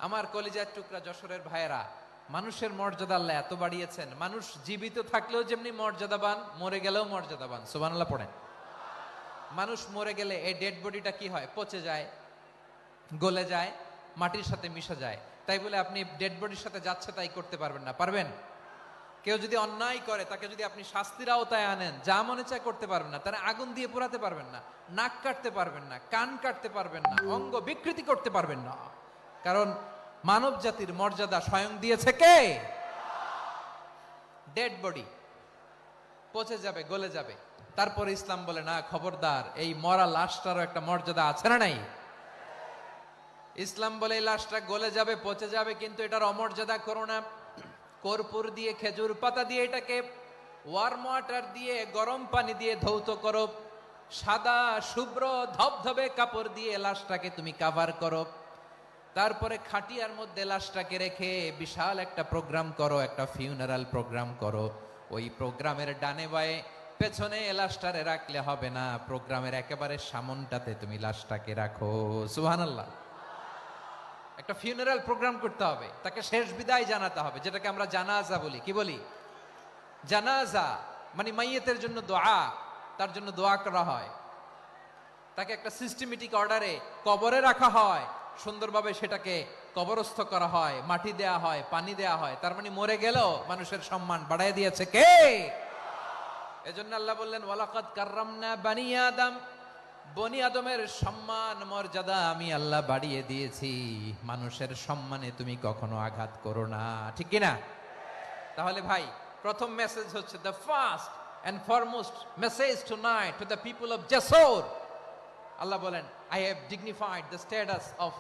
আমার কলিজার টুকরা যশোরের ভাইয়েরা, মানুষের মর্যাদা আল্লাহ এত বাড়িয়েছেন, মানুষ জীবিত থাকলেও যেমনি মর্যাদাবান, মরে গেলেও মর্যাদাবান। সুবহানাল্লাহ পড়েন। মানুষ মরে গেলে এই ডেড বডিটা কি হয়? পচে যায়, গলে যায়, মাটির সাথে মিশে যায়। তাই বলে আপনি ডেড বডির সাথে যাচ্ছে তাই করতে পারবেন না। পারবেন? কেউ যদি অন্যায় করে তাকে যদি আপনি শাস্তির আওতায় আনেন, যা মনে চায় করতে পারবেন না। তারা আগুন দিয়ে পোড়াতে পারবেন না, নাক কাটতে পারবেন না, কান কাটতে পারবেন না, অঙ্গ বিকৃতি করতে পারবেন না। কারণ মানব জাতির মর্যাদা স্বয়ং দিয়েছে কে? ডেড বডি পচে যাবে, গলে যাবে। তারপরে ইসলাম বলে না, খবরদার, এই মরা লাশটারও একটা মর্যাদা আছে না নাই? ইসলাম বলে এই লাশটা গলে যাবে, পচে যাবে, কিন্তু এটার অমর্যাদা করো না। কর্পূর দিয়ে, খেজুর পাতা দিয়ে, এটাকে ওয়ার্ম ওয়াটার দিয়ে, গরম পানি দিয়ে ধৌত করো, সাদা শুভ্র ধবধবে কাপড় দিয়ে লাশটাকে তুমি কাভার করো। তারপরে খাটিয়ার মধ্যে লাশটাকে রেখে বিশাল একটা প্রোগ্রাম করো, একটা ফিউনারাল প্রোগ্রাম করো। ওই প্রোগ্রামের ডানে বায়ে পেছনে লাশটারে রাখলে হবে না, প্রোগ্রামের একেবারে সামনটাতে তুমি লাশটাকে রাখো। সুবহানাল্লাহ। একটা ফিউনারাল প্রোগ্রাম করতে হবে, তাকে শেষ বিদায় জানাতে হবে, যেটাকে আমরা জানাজা বলি। কি বলি? জানাজা মানে মাইয়েতের জন্য দোয়া, তার জন্য দোয়া করা হয়, তাকে একটা সিস্টেমেটিক অর্ডারে কবরে রাখা হয়, সুন্দরভাবে সেটাকে কবরস্থ করা হয়, মাটি দেয়া হয়, পানি দেয়া হয়। তার মানে মরে গেলেও মানুষের সম্মান বাড়ায় দিয়েছে কে? এজন্য আল্লাহ বললেন, ওয়ালাকাদ কাররামনা বানি আদম, বনি আদমের সম্মান মর্যাদা আমি আল্লাহ বাড়িয়ে দিয়েছি। মানুষের সম্মানে তুমি কখনো আঘাত করো না, ঠিক কিনা? তাহলে ভাই, প্রথম মেসেজ হচ্ছে, the first and foremost message tonight to the people of Jashore. Allah বলেন, I have dignified the status of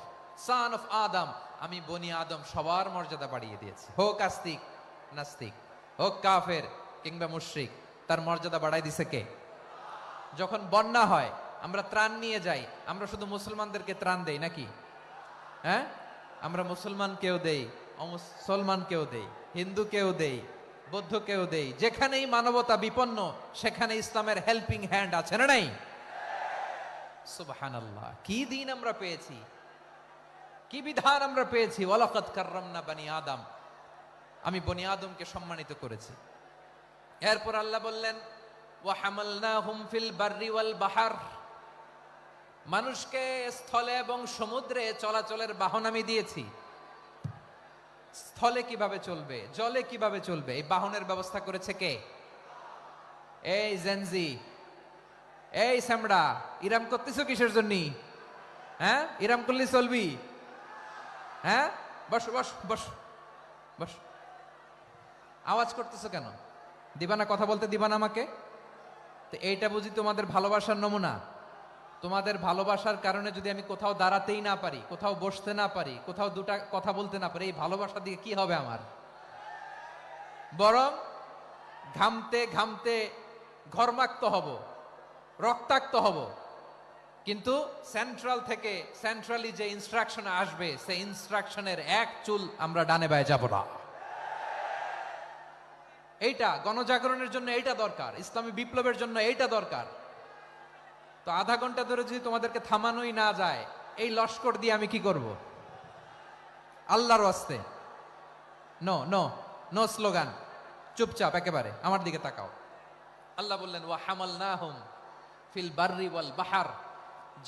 son of Adam. আমি বনি আদম সবার মর্যাদা বাড়িয়ে দিয়েছি, হোক আস্তিক নাস্তিক, হোক কাফের কিংবা মুশরিক, তার মর্যাদা বাড়াই দিছে কে? যখন বন্যা হয়, আমরা ত্রাণ নিয়ে যাই, আমরা শুধু মুসলমানদেরকে ত্রাণ দেই নাকি? হ্যাঁ, আমরা মুসলমানকেও দেই, অমুসলমানকেও দেই, হিন্দুকেও দেই, বৌদ্ধকেও দেই। যেখানেই মানবতা বিপন্ন, সেখানে ইসলামের হেল্পিং হ্যান্ড আছে না নাই? সুবহানাল্লাহ। কি দিন আমরা পেয়েছি, কি বিধান আমরা পেয়েছি। ওয়ালাকাদ কাররামনা বানি আদম, আমি বনি আদমকে সম্মানিত করেছি। এরপর আল্লাহ বললেন, ওয়া হামালনাহুম ফিল বাররি ওয়াল বাহর, মানুষকে স্থলে এবং সমুদ্রে চলাচলের বাহন আমি দিয়েছি। স্থলে কিভাবে চলবে, জলে কিভাবে চলবে, এই বাহনের ব্যবস্থা করেছে কে? এই জেনজি, এই সামড়া, ইরাম করতেছো কিসের জন্য? হ্যাঁ, ইরাম করলে চলবি? হ্যাঁ, বস বস বস বস। আওয়াজ করতেছো কেন? দিবানা, কথা বলতে দিবানা আমাকে? তো এইটা বুঝি তোমাদের ভালোবাসার নমুনা? তোমাদের ভালোবাসার কারণে যদি আমি কোথাও দাঁড়াতেই না পারি, কোথাও বসতে না পারি, কোথাও দুটা কথা বলতে না পারি, এই ভালোবাসা দিয়ে কি হবে আমার? বরং ঘামতে ঘামতে ঘর্মাক্ত হব, রক্তাক্ত হব। কিন্তু সেন্ট্রাল থেকে, সেন্ট্রালি যে ইনস্ট্রাকশন আসবে, সেই ইনস্ট্রাকশনের এক চুল আমরা ডানে বায়ে যাব না। এইটা গণজাগরণের জন্য এইটা দরকার, ইসলামী বিপ্লবের জন্য এইটা দরকার। তো আধা ঘন্টা ধরে যদি তোমাদেরকে থামানোই না যায়, এই লস্কর দিয়ে আমি কি করব? আল্লাহর ওয়াস্তে নো নো নো স্লোগান, চুপচাপ একেবারে আমার দিকে তাকাও। আল্লাহ বললেন, ওয়া হামালনাহুম ফিল বাররি ওয়াল বাহর,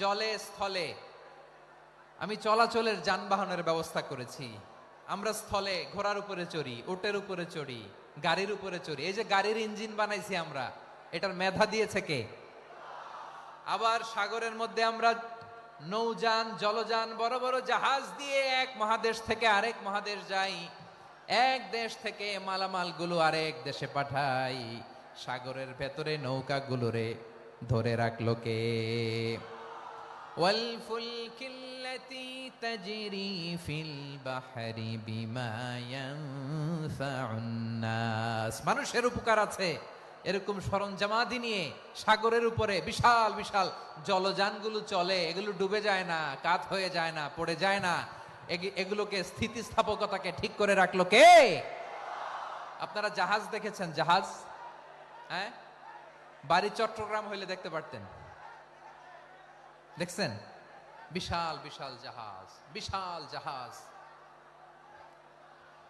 জলে স্থলে আমি চলাচলের যানবাহনের ব্যবস্থা করেছি। আমরা স্থলে ঘোড়ার উপরে চড়ি, উটের উপরে চড়ি, গাড়ির উপরে চড়ি। এই যে গাড়ির ইঞ্জিন বানাইছি আমরা, এটার মেধা দিয়েছে কে? আবার সাগরের মধ্যে আমরা নৌযান, জলযান, বড় বড় জাহাজ দিয়ে এক মহাদেশ থেকে আরেক মহাদেশ যাই, এক দেশ থেকে মালামাল গুলো আরেক দেশে পাঠাই। সাগরের ভেতরে নৌকাগুলোরে ধরে রাখলো কে? ওয়াল ফুলকিল্লাতী তাজরি ফিল বাহরি বিমা ইয়ানফাউন নাস, মানুষের উপকার আছে এরকম সরঞ্জামাদি নিয়ে সাগরের উপরে বিশাল বিশাল জলযানগুলো চলে। এগুলো ডুবে যায় না, কাত হয়ে যায় না, পড়ে যায় না। এগুলোকে স্থিতিস্থাপকতাকে ঠিক করে রাখলো কে? আপনারা জাহাজ দেখেছেন? জাহাজ, হ্যাঁ, বাড়ি চট্টগ্রাম হইলে দেখতে পারতেন। দেখছেন? বিশাল বিশাল জাহাজ, বিশাল জাহাজ।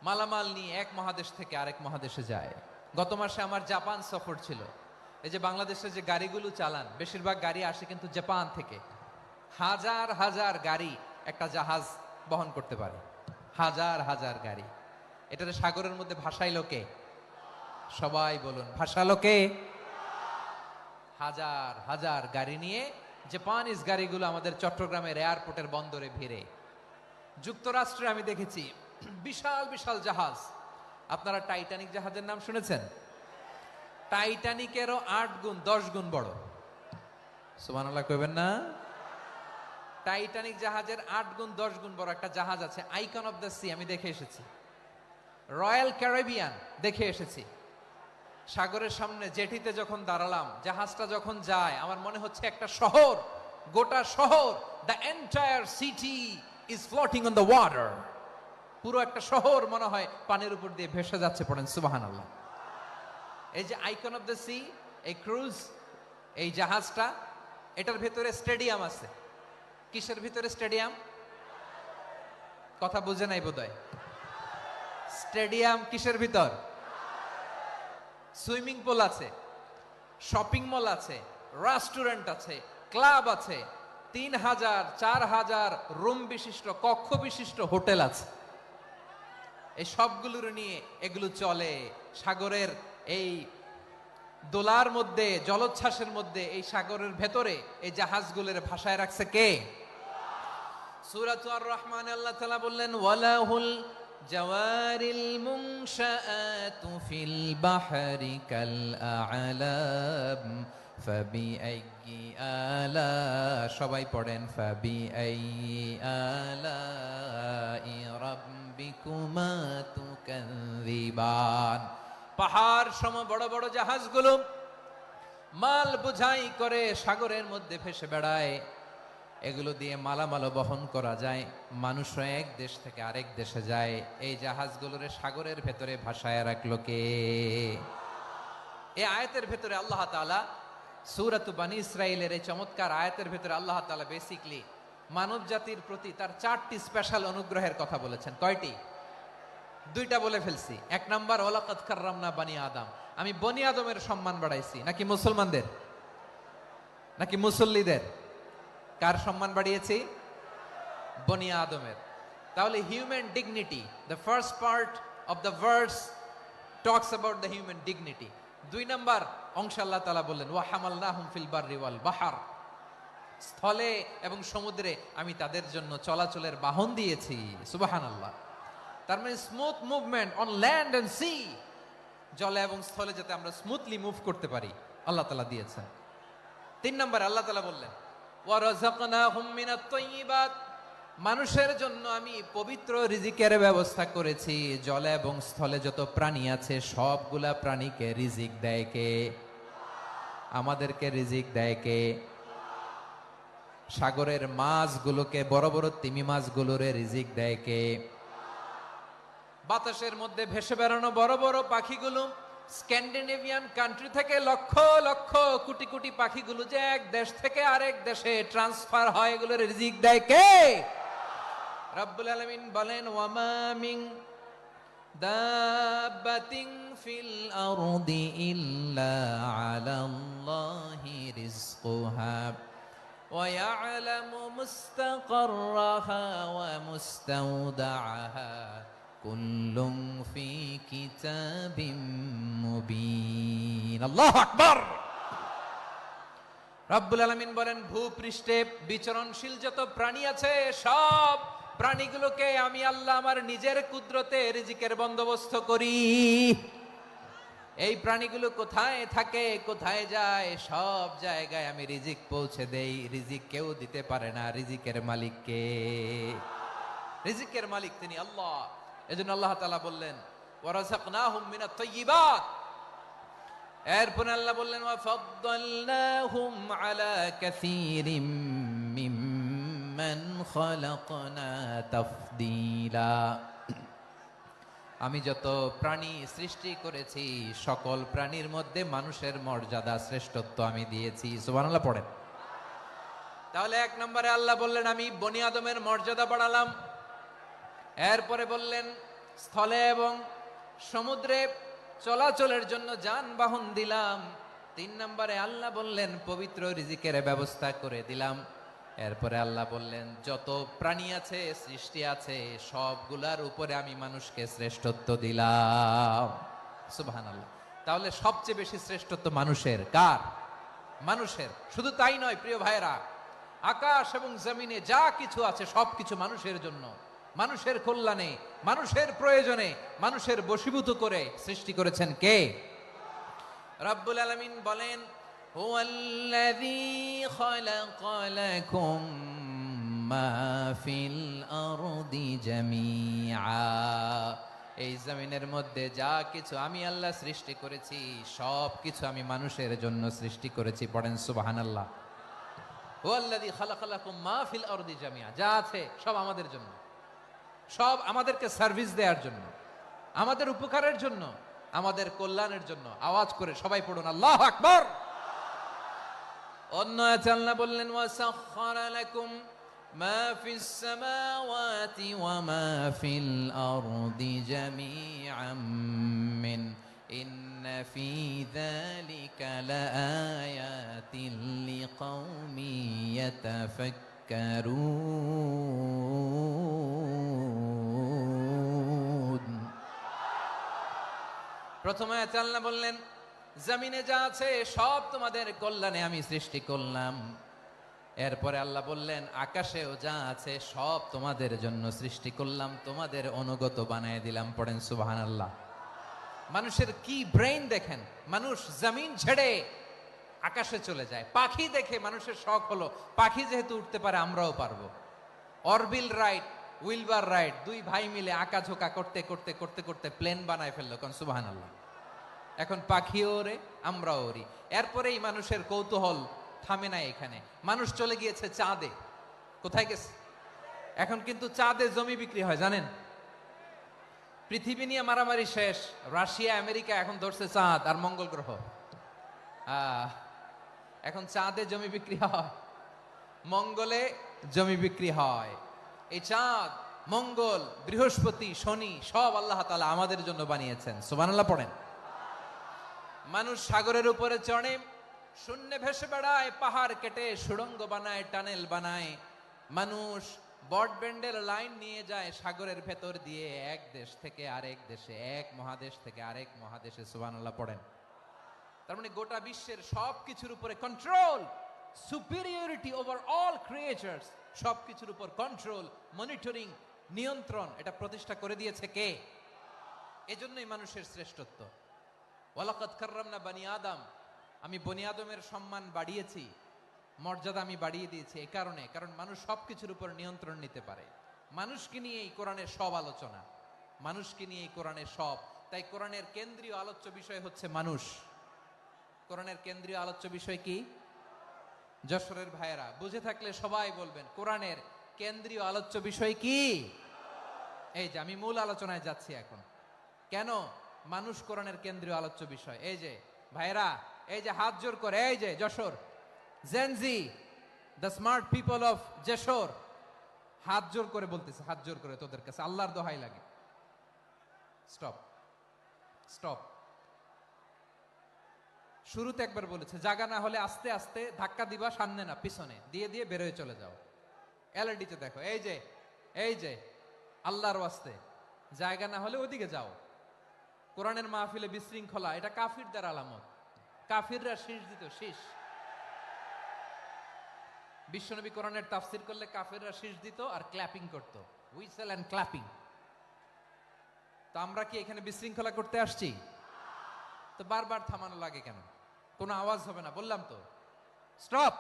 মালামাল নিয়ে এক মহাদেশ থেকে আরেক মহাদেশে যায়। গত মাসে আমার জাপান সফর ছিল। এই যে বাংলাদেশে যে গাড়িগুলো চালান, বেশিরভাগ গাড়ি আসে কিন্তু জাপান থেকে। হাজার হাজার গাড়ি একটা জাহাজ বহন করতে পারে, হাজার হাজার গাড়ি। এটাতে সাগরের মধ্যে ভাসাইলো কে? সবাই বলুন, ভাসালো কে? হাজার হাজার গাড়ি নিয়ে জাপানিজ গাড়িগুলো আমাদের চট্টগ্রামের এয়ারপোর্টের বন্দরে ভিড়ে। যুক্তরাষ্ট্রে আমি দেখেছি বিশাল বিশাল জাহাজ। আপনারা টাইটানিক জাহাজের নাম শুনেছেন? টাইটানিকেরও 8 গুণ 10 গুণ বড়। সুবহানাল্লাহ কইবেন না? টাইটানিক জাহাজের 8 গুণ 10 গুণ বড় একটা জাহাজ আছে, আইকন অফ দ্য সি, আমি দেখে এসেছি। রয়্যাল ক্যারিবিয়ান দেখে এসেছি। সাগরের সামনে জেটিতে যখন দাঁড়ালাম, জাহাজটা যখন যায়, আমার মনে হচ্ছে একটা শহর, গোটা শহর, the entire city is floating on the water. পুরো একটা শহর মনে হয় পানির উপর দিয়ে ভেসে যাচ্ছে। পড়েন সুবহানাল্লাহ। এই যে আইকন অফ দ্য সি, এই ক্রুজ, এই জাহাজটা, এটার ভেতরে স্টেডিয়াম আছে। কিসের ভিতরে স্টেডিয়াম? কথা বুঝে নাই বোধহয়। স্টেডিয়াম কিসের ভিতর? সুইমিং পুল আছে, শপিং মল আছে, রেস্টুরেন্ট আছে, ক্লাব আছে, 3000 4000 রুম বিশিষ্ট, কক্ষ বিশিষ্ট হোটেল আছে। এই সবগুলোর নিয়ে এগুলো চলে সাগরের এই দোলার মধ্যে, জলোচ্ছ্বাসের মধ্যে। এই সাগরের ভেতরে এই জাহাজগুলোর ভাষায় রাখছে কে? সূরাতুর আর রহমানে আল্লাহ তাআলা বললেন, ওয়ালাহুল জাওয়ারিল মুনশাআতু ফিল বাহরি কাল আ'লাম ফাবিআইয়ি আলা, সবাই পড়েন, ফাবিআইয়ি আলাই রাব্বিকুমা তুকাযিবান। পাহাড় সম বড় বড় জাহাজগুলো মাল বোঝাই করে সাগরের মধ্যে ভেসে বেড়ায়। এগুলো দিয়ে মালামাল বহন করা যায়, মানুষও এক দেশ থেকে আরেক দেশে যায়। এই জাহাজগুলোর সাগরের ভেতরে ভাসায় রাখলো কে? এই আয়াতের ভেতরে আল্লাহ তাআলা সূরাতু বনী ইসরাঈলের এই চমৎকার আয়াতের ভেতরে আল্লাহ তাআলা বেসিক্যালি মানব জাতির প্রতি তার 4টি স্পেশাল অনুগ্রহের কথা বলেছেন। কয়টি? 2টা বলে ফেলছি। 1 নাম্বার, ওয়ালাকাদ কাররামনা বনী আদম, আমি বনী আদমের সম্মান বাড়াইছি। নাকি মুসলমানদের? নাকি মুসল্লিদের? কার সম্মান বাড়িয়েছি? বনী আদমের। তাহলে human dignity, the first part of the verse talks about the human dignity. 2 number অংশ আল্লাহ তাআলা বললেন, ওয়া হামালনাহুম ফিল বাররি ওয়াল বাহর, স্থলে এবং সমুদ্রে আমি তাদের জন্য চলাচলের বাহন দিয়েছি। সুবহানাল্লাহ। তার মানে smooth movement on land and sea, জলে এবং স্থলে যাতে আমরা স্মুথলি মুভ করতে পারি আল্লাহ তাআলা দিয়েছেন। 3 নম্বর আল্লাহ তাআলা বললেন, ওয়া রাযাকনাহুম মিনাত তাইয়্যিবাত, মানুষের জন্য আমি পবিত্র রিজিকের ব্যবস্থা করেছি। জলে এবং স্থলে যত প্রাণী আছে সবগুলা প্রাণীকে রিজিক দেয় কে? আমাদেরকে রিজিক দেয় কে? সাগরের মাছগুলোকে, বড় বড় তিমি মাছগুলোরে রিজিক দেয় কে? বাতাসের মধ্যে ভেসে বেড়ানো বড় বড় পাখিগুলো, স্ক্যান্ডিনেভিয়ান কান্ট্রি থেকে লক্ষ লক্ষ কোটি কোটি পাখিগুলো যে এক দেশ থেকে আরেক দেশে ট্রান্সফার হয়, এগুলোর রিজিক দেয় কে? রব্বুল আলামিন বলেন, ওয়ামা মিন দাব্বাতিন ফিল আরদি ইল্লা আলাল্লাহি রিজকুহা ওয়া ইয়ালামু মুস্তাকাররাহা ওয়া মুস্তাওদাআহা কুল্লুম ফি কিতাবিম মুবিন। আল্লাহু আকবার। রব্বুল আলামিন বলেন, ভূপৃষ্ঠে বিচরণশীল যত প্রাণী আছে সব প্রাণীগুলোকে আমি আল্লাহ আমার নিজের কুদরতে রিজিকের বন্দোবস্ত করি। এই প্রাণীগুলো কোথায় থাকে, কোথায় যায়, সব জায়গায় আমি রিজিক পৌঁছে দেই। রিজিক কেউ দিতে পারে না, রিজিকের মালিক কে? রিজিকের মালিক তিনি আল্লাহ। এজন্য আল্লাহ তাআলা বললেন, ওয়া রাযাকনাহুম মিনাত তাইয়্যিবাত। এরপর আল্লাহ বললেন, ওয়া ফাদ্দালনাহুম আলা কাসীরিম মিম্মান খালাকনা তাফদীলা। আমি যত প্রাণী সৃষ্টি করেছি সকল প্রাণীর মধ্যে মানুষের মর্যাদা, শ্রেষ্ঠত্ব আমি দিয়েছি। সুবহানাল্লাহ পড়েন। তাহলে 1 নম্বরে আল্লাহ বললেন, আমি বনি আদমের মর্যাদা বাড়ালাম। এরপরে বললেন, স্থলে এবং সমুদ্রে চলাচলের জন্য যানবাহন দিলাম। 3 নম্বরে আল্লাহ বললেন পবিত্র রিজিকের ব্যবস্থা করে দিলাম। এরপরে আল্লাহ বললেন যত প্রাণী আছে, সৃষ্টি আছে, সবগুলার উপরে আমি মানুষকে শ্রেষ্ঠত্ব দিলাম। সুবহানাল্লাহ। তাহলে সবচেয়ে বেশি শ্রেষ্ঠত্ব মানুষের। কার? মানুষের। শুধু তাই নয় প্রিয় ভাইরা, আকাশ এবং জমিনে যা কিছু আছে সবকিছু মানুষের জন্য, মানুষের কল্যাণে, মানুষের প্রয়োজনে, মানুষের বশীভূত করে সৃষ্টি করেছেন কে? রব্বুল আলামিন বলেন, হুয়াল্লাযী খালাকা লাকুম মা ফিল আরদি জামিআ। এই জমিনের মধ্যে যা কিছু আমি আল্লাহ সৃষ্টি করেছি সব কিছু আমি মানুষের জন্য সৃষ্টি করেছি। পড়েন সুবহানাল্লাহ। হুয়াল্লাযী খালাকা লাকুম মা ফিল আরদি জামিআ। যা আছে সব আমাদের জন্য, সব আমাদেরকে সার্ভিস দেওয়ার জন্য, আমাদের উপকারের জন্য, আমাদের কল্যাণের জন্য। আওয়াজ করে সবাই পড়ুন আল্লাহু আকবার। অন্য আয়াতে আল্লাহ বললেন, ওয়াসাখখারা লাকুম মা ফিস সামাওয়াতি ওয়া মা ফিল আরদি জামিআম মিন ইন্না ফি যালিকা লাআয়াতিন লিকাউমিন ইয়াতাফাক্কারুন। প্রথম আয়াতে আল্লাহ বললেন জমিনে যা আছে সব তোমাদের কল্যাণে আমি সৃষ্টি করলাম। এরপরে আল্লাহ বললেন আকাশেও যা আছে সব তোমাদের জন্য সৃষ্টি করলাম, তোমাদের অনুগত বানায় দিলাম। পড়েন সুবহানাল্লাহ। মানুষের কি ব্রেইন দেখেন, মানুষ জমিন ছেড়ে আকাশে চলে যায়। পাখি দেখে মানুষের শখ হলো পাখি যেহেতু উঠতে পারে আমরাও পারবো। অরবিল রাইট, উইলবার রাইট, দুই ভাই মিলে আঁকাঝোঁকা করতে করতে করতে করতে প্লেন বানায় ফেললো। কোন সুবহানাল্লাহ। এখন পাখিও ওরে, আমরাও ওরি। এরপরেই মানুষের কৌতূহল থামে না এখানে। মানুষ চলে গিয়েছে চাঁদে। কোথায় গেছে? এখন কিন্তু চাঁদে জমি বিক্রি হয় জানেন। পৃথিবী নিয়ে মারামারি শেষ, রাশিয়া আমেরিকা এখন ধরছে চাঁদ আর মঙ্গল গ্রহ। এখন চাঁদে জমি বিক্রি হয়, মঙ্গলে জমি বিক্রি হয়। এই চাঁদ, মঙ্গল, বৃহস্পতি, শনি সব আল্লাহ তাআলা আমাদের জন্য বানিয়েছেন। সুবহানাল্লাহ পড়েন। মানুষ সাগরের উপরে চড়ে, শূন্যে ভেসে বেড়ায়, পাহাড় কেটে সুড়ঙ্গ বানায়, টানেল বানায়। মানুষ ব্রডব্যান্ডের লাইন নিয়ে যায় সাগরের ভেতর দিয়ে, এক দেশ থেকে আরেক দেশে, এক মহাদেশ থেকে আরেক মহাদেশে। সুবহানাল্লাহ পড়েন। তার মানে গোটা বিশ্বের সব কিছুর উপরে control, superiority over all creatures, সব কিছুর উপর কন্ট্রোল, মনিটরিং, নিয়ন্ত্রণ, এটা প্রতিষ্ঠা করে দিয়েছে কে? এজন্যই মানুষের শ্রেষ্ঠত্ব। ওয়ালাকাদ কাররামনা বানি আদম, আমি বনি আদমের সম্মান বাড়িয়েছি, মর্যাদা আমি বাড়িয়ে দিয়েছি এই কারণে, কারণ মানুষ সবকিছুর উপর নিয়ন্ত্রণ নিতে পারে। মানুষকে নিয়ে এই কোরআনের সব আলোচনা, মানুষকে নিয়ে এই কোরআনের সব। তাই কোরআনের কেন্দ্রীয় আলোচ্য বিষয় হচ্ছে মানুষ। কোরআনের কেন্দ্রীয় আলোচ্য বিষয় কি? যশোরের ভাইয়েরা বুঝে থাকলে সবাই বলবেন কোরআনের কেন্দ্রীয় আলোচ্য বিষয় কি? এই যে আমি মূল আলোচনায় যাচ্ছি এখন। কেন মানুষ কোরআনের কেন্দ্রীয় আলোচ্য বিষয়? এই যে ভাইয়েরা, এই যে হাত জোর করে, এই যে Jessore Gen Z, the smart people of Jessore, হাত জোর করে বলতেছে, হাত জোর করে তোদের কাছে আল্লাহর দোহাই লাগে, স্টপ স্টপ। শুরুতে একবার বলেছে জায়গা না হলে আস্তে আস্তে ধাক্কা দিবা, সামনে না পিছনে, দিয়ে দিয়ে বেরোয় চলে যাও। এলইডিতে দেখো, এই যে এই যে আল্লাহর ওয়াস্তে জায়গা না হলে ওদিকে যাও। কোরআনের মাহফিলে বিশৃঙ্খলা, এটা কাফিরদের আলামত। কাফিররা শীষ দিত, শীষ। বিশ্বনবী কোরআনের তাফসির করলে কাফিররা শীষ দিত আর ক্ল্যাপিং করত, হুইসেল এন্ড ক্ল্যাপিং। তো আমরা কি এখানে বিশৃঙ্খলা করতে আসছি? তো বারবার থামানো লাগে কেন? কোনো আওয়াজ হবে না, বললাম তো স্টপ।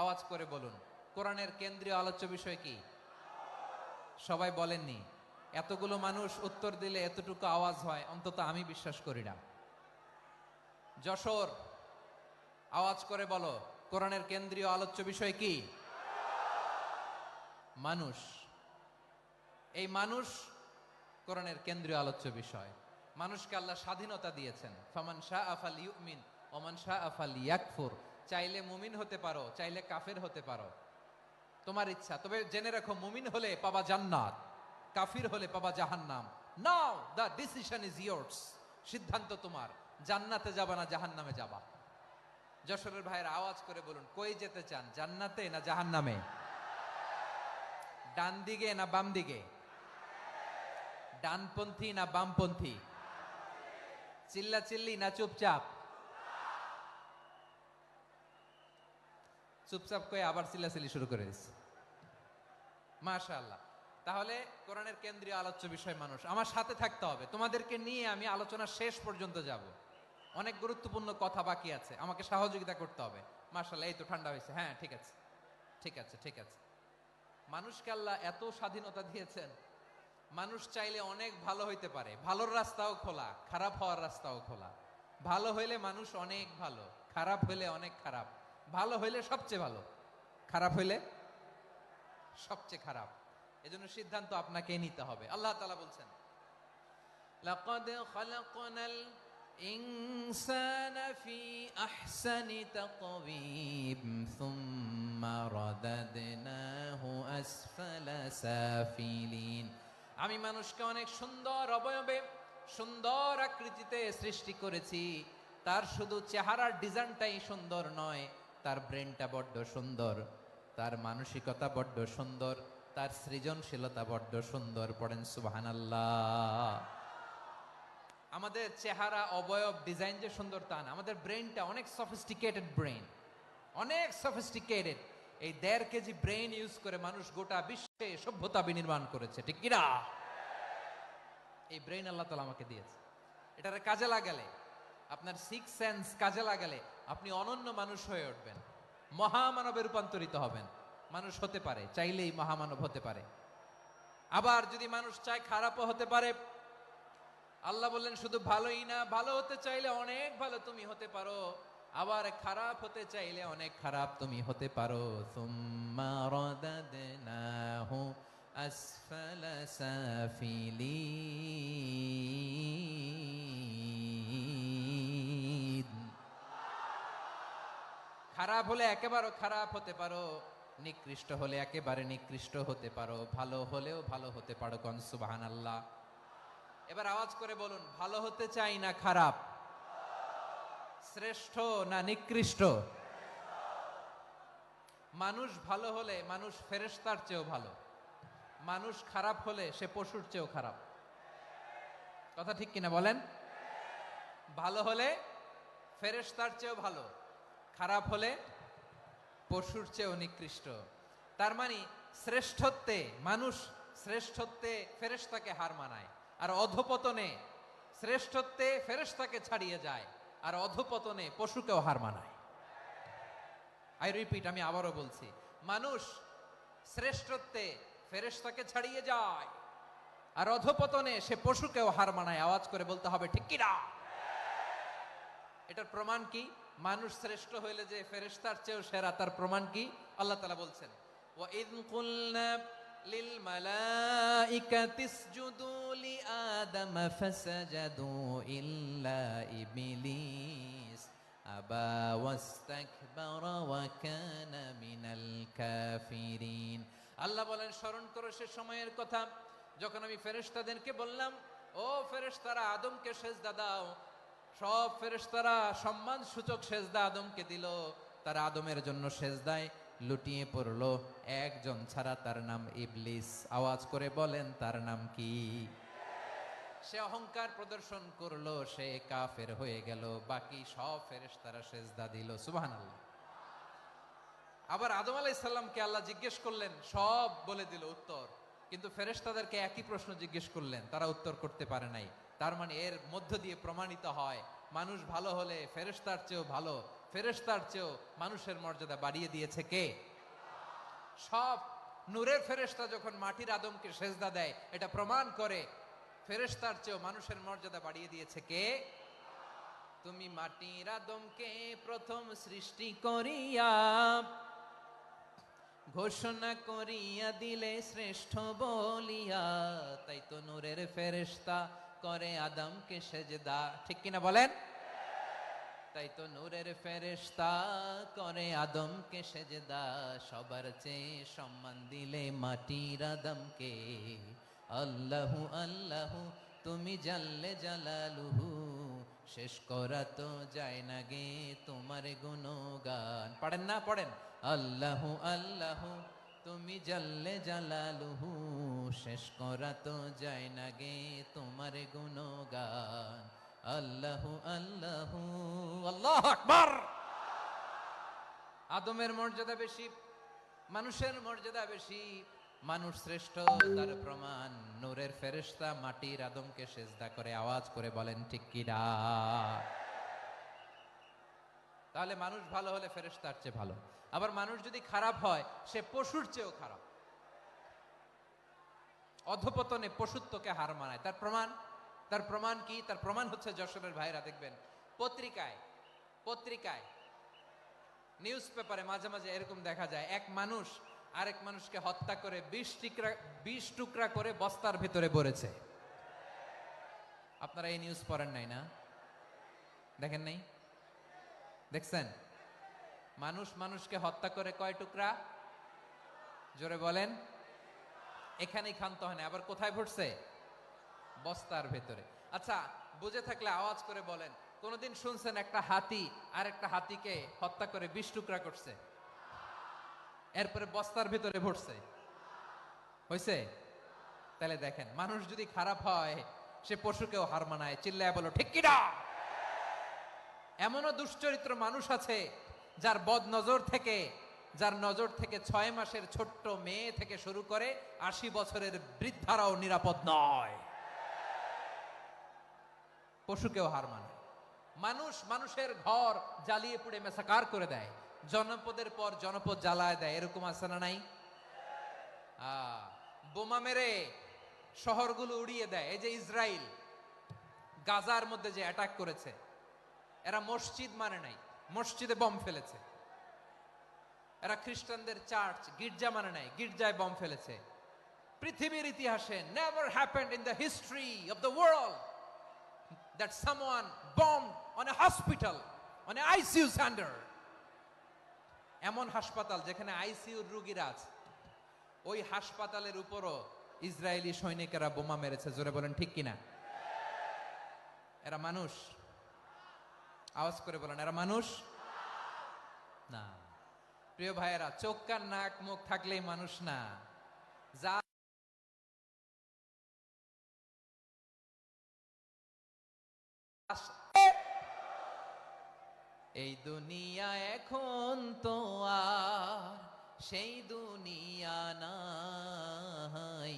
আওয়াজ করে বলুন কোরআনের কেন্দ্রীয় আলোচ্য বিষয় কি? সবাই বলেননি। এতগুলো মানুষ উত্তর দিলে এতটুকু আওয়াজ হয়, অন্তত আমি বিশ্বাস করি না। যশোর আওয়াজ করে বলো কোরআনের কেন্দ্রীয় আলোচ্য বিষয় কি? মানুষ। এই মানুষ কোরআনের কেন্দ্রীয় আলোচ্য বিষয়। মানুষকে আল্লাহ স্বাধীনতা দিয়েছেন। ফামান শাআ ফালইউমিন ওয়া মান শাআ ফালইয়াকফুর। চাইলে মুমিন হতে পারো, চাইলে কাফের হতে পারো, তোমার ইচ্ছা। তবে জেনে রাখো মুমিন হলে পাবা জান্নাত, কাফির হলে পাবা জাহান্নাম। নাও দ্য ডিসিশন ইজ ইয়ার্স, সিদ্ধান্ত তোমার, জান্নাতে যাবা না জাহান্নামে যাবা। যশোরের ভাইয়ের আওয়াজ করে বলুন, কই যেতে চান, জান্নাতে না জাহান্নামে? ডান দিকে না বাম দিকে? ডানপন্থী না বামপন্থী? চিল্লা চিল্লি না চুপচাপ? চুপচাপ কয়ে আবার চিল্লাচিল্লি শুরু করে দিচ্ছে। মাশাআল্লাহ। তাহলে কোরআনের কেন্দ্রীয় আলোচ্য বিষয় মানুষ। আমার সাথে থাকতে হবে, তোমাদেরকে নিয়ে আমি আলোচনা শেষ পর্যন্ত যাব। অনেক গুরুত্বপূর্ণ কথা বাকি আছে, আমাকে সহযোগিতা করতে হবে। মাশাআল্লাহ, এই তো ঠান্ডা হয়েছে। হ্যাঁ, ঠিক আছে ঠিক আছে ঠিক আছে। মানুষকে আল্লাহ এত স্বাধীনতা দিয়েছেন, মানুষ চাইলে অনেক ভালো হইতে পারে। ভালোর রাস্তাও খোলা, খারাপ হওয়ার রাস্তাও খোলা। ভালো হইলে মানুষ অনেক ভালো, খারাপ হইলে অনেক খারাপ। ভালো হইলে সবচেয়ে ভালো, খারাপ হইলে সবচেয়ে খারাপ। এজন্য সিদ্ধান্ত আপনাকে নিতে হবে। আল্লাহ তাআলা বলছেন, লাকাদ খালাকনাল ইনসানা ফি আহসানি তাকওয়িম সুম্মা রাদাদনাহু আসফালা সাফিলিন। আমি মানুষকে অনেক সুন্দর অবয়বে, সুন্দর আকৃতিতে সৃষ্টি করেছি। তার শুধু চেহারার ডিজাইনটাই সুন্দর নয়, তার ব্রেনটা বড্ড সুন্দর, তার মানসিকতা বড্ড সুন্দর, তার সৃজনশীলতা বড্ড সুন্দর। পড়েন সুবহানাল্লাহ। আমাদের চেহারা, অবয়ব, ডিজাইন যে সুন্দর তা না, আমাদের ব্রেনটা অনেক সফিস্টিকেটেড ব্রেন, অনেক সফিস্টিকেটেড। এই 1.5 কেজি ব্রেন ইউজ করে মানুষ গোটা বিশ্বে সভ্যতা বিনির্মাণ করেছে, ঠিক কিনা? এই ব্রেন আল্লাহ তাআলা আমাকে দিয়েছে। এটারে কাজে লাগালে, আপনার সিক্স সেন্স কাজে লাগালে আপনি অনন্য মানুষ হয়ে উঠবেন, মহামানবে রূপান্তরিত হবেন। মানুষ হতে পারে, চাইলেই মহামানব হতে পারে। আবার যদি মানুষ চায় খারাপও হতে পারে। আল্লাহ বললেন শুধু ভালোই না, ভালো হতে চাইলে অনেক ভালো তুমি হতে পারো, আবার খারাপ হতে চাইলে অনেক খারাপ তুমি হতে পারো। সুম্মা রাদাদনাহু আসফালা সাফিলিন। খারাপ হলে একেবারে খারাপ হতে পারো, নিকৃষ্ট হলে একেবারে নিকৃষ্ট হতে পারো, ভালো হলেও ভালো হতে পারো। কোন সুবহানাল্লাহ। এবার আওয়াজ করে বলুন, ভালো হতে চাই না খারাপ? শ্রেষ্ঠ না নিকৃষ্ট? মানুষ ভালো হলে মানুষ ফেরেশতার চেয়েও ভালো, মানুষ খারাপ হলে সে পশুর চেয়েও খারাপ। কথা ঠিক কিনা বলেন? ভালো হলে ফেরেশতার চেয়েও ভালো, খারাপ হলে পশুর চেয়েও নিকৃষ্ট। তার মানে শ্রেষ্ঠত্বে মানুষ, শ্রেষ্ঠত্বে ফেরেশতাকে হার মানায়, আর অধপতনে শ্রেষ্ঠত্বে ফেরেশতাকে ছাড়িয়ে যায়, আর অধপতনে পশুকেও হার মানায়। আই রিপিট, আমি আবারও বলছি, মানুষ শ্রেষ্ঠত্বে ফেরেশতাকে ছাড়িয়ে যায়, আর অধপতনে সে পশুকেও হার মানায়। আওয়াজ করে বলতে হবে ঠিক কিনা? এটার প্রমাণ কি? মানুষ শ্রেষ্ঠ হইলে যে ফেরেশতার চেয়েও সেরা, তার প্রমাণ কি? আল্লাহ তাআলা বলছেন, ওয়া ইয কুলনা লিল মালাইকাতি ইসজুদু লি আদম ফাসাজাদু ইল্লা ইবলিস আবা ওয়াস্তাকবারা ওয়া কানা মিনাল কাফিরিন। আল্লাহ বলেন, স্মরণ করো সে সময়ের কথা যখন আমি ফেরেশতাদেরকে বললাম, ও ফেরেশতারা আদমকে সেজদা দাও। সব ফেরেশতারা সম্মান সূচক সেজদা আদমকে দিল, তারা আদমের জন্য সেজদায় লুটিয়ে পড়লো, একজন ছাড়া, তার নাম ইবলিস। আওয়াজ করে বলেন, তার নাম কি? সে অহংকার প্রদর্শন করলো, সে কাফের হয়ে গেল, বাকি সব ফেরেশতারা সেজদা দিল। সুবহানাল্লাহ। আবার আদম আলাইহিস সালামকে আল্লাহ জিজ্ঞেস করলেন, সব বলে দিল উত্তর, কিন্তু ফেরেশতাদেরকে একই প্রশ্ন জিজ্ঞেস করলেন, তারা উত্তর করতে পারে নাই। তার মানে এর মধ্য দিয়ে প্রমাণিত হয়, মানুষ ভালো হলে ফেরেশতার চেয়েও ভালো, ফেরেশতার চেয়েও মানুষের মর্যাদা বাড়িয়ে দিয়েছে কে? সব নূরের ফেরেশতা যখন মাটির আদমকে সেজদা দেয়, এটা প্রমাণ করে ফেরেশতার চেয়েও মানুষের মর্যাদা বাড়িয়ে দিয়েছে কে? তুমি মাটির আদমকে প্রথম সৃষ্টি করিয়া ঘোষণা করিয়া দিলে শ্রেষ্ঠ বলিয়া, তাই তো নূরের ফেরেশতা করে আদমকে সেজদা। ঠিক কিনা বলেন? তাই তো নূরের ফেরেশতা করে আদমকে সেজদা, সবার চেয়ে সম্মান দিলে মাটির আদমকে, আল্লাহু আল্লাহু তুমি জাল্লে জালালুহু, শেষ করা তো যায় না গে তোমার গুণগান। পড়েন না, পড়েন। আল্লাহু আল্লাহু তুমি জাল্লে জালালুহু, শেষ করা তো যায় না গে তোমার গুণগান। আল্লাহু আল্লাহু, আল্লাহু আকবার। আদমের মর্যাদা বেশি, মানুষের মর্যাদা বেশি। মানুষ শ্রেষ্ঠ তার প্রমাণ নূরের ফেরেশতা মাটির আদমকে সেজদা করে আওয়াজ করে বলেন ঠিক কি না? তাহলে মানুষ ভালো হলে ফেরেশতার চেয়ে ভালো। আবার মানুষ যদি খারাপ হয় সে পশুর চেয়েও খারাপ। অধপতনে পশুত্বকে হার মানায়। তার প্রমাণ, তার প্রমাণ কি? তার প্রমাণ হচ্ছে যশোরের ভাইরা দেখবেন পত্রিকায় পত্রিকায় নিউজ পেপারে মাঝে মাঝে এরকম দেখা যায়, এক মানুষ আরেক মানুষকে হত্যা করে 20 টুকরা করে বস্তার ভিতরে ভরেছে। আপনারা এই নিউজ পড়েন নাই না? দেখেন নাই? দেখছেন? মানুষ মানুষকে হত্যা করে কয় টুকরা? জোরে বলেন। এখানেই ক্ষান্ত হয় না, আবার কোথায় ভরছে? বস্তার ভেতরে। আচ্ছা, বুঝে থাকলে আওয়াজ করে বলেন, কোনদিন শুনছেন একটা হাতি আর একটা হাতিকে হত্যা করে 20 টুকরা করছে, এরপরে বস্তার ভিতরে ভরছে? হয়েছে? তাহলে দেখেন, মানুষ যদি খারাপ হয় সে পশুকেও হার মানায়। চিল্লায় বলো ঠিক কিনা? এমনও দুশ্চরিত্র মানুষ আছে যার যার নজর থেকে 6 মাসের ছোট্ট মেয়ে থেকে শুরু করে 80 বছরের বৃদ্ধারাও নিরাপদ নয়। পশুকেও হার মানায়। মানুষ মানুষের ঘর জ্বালিয়ে পুড়ে মেসাকার করে দেয়, জনপদের পর জনপদ জ্বালায় দেয়। এরকম আছে না নাই? বোমা মেরে শহরগুলো উড়িয়ে দেয়। এই যে ইসরায়েল গাজার মধ্যে যে অ্যাটাক করেছে, এরা মসজিদ মানে নাই, মসজিদে বম ফেলেছে। এরা খ্রিস্টানদের চার্চ গির্জা মানে নাই, গির্জায় বম ফেলেছে। পৃথিবীর ইতিহাসে never happened in the history of the world that someone bombed on a hospital, on a ICU center. এমন হাসপাতাল যেখানে আইসিইউর রোগীরা আছে, ওই হাসপাতালের উপরও ইসরায়েলি সৈনিকেরা বোমা মেরেছে। জোরে বলেন ঠিক কিনা? এরা মানুষ? আওয়াজ করে বলেন, এরা মানুষ না। প্রিয় ভাইয়েরা, চোখ কান নাক মুখ থাকলেই মানুষ না। যা এই দুনিয়া এখন তো আর সেই দুনিয়া নাই,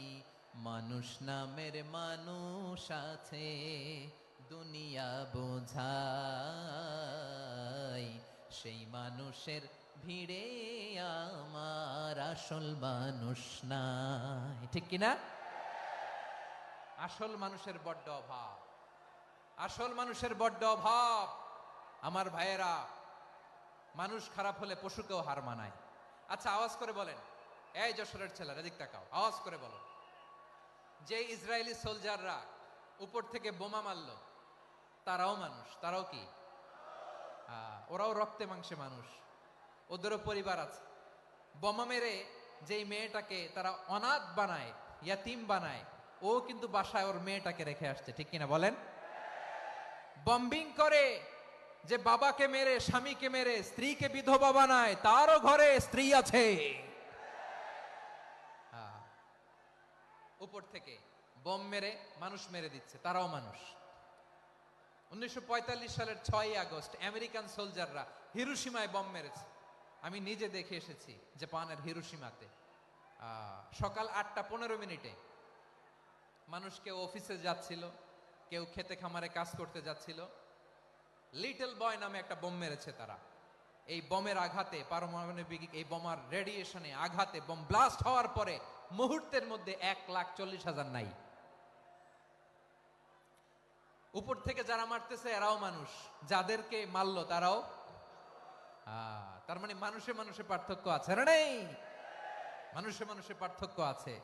মানুষ নামের মানুষ আছে দুনিয়া বোঝাই, সেই মানুষের ভিড়ে আমার আসল মানুষ নাই। ঠিক কিনা? আসল মানুষের বড্ড অভাব, আসল মানুষের বড্ড অভাব। আমার ভাইয়েরা, মানুষ খারাপ হলে পশুকেও হার মানায়। আচ্ছা, আওয়াজ করে বলেন, এই যশোরের ছেলেরা এদিক তাকাও, আওয়াজ করে বলো, যে ইসরায়েলি সোলজাররা উপর থেকে বোমা মারলো তারাও মানুষ? তারাও কি? ওরাও রক্তে মাংসে মানুষ, ওদেরও পরিবার আছে। বোমা মেরে যেই মেয়েটাকে তারা অনাথ বানায়, ইয়াতিম বানায়, ও কিন্তু বাসায় ওর মেয়েটাকে রেখে আসছে। ঠিক কিনা বলেন? বম্বিং করে যে বাবাকে মেরে, স্বামীকে মেরে স্ত্রীকে বিধবা বানায়, তারও ঘরে স্ত্রী আছে। উপর থেকে বম মেরে মানুষ মেরে দিচ্ছে, তারাও মানুষ। 1945 সালের 6ই আগস্ট আমেরিকান সোলজাররা হিরোশিমায় বম মেরেছে। আমি নিজে দেখে এসেছি জাপানের হিরোশিমাতে। সকাল 8:15 মানুষ কেউ অফিসে যাচ্ছিল, কেউ খেতে খামারে কাজ করতে যাচ্ছিল। লিটল বয় নামে একটা বোম মেরেছে তারা। এই বোমের আঘাতে, পারমাণবিক এই বোমার রেডিয়েশনে আঘাতে বোম ব্লাস্ট হওয়ার পরে মুহূর্তের মধ্যে 1,40,000 নাই। উপর থেকে যারা মারতেছে এরাও মানুষ, যাদেরকে মারলো তারাও। তার মানে মানুষে মানুষে পার্থক্য আছে না? নেই? মানুষে মানুষে পার্থক্য আছে।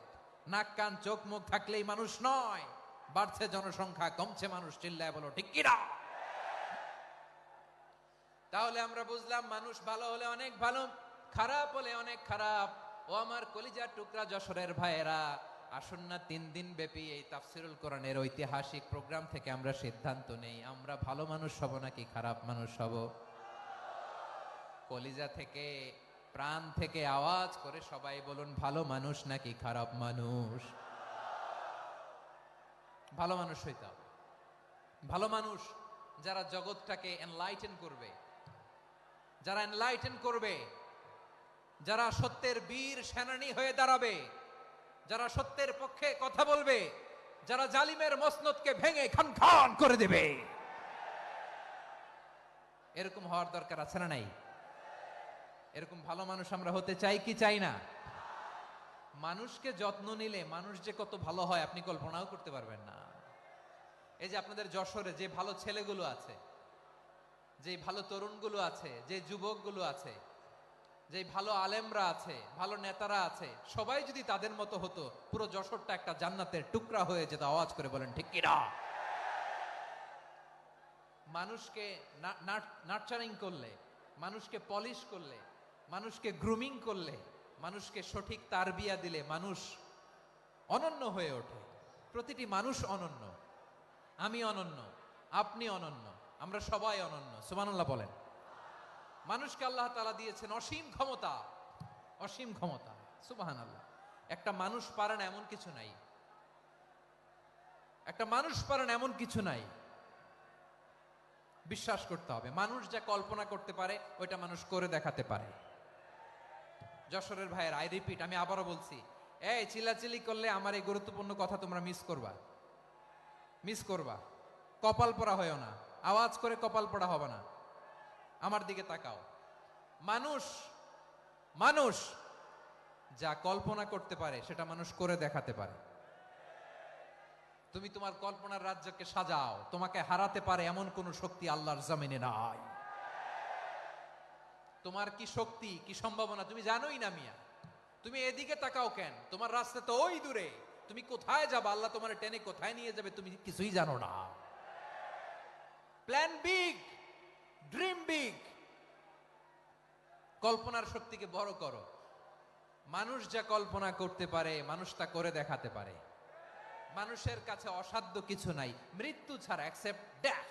নাক কান চোখ মুখ থাকলেই মানুষ নয়। বাড়ছে জনসংখ্যা, কমছে মানুষ। চিল্লায় বলো ঠিক কিনা? তাহলে আমরা বুঝলাম, মানুষ ভালো হলে অনেক ভালো, খারাপ হলে অনেক খারাপ। ও আমার কলিজার টুকরা যশোরের ভাইয়েরা, আসুন না 3 দিন ব্যাপী এই তাফসিরুল কোরআনের ঐতিহাসিক প্রোগ্রাম থেকে আমরা সিদ্ধান্ত নেই, আমরা ভালো মানুষ হব নাকি খারাপ মানুষ হব। কলিজা থেকে, প্রাণ থেকে আওয়াজ করে সবাই বলুন, ভালো মানুষ নাকি খারাপ মানুষ। ভালো মানুষ হইতে হবে। ভালো মানুষ যারা জগৎটাকে এনলাইটেন করবে, যারা এনলাইটেন করবে, যারা সত্যের বীর সেনানী হয়ে দাঁড়াবে, যারা সত্যের পক্ষে কথা বলবে, যারা জালিমের মসনদকে ভেঙে খান খান করে দেবে, এরকম হওয়ার দরকার আছে না নাই? এরকম ভালো মানুষ আমরা হতে চাই কি চাই না? মানুষকে যত্ন নিলে মানুষ যে কত ভালো হয় আপনি কল্পনাও করতে পারবেন না। এই যে আপনাদের যশোরে যে ভালো ছেলেগুলো আছে, যে ভালো তরুণগুলো আছে, যে যুবকগুলো আছে, যে ভালো আলেমরা আছে, ভালো নেতারা আছে, সবাই যদি তাদের মতো হতো, পুরো যশোরটা একটা জান্নাতের টুকরা হয়ে যেত। আওয়াজ করে বলেন ঠিক কিনা? মানুষকে নার্চারিং করলে, মানুষকে পলিশ করলে, মানুষকে গ্রুমিং করলে, মানুষকে সঠিক তারবিয়া দিলে মানুষ অনন্য হয়ে ওঠে। প্রতিটি মানুষ অনন্য। আমি অনন্য, আপনি অনন্য, আমরা সবাই অনন্য। সুবহানাল্লাহ বলেন। মানুষকে আল্লাহ তাআলা দিয়েছেন অসীম ক্ষমতা, অসীম ক্ষমতা। সুবহানাল্লাহ। একটা মানুষ পারে না এমন কিছু নাই, একটা মানুষ পারে না এমন কিছু নাই। বিশ্বাস করতে হবে, মানুষ যা কল্পনা করতে পারে ওইটা মানুষ করে দেখাতে পারে। যশোরের ভাইয়ের, আই রিপিট, আমি আবারও বলছি, এই চিল্লাচিল্লি করলে আমার এই গুরুত্বপূর্ণ কথা তোমরা মিস করবা, মিস করবা। কপাল পোড়া হয়েও না, আওয়াজ করে কপাল পোড়া হবে না। আমার দিকে তাকাও। মানুষ, মানুষ যা কল্পনা করতে পারে সেটা মানুষ করে দেখাতে পারে। তুমি তোমার কল্পনার রাজ্যকে সাজাও, তোমাকে হারাতে পারে এমন কোন শক্তি আল্লাহর জমিনে নাই। তোমার কি শক্তি, কি সম্ভাবনা তুমি জানোই না মিয়া। তুমি এদিকে তাকাও কেন? তোমার রাস্তা তো ওই দূরে। তুমি কোথায় যাবে, আল্লাহ তোমার টেনে কোথায় নিয়ে যাবে তুমি কিছুই জানো না। প্ল্যান বিগ, ড্রিম বিগ, কল্পনার শক্তিকে বড় করো। মানুষ যা কল্পনা করতে পারে মানুষ তা করে দেখাতে পারে। মানুষের কাছে অসাধ্য কিছু নাই, মৃত্যু ছাড়া, এক্সেপ্ট ডেথ।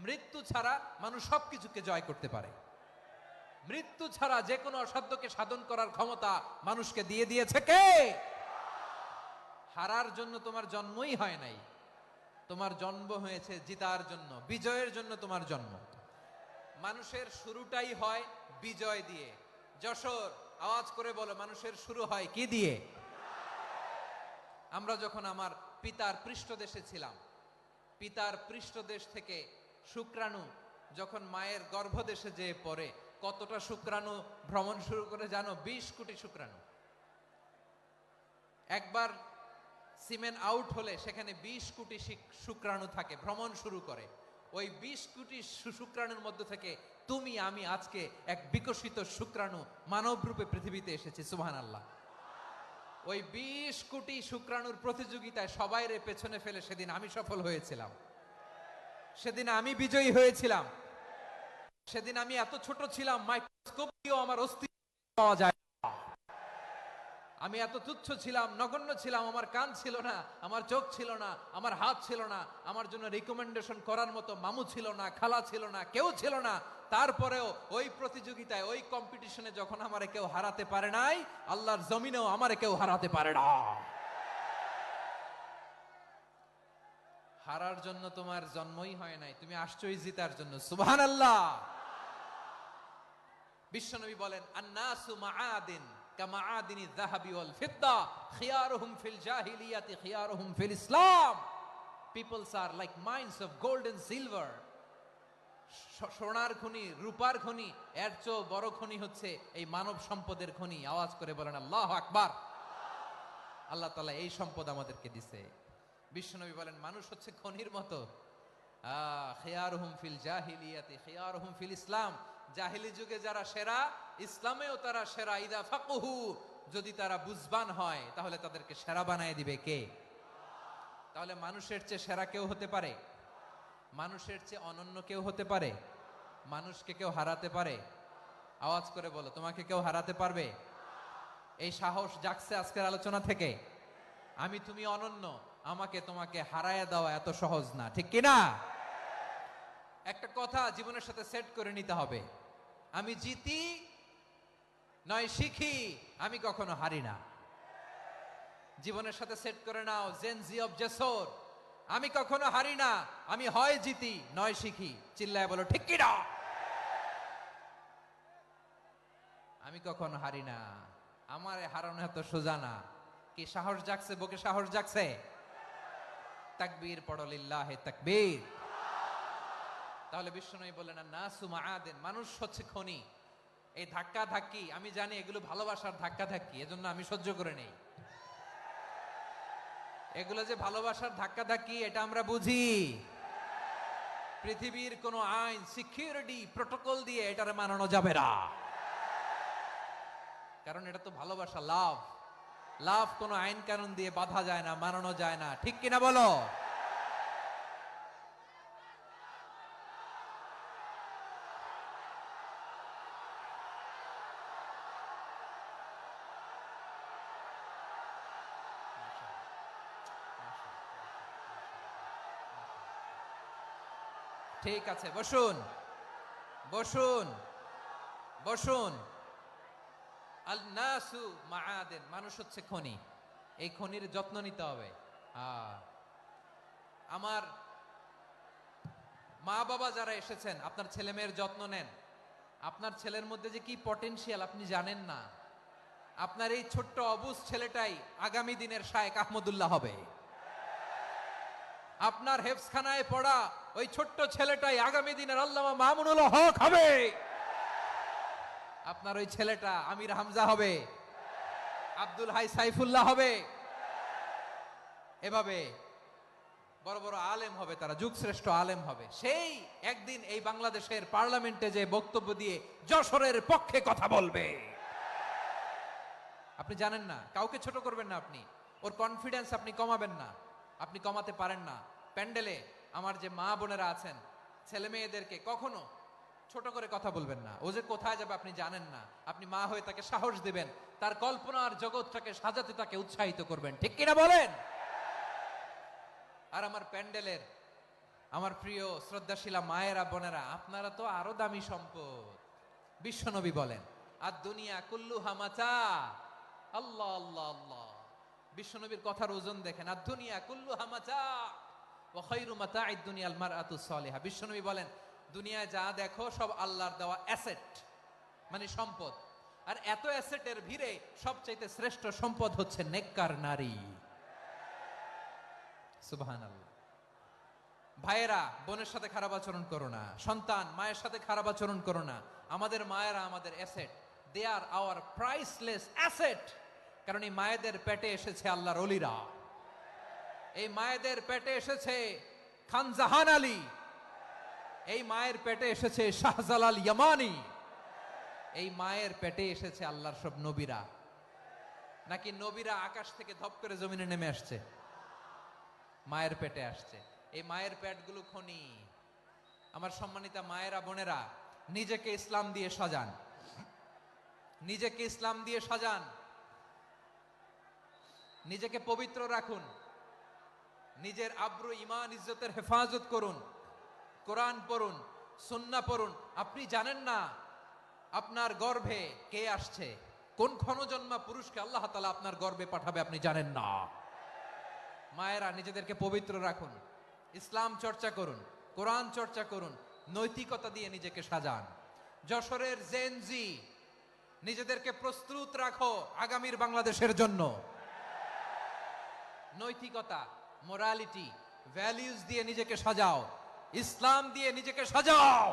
মৃত্যু ছাড়া মানুষ সবকিছুকে জয় করতে পারে। মৃত্যু ছাড়া যে কোনো অসাধ্যকে সাধন করার ক্ষমতা মানুষকে দিয়ে দিয়েছে কে? হারার জন্য তোমার জন্মই হয় নাই, তোমার জন্ম হয়েছে জিতার জন্য, বিজয়ের জন্য তোমার জন্ম। মানুষের শুরুটাই হয় বিজয় দিয়ে। যশোর, আওয়াজ করে বলো, মানুষের শুরু হয় কি দিয়ে? আমরা যখন আমার পিতার পৃষ্ঠদেশে ছিলাম, পিতার পৃষ্ঠদেশ থেকে শুক্রাণু যখন মায়ের গর্ভদেশে যেয়ে পড়ে, কতটা শুক্রাণু ভ্রমণ শুরু করে জানো? 20 কোটি শুক্রাণু। একবার সিমেন আউট হলে সেখানে 20 কোটি শুক্রাণু থাকে, ভ্রমণ শুরু করে। ওই 20 কোটি শুক্রাণুর মধ্যে থেকে তুমি আমি আজকে এক বিকশিত শুক্রাণু মানব রূপে পৃথিবীতে এসেছি। সুবহানাল্লাহ। ওই 20 কোটি শুক্রাণুর প্রতিযোগিতায় সবাইরে পেছনে ফেলে সেদিন আমি সফল হয়েছিলাম, সেদিন আমি বিজয়ী হয়েছিলাম। সেদিন আমি এত ছোট ছিলাম, মাইক্রোস্কোপ দিয়েও আমার অস্তিত্ব পাওয়া যায় না। আমি এত তুচ্ছ ছিলাম, নগণ্য ছিলাম। আমার কান ছিল না, আমার চোখ ছিল না, আমার হাত ছিল না, আমার জন্য রিকমেন্ডেশন করার মতো মামু ছিল না, খালা ছিল না, কেউ ছিল না। তারপরেও ওই প্রতিযোগিতায়, ওই কম্পিটিশনে যখন আমারে কেউ হারাতে পারে নাই, আল্লাহর জমিনেও আমারে কেউ হারাতে পারে না। হারার জন্য তোমার জন্মই হয় নাই, তুমি আসছোই জিতার জন্য। সুবহানাল্লাহ। বিশ্বনবী বলেন, আন্নাসু মাআদিন কামাআদিনিয যাহাবি ওয়াল ফিদ্দা খিয়ারুহুম ফিল জাহিলিয়াতি খিয়ারুহুম ফিল ইসলাম। Peoples are like mines of gold and silver. সোনার খনি, রূপার খনি, এর চেয়েও বড় খনি হচ্ছে এই মানব সম্পদের খনি। আওয়াজ করে বলেন আল্লাহু আকবার। আল্লাহ তাআলা এই সম্পদ আমাদেরকে দিয়েছে। বিশ্বনবী বলেন, মানুষ হচ্ছে খনির মতো। খিয়ারুহুম ফিল জাহিলিয়াতি খিয়ারুহুম ফিল ইসলাম। জাহিলি যুগে যারা সেরা, ইসলামেও তারা সেরা। ইদা ফাকুহু, যদি তারা বুঝবান হয় তাহলে তাদেরকে সেরা বানায় দিবে কে? তাহলে মানুষের চেয়ে সেরা কেউ হতে পারে? মানুষের চেয়ে অনন্য কেউ হতে পারে? মানুষকে কেউ হারাতে পারে? আওয়াজ করে বলো, তোমাকে কেউ হারাতে পারবে? এই সাহস জাগছে আজকের আলোচনা থেকে? আমি তুমি অনন্য, আমাকে তোমাকে হারায়া দেওয়া এত সহজ না, ঠিক কিনা? একটা কথা জীবনের সাথে সেট করে নিতে হবে, আমি জিতি নয় শিখি, আমি কখনো হারি না। জীবনের সাথে সেট করে নাও, জেনজি অফ জেসর, আমি কখনো হারি না, আমি হয় জিতি নয় শিখি। চিল্লায় বলো ঠিক কিনা? আমি কখনো হারি না, আমার হারানো এত সোজা না। কি সাহস জাগছে? বুকে সাহস জাগছে? তাকবীর পড়ো, লিল্লাহে তাকবীর। তাহলে বিশ্বনবী বললেন নাসু মাআদিন, মানুষ হচ্ছে খনি। এই ধাক্কা ধাক্কি আমি জানি এগুলো ভালোবাসার ধাক্কা ধাক্কি, এজন্য আমি সহ্য করে নেই। এগুলো যে ভালোবাসার ধাক্কা ধাক্কি এটা আমরা বুঝি। পৃথিবীর কোন আইন, সিকিউরিটি প্রোটোকল দিয়ে এটারে মানানো যাবে না, কারণ এটা তো ভালোবাসা, লাভ। লাভ কোন আইন কানুন দিয়ে বাধা যায় না, মানানো যায় না, ঠিক কিনা বলো? ঠিক আছে, বসুন বসুন বসুন। আল নাসু মাআদিন, মানুষ হচ্ছে খনি, এই খনির যত্ন নিতে হবে। আমার মা বাবা যারা এসেছেন, আপনার ছেলে মেয়ের যত্ন নেন। আপনার ছেলের মধ্যে যে কি পটেনশিয়াল আপনি জানেন না। আপনার এই ছোট্ট অবুজ ছেলেটাই আগামী দিনের শায়েখ আহমদুল্লাহ হবে। আপনার হেফসখানায় পড়া ওই ছোট্ট ছেলেটাই আগামী দিনের আল্লামা মামুনুল হক হবে। আপনার ওই ছেলেটা আমির হামজা হবে, আব্দুল হাই সাইফুল্লাহ হবে। এভাবে বড় বড় আলেম হবে, তারা যুগশ্রেষ্ঠ আলেম হবে। সেই একদিন এই বাংলাদেশের পার্লামেন্টে যে বক্তব্য দিয়ে যশোরের পক্ষে কথা বলবে। আপনি জানেন না, কাউকে ছোট করবেন না আপনি, ওর কনফিডেন্স আপনি কমাবেন না, আপনি কমাতে পারেন না। প্যান্ডেলে আমার যে মা বোনেরা আছেন, ছেলে মেয়েদেরকে কখনো ছোট করে কথা বলবেন না। ও যে কোথায় যাবে আপনি জানেন না, আপনি মা হয়ে তাকে সাহস দিবেন, তার কল্পনার জগৎটাকে সাজাতে তাকে উৎসাহিত করবেন, ঠিক কিনা বলেন? আর আমার প্যান্ডেলের আমার প্রিয় শ্রদ্ধাশীলা মায়েরা বোনেরা, আপনারা তো আরো দামি সম্পদ। বিশ্বনবী বলেন আর দুনিয়া কুল্লুহা মাতা। আল্লাহ আল্লাহ আল্লাহ, বিশ্বনবীর কথার ওজন দেখেন। আর দুনিয়া কুল্লুহা মাতা ওয়া খায়রু মাতা'আদ দুনিয়া আল মারআতু সালিহা। বিশ্বনবী বলেন দুনিয়ায় যা দেখো সব আল্লাহর দেওয়া অ্যাসেট, মানে সম্পদ। আর এত অ্যাসেটের ভিড়ে সবচাইতে শ্রেষ্ঠ সম্পদ হচ্ছে নেককার নারী। সুবহানাল্লাহ। ভাইয়েরা বোনের সাথে খারাপ আচরণ করো না, সন্তান মায়ের সাথে খারাপ আচরণ করো না। আমাদের মায়েরা আমাদের asset, they are our priceless asset. কারণ এই মায়েদের পেটে এসেছে আল্লাহর ওলিরা, এই মায়েদের পেটে এসেছে খান জাহান আলী, এই মায়ের পেটে এসেছে শাহজালাল ইয়ামানি, এই মায়ের পেটে এসেছে আল্লাহর সব নবীরা। নাকি নবীরা আকাশ থেকে ধপ করে জমিনে নেমে আসছে? মায়ের পেটে আসছে। এই মায়ের পেটগুলো খনি। আমার সম্মানিতা মায়েরা বোনেরা, নিজেকে ইসলাম দিয়ে সাজান, নিজেকে ইসলাম দিয়ে সাজান, নিজেকে পবিত্র রাখুন, নিজের আব্রু ইমান ইজ্জতের হেফাজত করুন, কোরআন পড়ুন, সুন্নাহ পড়ুন। আপনি জানেন না আপনার গর্ভে কে আসছে, কোন ক্ষণজন্মা পুরুষকে আল্লাহ তাআলা আপনার গর্ভে পাঠাবে আপনি জানেন না। মায়েরা নিজেদেরকে পবিত্র রাখুন, ইসলাম চর্চা করুন, কোরআন চর্চা করুন, নৈতিকতা দিয়ে নিজেকে সাজান। যশোরের জেনজি, নিজেদেরকে প্রস্তুত রাখো আগামীর বাংলাদেশের জন্য। নৈতিকতা, মোরালিটি, ভ্যালিউজ দিয়ে নিজেকে সাজাও, ইসলাম দিয়ে নিজেকে সাজাও।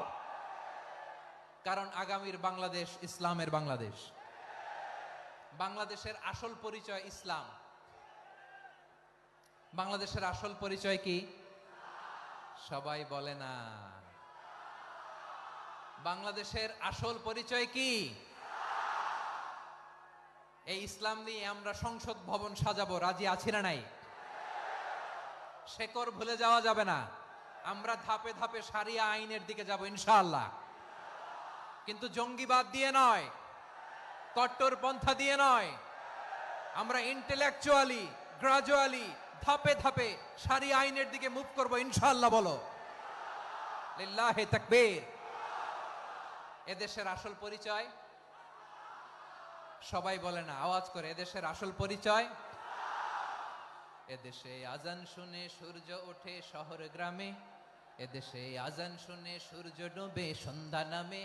কারণ আগামীর বাংলাদেশ ইসলামের বাংলাদেশ। বাংলাদেশের আসল পরিচয় ইসলাম। বাংলাদেশের আসল পরিচয় কি? সবাই বলে না। বাংলাদেশের আসল পরিচয় কি? এই ইসলাম নিয়ে আমরা সংসদ ভবন সাজাবো, রাজি আছি না নাই? শেকড় ভুলে যাওয়া যাবে না। আমরা ধাপে ধাপে শারিয়া আইনের দিকে যাব ইনশাআল্লাহ, কিন্তু জঙ্গিবাদ দিয়ে নয়, কট্টর পন্থা দিয়ে নয়। আমরা ইন্টেলেকচুয়ালি গ্রাজুয়ালি ধাপে ধাপে সারি আইনের দিকে মুভ করব ইনশাআল্লাহ। বলো লিল্লাহি তাকবীর। এদেশের আসল পরিচয় সবাই বলে না, আওয়াজ করে, এদেশের আসল পরিচয়। এদেশে আজান শুনে সূর্য ওঠে শহর গ্রামে, এদেশে আজান শুনে সূর্য ডোবে সন্ধ্যা নামে,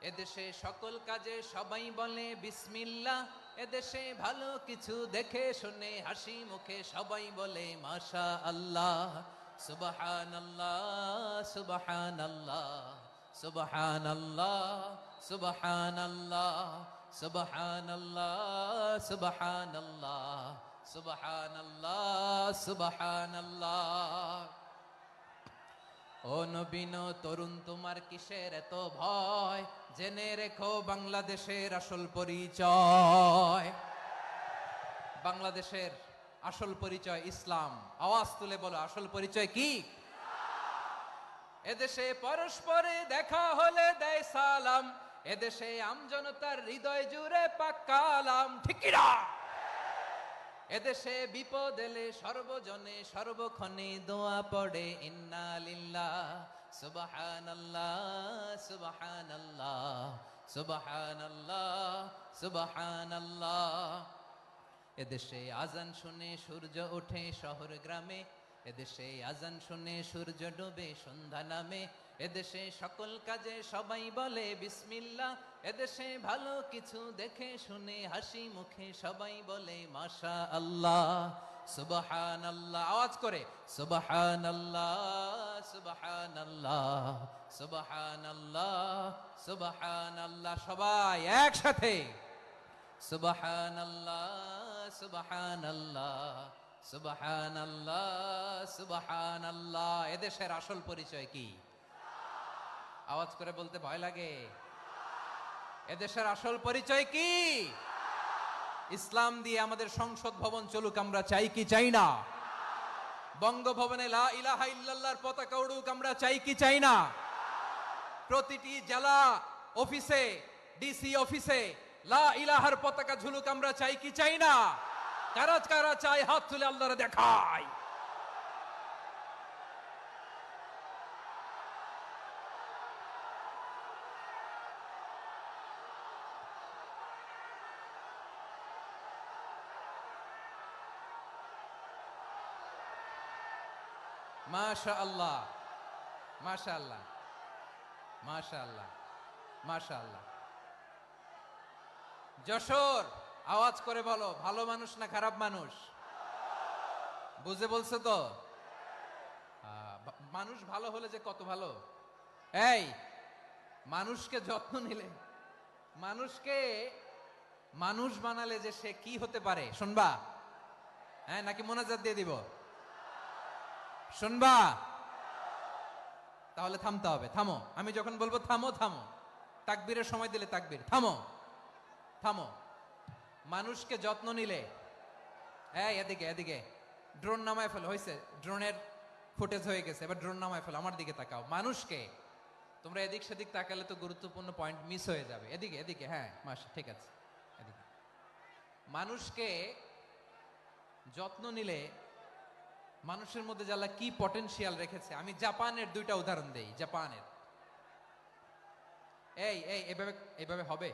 এদেশে সকল কাজে সবাই বলে বিসমিল্লাহ, এদেশে ভালো কিছু দেখে শুনে হাসি মুখে সবাই বলে মাশা আল্লাহ। সুবহানাল্লাহ সুবহানাল্লাহ সুবহানাল্লাহ সুবহানাল্লাহ সুবহানাল্লাহ সুবহানাল্লাহ সুবহানাল্লাহ সুবহানাল্লাহ। ও নবীন তরুণ তোমার কিসের এত ভয়, জেনে রেখো বাংলাদেশের আসল পরিচয়। বাংলাদেশের আসল পরিচয় ইসলাম। আওয়াজ তুলে বলো, আসল পরিচয় কি? এদেশে পরস্পরে দেখা হলে দেয় সালাম, এদেশে আমজনতার হৃদয় জুড়ে পাক্কালাম, ঠিক কি না? এদেশে বিপদ এলে সর্বজনে সর্বক্ষণে দোয়া পড়ে ইন্না লিল্লাহ সুবহানাল্লাহ সুবহানাল্লাহ সুবহানাল্লাহ সুবহানাল্লাহ। এদেশে আজান শুনে সূর্য ওঠে শহর গ্রামে, এদেশে আজান শুনে সূর্য ডোবে সন্ধ্যা নামে, এদেশে সকল কাজে সবাই বলে বিসমিল্লাহ, এদেশে ভালো কিছু দেখে শুনে হাসি মুখে সবাই বলে মাশা আল্লাহ। সুবহানাল্লাহ, আওয়াজ করে সুবহানাল্লাহ সুবহানাল্লাহ সুবহানাল্লাহ সুবহানাল্লাহ। সবাই একসাথে সুবহানাল্লাহ সুবহানাল্লাহ সুবহানাল্লাহ সুবহানাল্লাহ। এদেশের আসল পরিচয় কি? আওয়াজ করে বলতে ভয় লাগে। এদেশের আসল পরিচয় কি? ইসলাম দিয়ে আমাদের সংসদ ভবন চলুক, আমরা চাই কি চাই না? বঙ্গভবনে লা ইলাহা ইল্লাল্লাহর পতাকা উড়ুক, আমরা চাই কি চাই না? প্রতিটি জেলা অফিসে, ডিসি অফিসে লা ইলাহার পতাকা ঝুলুক, আমরা চাই কি চাই না? কারা কারা চাই হাত তুলে আল্লাহরে দেখায়। মাশাআল্লাহ মাশাআল্লাহ মাশাআল্লাহ মাশাআল্লাহ। যশোর, আওয়াজ করে বলো, ভালো মানুষ না খারাপ মানুষ? বুঝে বলছো তো? মানুষ ভালো হলে যে কত ভালো। এই মানুষকে যত্ন নিলে, মানুষকে মানুষ বানালে যে সে কি হতে পারে শুনবা? হ্যাঁ, নাকি মোনাজাত দিয়ে দিব? শুনবা? তাহলে থামতে হবে। থামো, আমি যখন বলবো থামো থামো, তাকবীরের সময় দিলে তাকবীর, থামো থামো। মানুষকে যত্ন নিলে, এই এদিকে এদিকে, ড্রোন নামায় ফেলো, হয়েছে, ড্রোনের ফুটেজ হয়ে গেছে, এবার ড্রোন নামায় ফেলো, আমার দিকে তাকাও। মানুষকে, তোমরা এদিক সেদিক তাকালে তো গুরুত্বপূর্ণ পয়েন্ট মিস হয়ে যাবে। এদিকে এদিকে, হ্যাঁ মাস ঠিক আছে, এদিকে। মানুষকে যত্ন নিলে মানুষের মধ্যে যারা কি পটেনশিয়াল রেখেছে, আমি জাপানের দুইটা উদাহরণ দেই। জাপানের, এই এই এভাবে এভাবে হবে,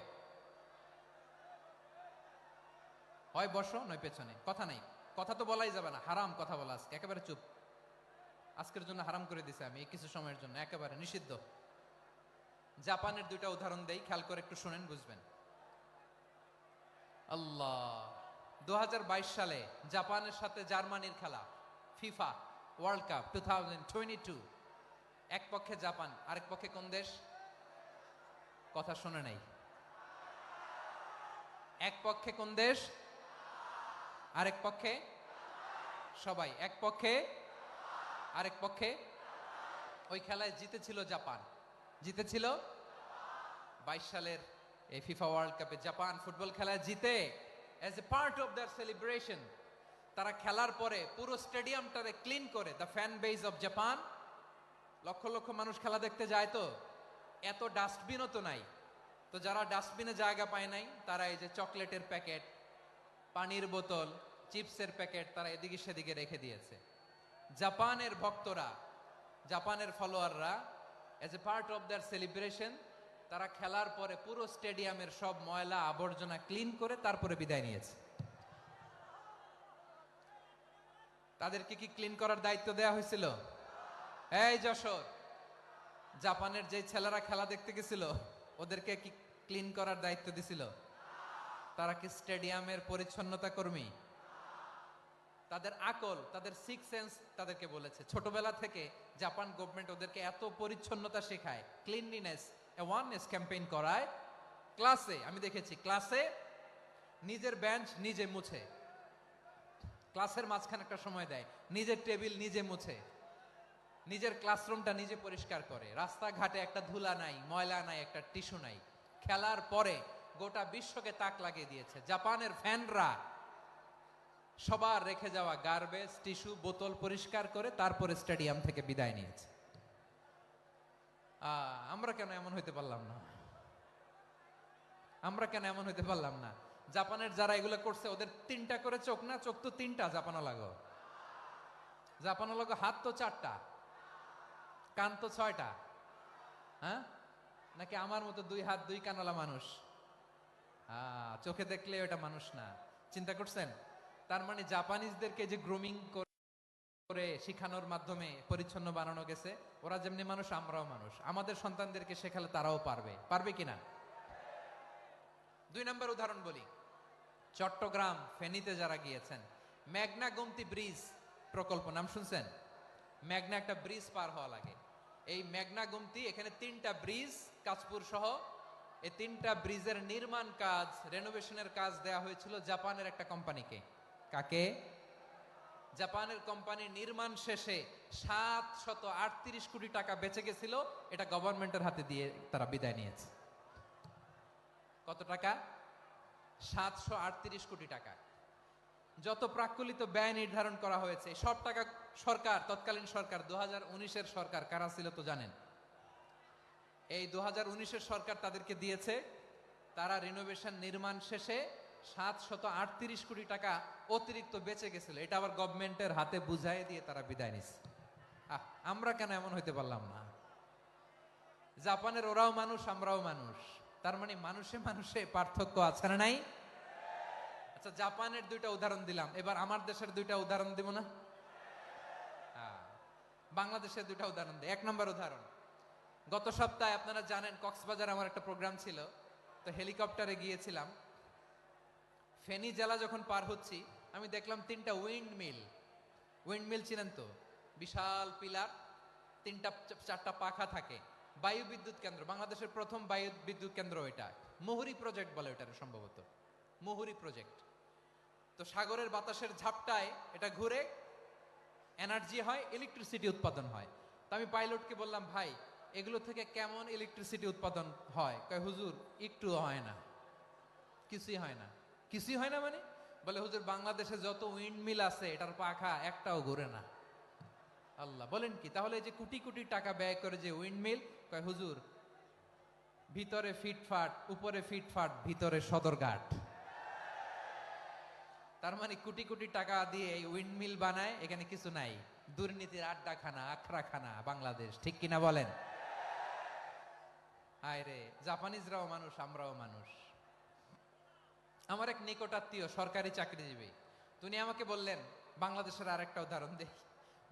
হয় বসো নয় পেছনে, কথা নাই, কথা তো বলাই যাবে না, হারাম কথা বলা আজকে, একেবারে চুপ। আজকের জন্য হারাম করে দিছে আমি, কিছু সময়ের জন্য একেবারে নিষিদ্ধ। জাপানের দুইটা উদাহরণ দেই, খেয়াল করে একটু শুনেন, বুঝবেন। আল্লাহ, 2022 সালে জাপানের সাথে জার্মানির খেলা, ফিফা ওয়ার্ল্ড কাপ 2022। এক পক্ষে জাপান, আরেক পক্ষে কোন দেশ? কথা শুনে নাই। এক পক্ষে কোন দেশ? আরেক পক্ষে? সবাই এক পক্ষে, আরেক পক্ষে। ওই খেলায় জিতেছিল জাপান, জিতেছিল 22 সালের এই ফিফা ওয়ার্ল্ড কাপে। জাপান ফুটবল খেলায় জিতে, as a part of their celebration, তারা খেলার পরে পুরো স্টেডিয়ামটারে ক্লিন করে, the fan base of Japan. লক্ষ লক্ষ মানুষ খেলা দেখতে যায়, তো এত ডাস্টবিনও তো নাই, তো যারা ডাস্টবিনে জায়গা পায় নাই, তারা এই যে চকলেটের প্যাকেট, পানির বোতল, চিপসের প্যাকেট তারা এদিকে সেদিকে রেখে দিয়েছে। জাপানের ভক্তরা, জাপানের ফলোয়াররা as a part of their celebration তারা খেলার পরে পুরো স্টেডিয়ামের সব ময়লা আবর্জনা ক্লিন করে তারপরে বিদায় নিয়েছে। তাদেরকে কি ক্লিন করার দায়িত্ব দেয়া হয়েছিল? এই যশোর, জাপানের যে ছেলেরা খেলা দেখতে গেছিল ওদেরকে কি ক্লিন করার দায়িত্ব দিছিল? তারা কি স্টেডিয়ামের পরিচ্ছন্নতা কর্মী? তাদের আকল, তাদের সিক্স সেন্স তাদেরকে বলেছে। ছোটবেলা থেকে জাপান গভর্নমেন্ট ওদেরকে এত পরিচ্ছন্নতা শেখায়, ক্লিনলিনেস অ্যাওয়ারনেস ক্যাম্পেইন করায়। ক্লাসে আমি দেখেছি, ক্লাসে নিজের বেঞ্চ নিজে মুছে, ক্লাসের মাঝখানে একটা সময় দেয়, নিজের টেবিল নিজে মুছে, নিজের ক্লাসরুমটা নিজে পরিষ্কার করে। রাস্তাঘাটে একটা ধুলা নাই, ময়লা নাই, একটা টিস্যু নাই। খেলার পরে গোটা বিশ্বকে তাক লাগিয়ে দিয়েছে। জাপানের ফ্যানরা সবার রেখে যাওয়া গার্বেজ, টিস্যু, বোতল পরিষ্কার করে তারপরে স্টেডিয়াম থেকে বিদায় নিয়েছে। আমরা কেন এমন হইতে পারলাম না? আমরা কেন এমন হইতে পারলাম না? জাপানের যারা এগুলো করছে ওদের 3টা করে চোখ না? চোখ তো 3টা, জাপানো লাগো। জাপানো লাগো হাত তো 4টা, কান তো 6টা। হ্যাঁ, নাকি আমার মতো 2 হাত 2 কানওয়ালা মানুষ? চোখে দেখলে ওটা মানুষ না। চিন্তা করছেন? তার মানে জাপানিজদেরকে যে গ্রুমিং করে শিখানোর মাধ্যমে পরিচ্ছন্ন বানানো গেছে। ওরা যেমনি মানুষ, আমরাও মানুষ। আমাদের সন্তানদেরকে শেখালে তারাও পারবে। পারবে কিনা? 2 নম্বর উদাহরণ বলি। চট্টগ্রাম ফেনীতে যারা গিয়েছেন, মেঘনা গোমতী ব্রিজ প্রকল্প নাম শুনছেন? মেঘনা একটা ব্রিজ পার হওয়া লাগে। এই মেঘনা গোমতী, এখানে 3টা ব্রিজ কাঁচপুর সহ, এই 3টা ব্রিজের নির্মাণ কাজ, রেনোভেশনের কাজ দেয়া হয়েছিল জাপানের একটা কোম্পানিকে। কাকে? জাপানের কোম্পানির নির্মাণ শেষে 738 কোটি টাকা বেঁচে গেছিল। এটা গভর্নমেন্টের হাতে দিয়ে তারা বিদায় নিয়েছে। কত টাকা? 738 কোটি টাকা। যত প্রাক্কলিত ব্যয় নির্ধারণ করা হয়েছে সব টাকা সরকার, তৎকালীন সরকার 2019-এর সরকার, কারা ছিল তো জানেন? এই 2019-এর সরকার তাদেরকে দিয়েছে। তারা রিনোভেশন নির্মাণ শেষে 738 কোটি টাকা অতিরিক্ত বেঁচে গেছিল। এটা আবার গভর্নমেন্টের হাতে বুঝাই দিয়ে তারা বিদায় নিচ্ছে। আমরা কেন এমন হইতে পারলাম না? জাপানের ওরাও মানুষ, আমরাও মানুষ। তার মানে মানুষে মানুষে পার্থক্য আছে না নাই? আচ্ছা, জাপানের 2টা উদাহরণ দিলাম, এবার আমার দেশের 2টা উদাহরণ দিব না? বাংলাদেশের 2টা উদাহরণ দিই। 1 নম্বর উদাহরণ, গত সপ্তাহে আপনারা জানেন কক্সবাজার আমার একটা প্রোগ্রাম ছিল, তো হেলিকপ্টারে গিয়েছিলাম। ফেনী জেলা যখন পার হচ্ছি আমি দেখলাম 3টা উইন্ড মিল চিনেন তো? বিশাল পিলার, 3টা 4টা পাখা থাকে। বায়ু বিদ্যুৎ কেন্দ্র, বাংলাদেশের প্রথম বায়ু বিদ্যুৎ কেন্দ্র এটা। মুহুরী প্রজেক্ট বলে ওটার, সম্ভবত মুহুরী প্রজেক্ট। তো সাগরের বাতাসের ঝাপটায় এটা ঘুরে এনার্জি হয়, ইলেকট্রিসিটি উৎপাদন হয়। তো আমি পাইলটকে বললাম, ভাই এগুলো থেকে কেমন ইলেকট্রিসিটি উৎপাদন হয়? কয়, হুজুর একটু হয় না, কিছুই হয় না। কিছুই হয় না মানে? বলে, হুজুর বাংলাদেশে যত উইন্ড মিল আছে এটার পাখা একটাও ঘুরে না। আল্লাহ, বলেন কি? তাহলে এই যে কোটি কোটি টাকা ব্যয় করে যে উইন্ড মিল, কয় হুজুর ভিতরে ফিটফাট, উপরে ফিটফাট, ভিতরে সদরঘাট। তার মানে কোটি কোটি টাকা দিয়ে এই উইন্ড মিল বানায়, এখানে কিছু নাই। দুর্নীতির আড্ডাখানা, আখড়াখানা বাংলাদেশ, ঠিক কিনা বলেন? হায় রে, জাপানিজরাও মানুষ, আমরাও মানুষ। আমার এক নিকটাত্মীয় সরকারি চাকরিজীবী, উনি আমাকে বললেন, বাংলাদেশের আরেকটা উদাহরণ দেই।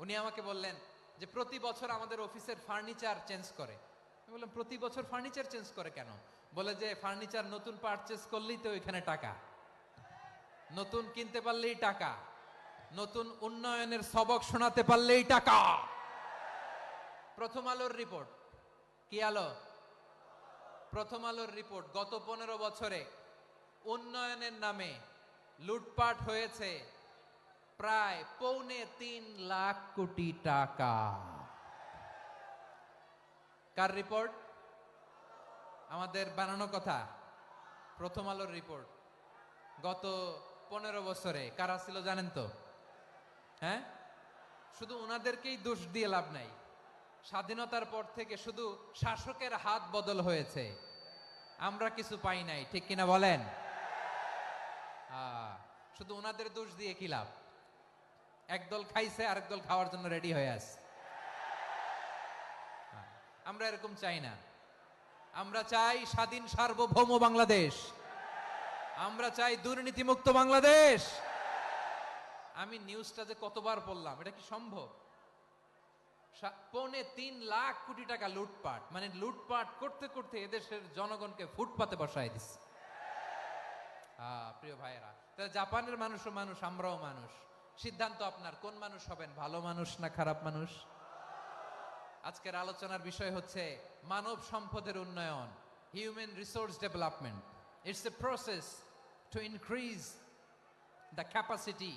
উনি আমাকে বললেন যে প্রতি বছর আমাদের অফিসের ফার্নিচার চেঞ্জ করে। আমি বললাম, প্রতি বছর ফার্নিচার চেঞ্জ করে কেন? বলে যে ফার্নিচার নতুন পারচেজ করলেই তো ওইখানে টাকা, নতুন কিনতে পারলেই টাকা, নতুন উন্নয়নের সবক শোনাতে পারলেই টাকা। প্রথম আলোর রিপোর্ট, কি আলো? প্রথম আলোর রিপোর্ট, গত 15 বছরে উন্নয়নের নামে লুটপাট হয়েছে প্রায় 3.25 লাখ কোটি টাকা। কার রিপোর্ট? আমাদের বানানো কথা। প্রথম আলোর রিপোর্ট। গত 15 বছরে কারা ছিল জানেন তো? হ্যাঁ, শুধু ওনাদেরকেই দোষ দিয়ে লাভ নাই। স্বাধীনতার পর থেকে শুধু শাসকের হাত বদল হয়েছে, আমরা কিছু পাই নাই, ঠিক কিনা বলেন? শুধু ওনাদের দোষ দিয়ে কি লাভ? একদল খাইছে, আরেক দল খাওয়ার জন্য রেডি হয়ে আছে। আমরা এরকম চাই না। আমরা চাই স্বাধীন সার্বভৌম বাংলাদেশ। আমরা চাই দুর্নীতিমুক্ত বাংলাদেশ। আমি নিউজটা যে কতবার বললাম, এটা কি সম্ভব? 3.25 লাখ টাকা লুটপাট, মানে লুটপাট করতে করতে এদেশের জনগণকে ফুটপাতে বসায় দিচ্ছে। প্রিয় ভাইয়েরা, তাহলে জাপানের মানুষও মানুষ, আমরাও মানুষ। সিদ্ধান্ত আপনার, কোন মানুষ হবেন, ভালো মানুষ না খারাপ মানুষ? আজকের আলোচনার বিষয় হচ্ছে মানব সম্পদের উন্নয়ন, human resource development. It's a process to increase the capacity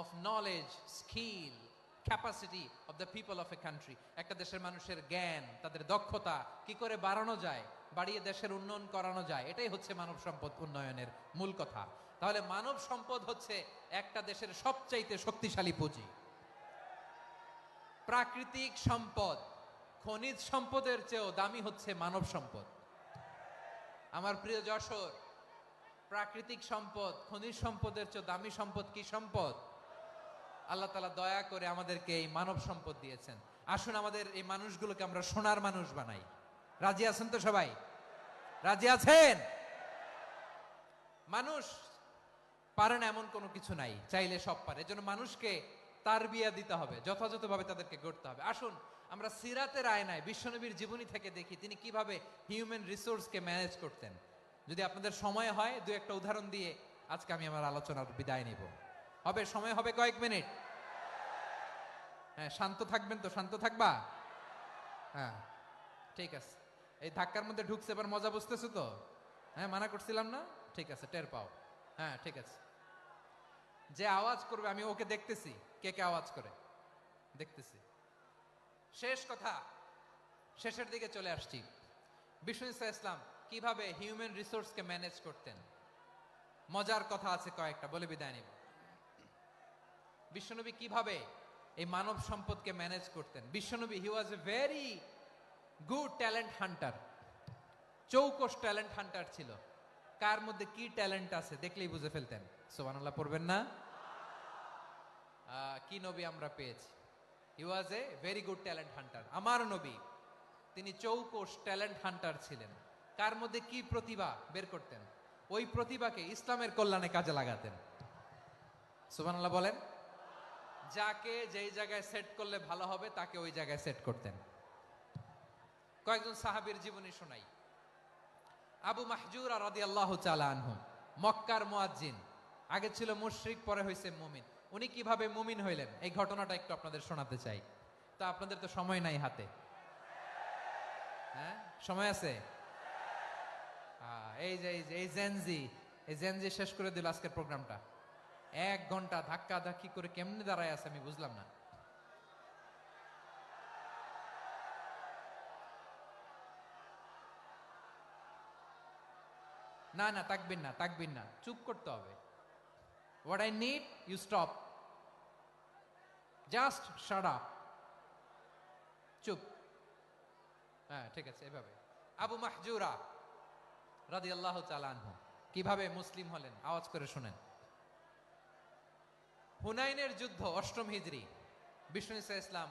of knowledge, skill, capacity of the people of a country. একটা দেশের মানুষের জ্ঞান, তাদের দক্ষতা কি করে বাড়ানো যায়, বাড়িয়ে দেশের উন্নয়ন করানো যায়, এটাই হচ্ছে মানব সম্পদ উন্নয়নের মূল কথা। তাহলে মানব সম্পদ হচ্ছে একটা দেশের সবচাইতে শক্তিশালী পুঁজি। প্রাকৃতিক সম্পদ, খনিজ সম্পদের চেয়েও দামি হচ্ছে মানব সম্পদ। আমার প্রিয় যশোর, প্রাকৃতিক সম্পদ, খনিজ সম্পদের চেয়ে দামি সম্পদ কি সম্পদ? আল্লাহ তাআলা দয়া করে আমাদেরকে এই মানব সম্পদ দিয়েছেন। আসুন আমাদের এই মানুষগুলোকে আমরা সোনার মানুষ বানাই। রাজি আছেন তো সবাই? রাজি আছেন? মানুষ পারে না এমন কোনো কিছু নাই, চাইলে সব পারে। এজন্য মানুষকে তারবিয়া দিতে হবে, যথাযথভাবে তাদেরকে গড়তে হবে। আসুন আমরা সিরাতের আয়নায় বিশ্বনবীর জীবনী থেকে দেখি তিনি কিভাবে হিউম্যান রিসোর্সকে ম্যানেজ করতেন। যদি আপনাদের সময় হয়, দু একটা উদাহরণ দিয়ে আজকে আমি আমার আলোচনার বিদায় নিব। হবে সময় হবে কয়েক মিনিট? হ্যাঁ, শান্ত থাকবেন তো? শান্ত থাকবা? হ্যাঁ, ঠিক আছে। এই ধাক্কার মধ্যে ঢুকছে, এবার মজা বুঝতেছো তো? হ্যাঁ, মানা করছিলাম না? ঠিক আছে, টের পাও। হ্যাঁ, ঠিক আছে। যে আওয়াজ করবে আমি ওকে দেখতেছি, কে কে আওয়াজ করে দেখতেছি। শেষ কথা, শেষের দিকে চলে আসছি। বিষ্ণু ইসলাম কিভাবে হিউম্যান রিসোর্সকে ম্যানেজ করতেন, মজার কথা আছে কয়েকটা, বলে বিদায় নিব। বিশ্বনবী কিভাবে এই মানব সম্পদকে ম্যানেজ করতেন? বিশ্বনবী, he was a very good talent hunter, চৌকস ট্যালেন্ট হান্টার ছিল। কার মধ্যে কি ট্যালেন্ট আছে দেখলেই বুঝে ফেলতেন। সুবহানাল্লাহ পড়বেন না? কি নবী আমরা পেয়েছি! He was a very good talent hunter. আমার নবী, তিনি চৌকস ট্যালেন্ট হান্টার ছিলেন। কার মধ্যে কি প্রতিভা বের করতেন, ওই প্রতিভাকে ইসলামের কল্যাণে কাজে লাগাতেন। সুবহানাল্লাহ বলেন। যাকে যেই জায়গায় সেট করলে ভালো হবে তাকে ওই জায়গায় সেট করতেন। কয়েকজন সাহাবীর জীবনী শোনাই। আবু মাহজুরা রাদিয়াল্লাহু তাআলা আনহু, মক্কার মুয়াজ্জিন, আগে ছিল মুশরিক, পরে হয়েছে মুমিন। উনি কিভাবে মুমিন হইলেন এই ঘটনাটা একটু আপনাদের শোনাতে চাই। তো আপনাদের তো সময় নাই হাতে। হ্যাঁ, সময় আছে? এই জেনজি শেষ করে দিল আজকের প্রোগ্রামটা। 1 ঘন্টা ধাক্কা ধাক্কি করে কেমনে দাঁড়ায় আছে আমি বুঝলাম না। না না, তাকবির না, তাকবির না, চুপ করতে হবে। What I need, you stop, just shut up, চুপ। হ্যাঁ, ঠিক আছে, এভাবে। আবু মাহজুরা রাদিয়াল্লাহু তাআলা আনহু কিভাবে মুসলিম হলেন, আওয়াজ করে শুনেন। হুনাইনের যুদ্ধ, 8ম হিজরি। বিষ্ণু ইসলাম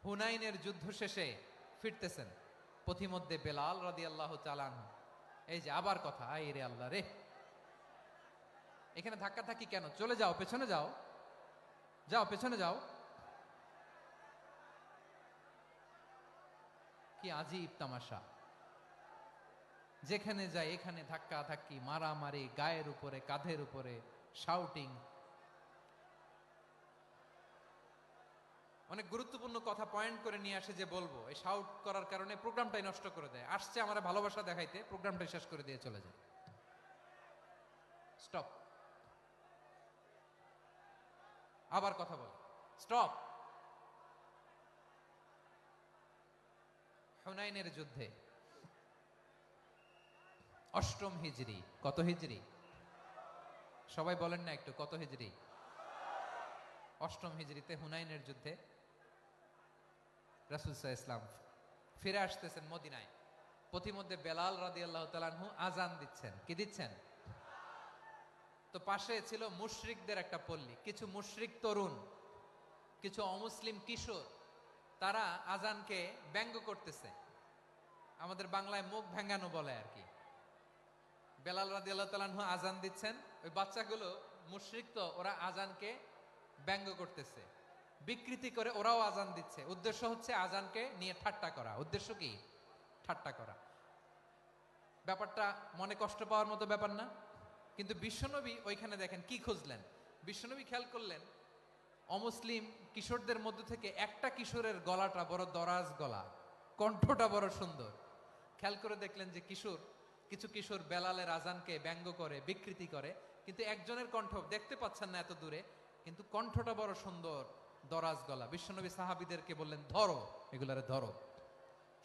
হুনাইনের যুদ্ধ শেষে ফিরতেছেন, পথিমধ্যে বেলাল রাদিয়াল্লাহু তাআলা আনহু, এই যে আবার কথা, আই রে আল্লাহ রে, এখানে ধাক্কা ধাক্কি কেন? চলে যাও, পেছনে যাও, যাও পেছনে যাও। কি আজীব তামাশা! যেখানে যায় এখানে ধাক্কা ধাক্কি, মারামারি, গায়ের উপরে, কাঁধের উপরে, শাউটিং। অনেক গুরুত্বপূর্ণ কথা পয়েন্ট করে নিয়ে আসে যে বলবো, এই শাউট করার কারণে প্রোগ্রামটাই নষ্ট করে দেয়। আসছে আমার ভালোবাসা দেখাইতে, প্রোগ্রামটাই শেষ করে দিয়ে চলে যায়। স্টপ। আবার কথা বল, স্টপ। হুনাইনের যুদ্ধে, 8ম হিজরি। কত হিজরি? সবাই বলেন না একটু, কত হিজরি? 8ম হিজরিতে হুনাইনের যুদ্ধে রাসূল সাল্লাল্লাহু আলাইহি ওয়াসাল্লাম ফিরে আসতেছেন মদিনায়। পথিমধ্যে বেলাল রাদিয়াল্লাহু তাআলা আনহু আযান দিচ্ছেন। কি দিচ্ছেন? তো পাশে ছিল মুশরিকদের একটা পল্লী, কিছু মুশরিক তরুণ, কিছু অমুসলিম কিশোর, তারা আজানকে ব্যঙ্গ করতেছে। আমাদের বাংলায় মুখ ভেঙ্গানো বলে আর কি। বেলাল রাদিয়াল্লাহু তাআলা আনহু আজান দিচ্ছেন, ওই বাচ্চাগুলো মুশরিক, তো ওরা আজানকে ব্যঙ্গ করতেছে, বিকৃতি করে ওরাও আজান দিচ্ছে। উদ্দেশ্য হচ্ছে আজানকে নিয়ে ঠাট্টা করা। উদ্দেশ্য কি? ঠাট্টা করা। ব্যাপারটা মনে কষ্ট পাওয়ার মতো ব্যাপার না? কিন্তু বিশ্বনবী ওইখানে দেখেন কি খুঁজলেন। বিশ্বনবী খেয়াল করলেন অমুসলিম কিশোরদের মধ্য থেকে একটা কিশোরের গলাটা বড় দরাজ গলা, কণ্ঠটা বড় সুন্দর। খেয়াল করে দেখলেন যে কিছু কিশোর বেলালের আজানকে ব্যঙ্গ করে, বিকৃতি করে, কিন্তু একজনের কণ্ঠ দেখতে পাচ্ছেন না এত দূরে, কিন্তু কণ্ঠটা বড় সুন্দর, দরাজ গলা। বিশ্বনবী সাহাবীদেরকে বললেন, ধরো এগুলারে, ধরো।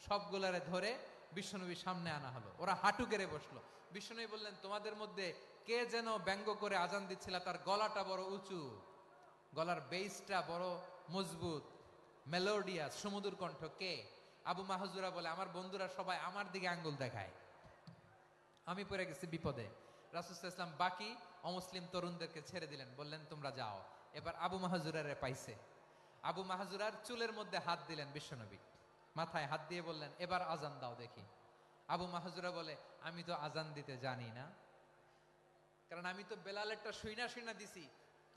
সবগুলারে ধরে বিশ্বনবীর সামনে আনা হলো। ওরা হাঁটু গেড়ে বসলো। বিশ্বনবী বললেন, তোমাদের মধ্যে কে যেন ব্যঙ্গ করে আজান দিচ্ছিল, তার গলাটা বড় উঁচু, গলার বেসটা বড় মজবুত, মেলোডিয়াস, সুমধুর কণ্ঠ। কে? আবু মাহজুরা বলে, আমার বন্ধুরা সবাই আমার দিকে আঙ্গুল দেখায়, আমি পড়ে গেছি বিপদে। রাসূল সাল্লাল্লাহু আলাইহি ওয়াসাল্লাম বাকি অমুসলিম তরুণদেরকে ছেড়ে দিলেন, বললেন তোমরা যাও। এবার আবু মাহজুরারে পাইছে। আবু মাহজুরার চুলের মধ্যে হাত দিলেন বিশ্বনবী, মাথায় হাত দিয়ে বললেন, এবার আজান দাও দেখি। আবু মাহজুরা বলে, আমি তো আজান দিতে জানি না, কারণ আমি তো বেলালেরটা শুইনা দিছি,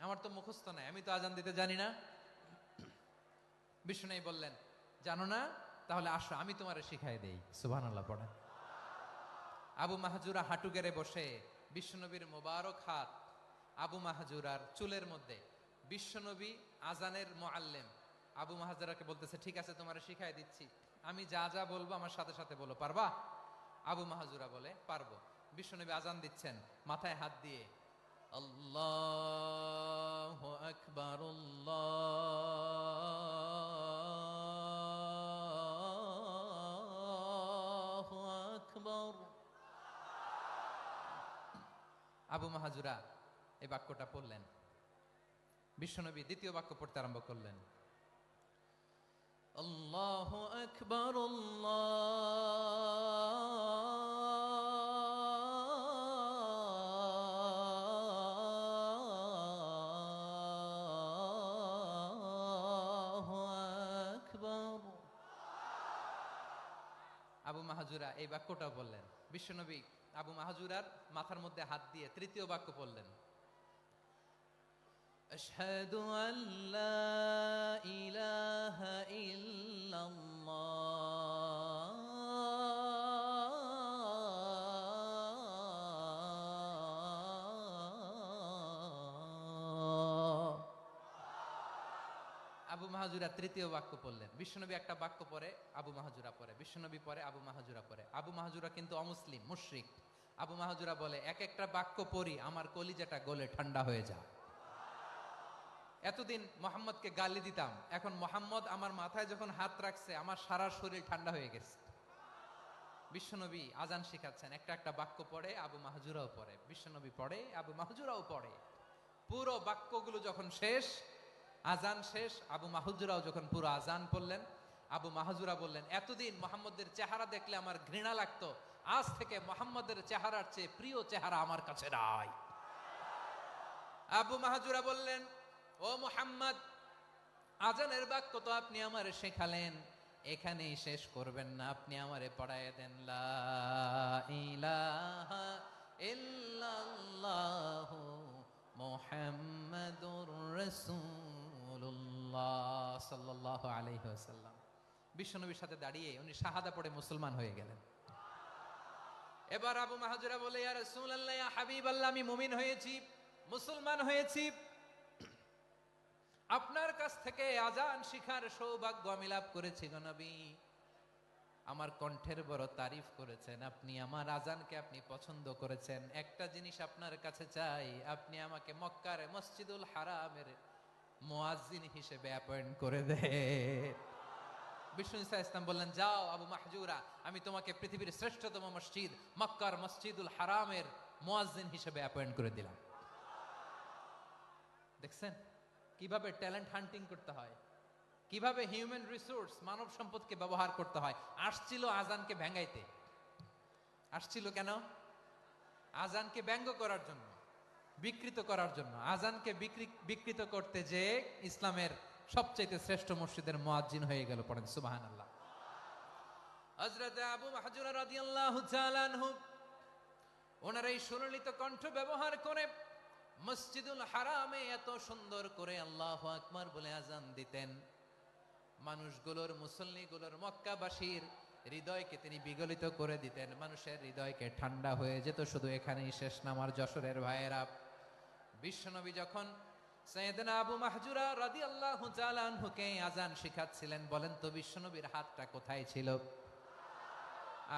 আমার তো মুখস্থ নাই, আমি তো আজান দিতে জানি না। বিশ্বনবী বললেন, জানো না? তাহলে আসো আমি তোমারে শিখাই দেই। সুবহানাল্লাহ পড়েন। আবু মাহজুরা হাঁটু গেড়ে বসে, বিশ্বনবীর মোবারক হাত আবু মাহজুরার চুলের মধ্যে। বিশ্বনবী আজানের মুআল্লিম আবু মাহজুরাকে বলতেছে, ঠিক আছে তোমারে শিখাই দিচ্ছি, আমি যা যা বলবো আমার সাথে সাথে বলো, পারবা? আবু মাহজুরা বলে, পারবো। বিশ্বনবী আজান দিচ্ছেন মাথায় হাত দিয়ে, আল্লাহু আকবার, আল্লাহু আকবার। আবু মাহজুরা এই বাক্যটা পড়লেন। বিশ্বনবী দ্বিতীয় বাক্য পড়তে আরম্ভ করলেন, আল্লাহু আকবার, আল্লাহু আকবার। আবু মাহজুরা এই বাক্যটা বললেন। বিশ্বনবী আবু মাহজুরার মাথার মধ্যে হাত দিয়ে তৃতীয় বাক্য পড়লেন, আশহাদু আল্লা ইলাহা ইল্লাল্লাহ। আবু মাহজুরা তৃতীয় বাক্য পড়লেন। বিশ্বনবী একটা বাক্য পরে আবু মাহজুরা পরে, বিশ্বনবী পরে আবু মাহজুরা পরে। আবু মাহজুরা কিন্তু অমুসলিম, মুশরিক। আবু মাহজুরা বলে, এক একটা বাক্য পড়ি আমার কলিজাটা গলে ঠান্ডা হয়ে যায়। এতদিন মোহাম্মদকে গালি দিতাম, এখন মোহাম্মদ আমার মাথায় যখন হাত রাখছে আমার সারা শরীর ঠান্ডা হয়ে গেছে। বিশ্বনবী আজান শিখাচ্ছেন, একটা একটা বাক্য পড়ে আবু মাহজুরাও পড়ে, বিশ্বনবী পড়ে আবু মাহজুরাও পড়ে। পুরো বাক্যগুলো যখন শেষ, আজান শেষ, আবু মাহজুরাও যখন পুরো আজান পড়লেন, আবু মাহজুরা বললেন, এতদিন মোহাম্মদের চেহারা দেখলে আমার ঘৃণা লাগতো, আজ থেকে মোহাম্মদের চেহারার চেয়ে প্রিয় চেহারা আমার কাছে নাই। আবু মাহজুরা বললেন, ও মুহাম্মদ, আজানের বাক্য তো আপনি আমারে শেখালেন, এখানেই শেষ করবেন না, আপনি আমারে পড়ায় দেন, লা ইলাহা ইল্লাল্লাহু মুহাম্মাদুর রাসূলুল্লাহ সাল্লাল্লাহু আলাইহি ওয়াসাল্লাম। বিশ্বনবীর সাথে দাঁড়িয়ে উনি শাহাদা পড়ে মুসলমান হয়ে গেলেন। এবার আবু মাহজুরা বলে, ইয়া রাসূলুল্লাহ, ইয়া হাবিবাল্লাহ, আমি মুমিন হয়েছি, মুসলমান হয়েছি, আপনার কাছ থেকে আজান শিখার সৌভাগ্য আমি লাভ করেছি গো নবী। আমার কণ্ঠের বড় তারিফ করেছেন আপনি, আমার আজানকে আপনি পছন্দ করেছেন। একটা জিনিস আপনার কাছে চাই, আপনি আমাকে মক্কার মসজিদুল হারামের মুয়াজ্জিন হিসেবে অ্যাপয়েন্ট করে দেন। বিষ্ণু ঈসা ইসলাম বললেন, যাও আবু মাহজুরা, আমি তোমাকে পৃথিবীর শ্রেষ্ঠতম মসজিদ মক্কার মসজিদুল হারামের মুয়াজ্জিন হিসেবে অ্যাপয়েন্ট করে দিলাম। দেখছেন কিভাবে ট্যালেন্ট হান্টিং করতে হয়, কিভাবে হিউম্যান রিসোর্স, মানব সম্পদকে ব্যবহার করতে হয়। আসছিল আজানকে ভেঙ্গাইতে, আসছিল কেন? আজানকে ব্যঙ্গ করার জন্য। বিকৃত করার জন্য, আজানকে বিকৃত করতে যে ইসলামের সবচাইতে শ্রেষ্ঠ মসজিদের মুয়াজ্জিন হয়ে গেল। পড়েন সুবহানাল্লাহ। হযরত আবু মাহজুরা রাদিয়াল্লাহু তাআলা আনহু ওনার এই সুললিত কণ্ঠ ব্যবহার করে মসজিদুল হারামে এত সুন্দর করে আল্লাহু আকবার বলে আজান দিতেন, মানুষগুলোর, মুসল্লিগুলোর, মক্কাবাসীর হৃদয়কে তিনি বিগলিত করে দিতেন। মানুষের হৃদয়কে ঠান্ডা হয়ে যেত। শুধু এখানেই শেষ না আমার যশোরের ভাইয়েরা, বিশ্বনবী যখন সাইয়েদনা আবু মাহজুরা রাদিয়াল্লাহু তাআলা আনহুকে আজান শিখাচ্ছিলেন, বলেন তো বিশ্বনবীর হাতটা কোথায় ছিল?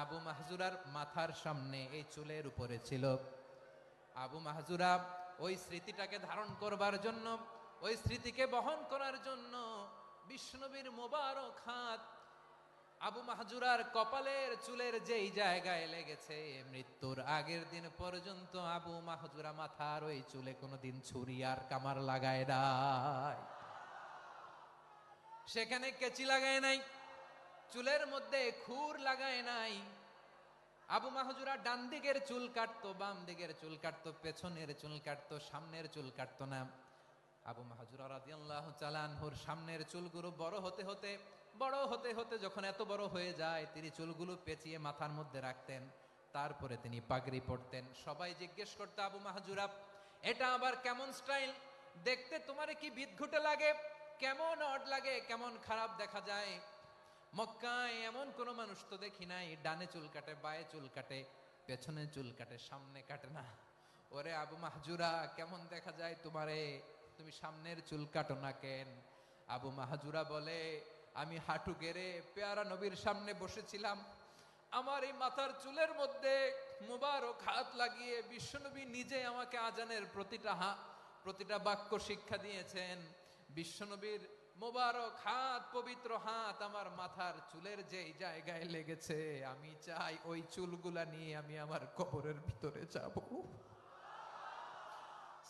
আবু মাহজুরার মাথার সামনে, এই চুলের উপরে ছিল। আবু মাহজুরা ওই স্মৃতিটাকে ধারণ করবার জন্য, ওই স্মৃতিকে বহন করার জন্য বিশ্বনবীর মোবারক হাত আবু মাহজুরার কপালের চুলের যেই জায়গায় লেগেছে, মৃত্যুর আগের দিন পর্যন্ত আবু মাহজুরা মাথার ওই চুলে কোনোদিন ছুরি আর কামার লাগায় নাই, সেখানে কেচি লাগায় নাই, চুলের মধ্যে খুর লাগায় নাই। আবু মাহজুরা ডান দিকের চুল কাটতো, বাম দিকের চুল কাটতো, পেছনের চুল কাটতো, সামনের চুল কাটতো না। আবু মাহজুরা রাদিয়াল্লাহু তাআলা আনহুর সামনের চুলগুলো বড় হতে হতে যখন এত বড় হয়ে যায়, তিনি চুলগুলো পেঁচিয়ে মাথার মধ্যে রাখতেন, তারপরে তিনি পাগড়ি পরতেন। সবাই জিজ্ঞেস করতো, আবু মাহজুরা এটা আবার কেমন স্টাইল? দেখতে তোমারে কি বিদঘুটে লাগে? কেমন অড লাগে? কেমন খারাপ দেখা যায়? মক্কায় এমন কোন মানুষ তো দেখি নাই, ডানে চুল কাটে, বায়ে চুল কাটে, পেছনে চুল কাটে, সামনে কাটে না। ওরে আবু মাহজুরা, কেমন দেখা যায় তোমারে? তুমি সামনের চুল কাটো না কেন? আবু মাহজুরা বলে, আমি হাঁটু গেড়ে পেয়ারা নবীর সামনে বসেছিলাম, আমার এই মাথার চুলের মধ্যে মুবারক হাত লাগিয়ে বিশ্বনবী নিজে আমাকে আজানের প্রতিটা বাক্য শিক্ষা দিয়েছেন। বিশ্বনবীর মোবারক হাত, পবিত্র হাত আমার মাথার চুলের যেই জায়গায় লেগেছে, আমি চাই ওই চুলগুলা নিয়ে আমি আমার কবরের ভিতরে যাব।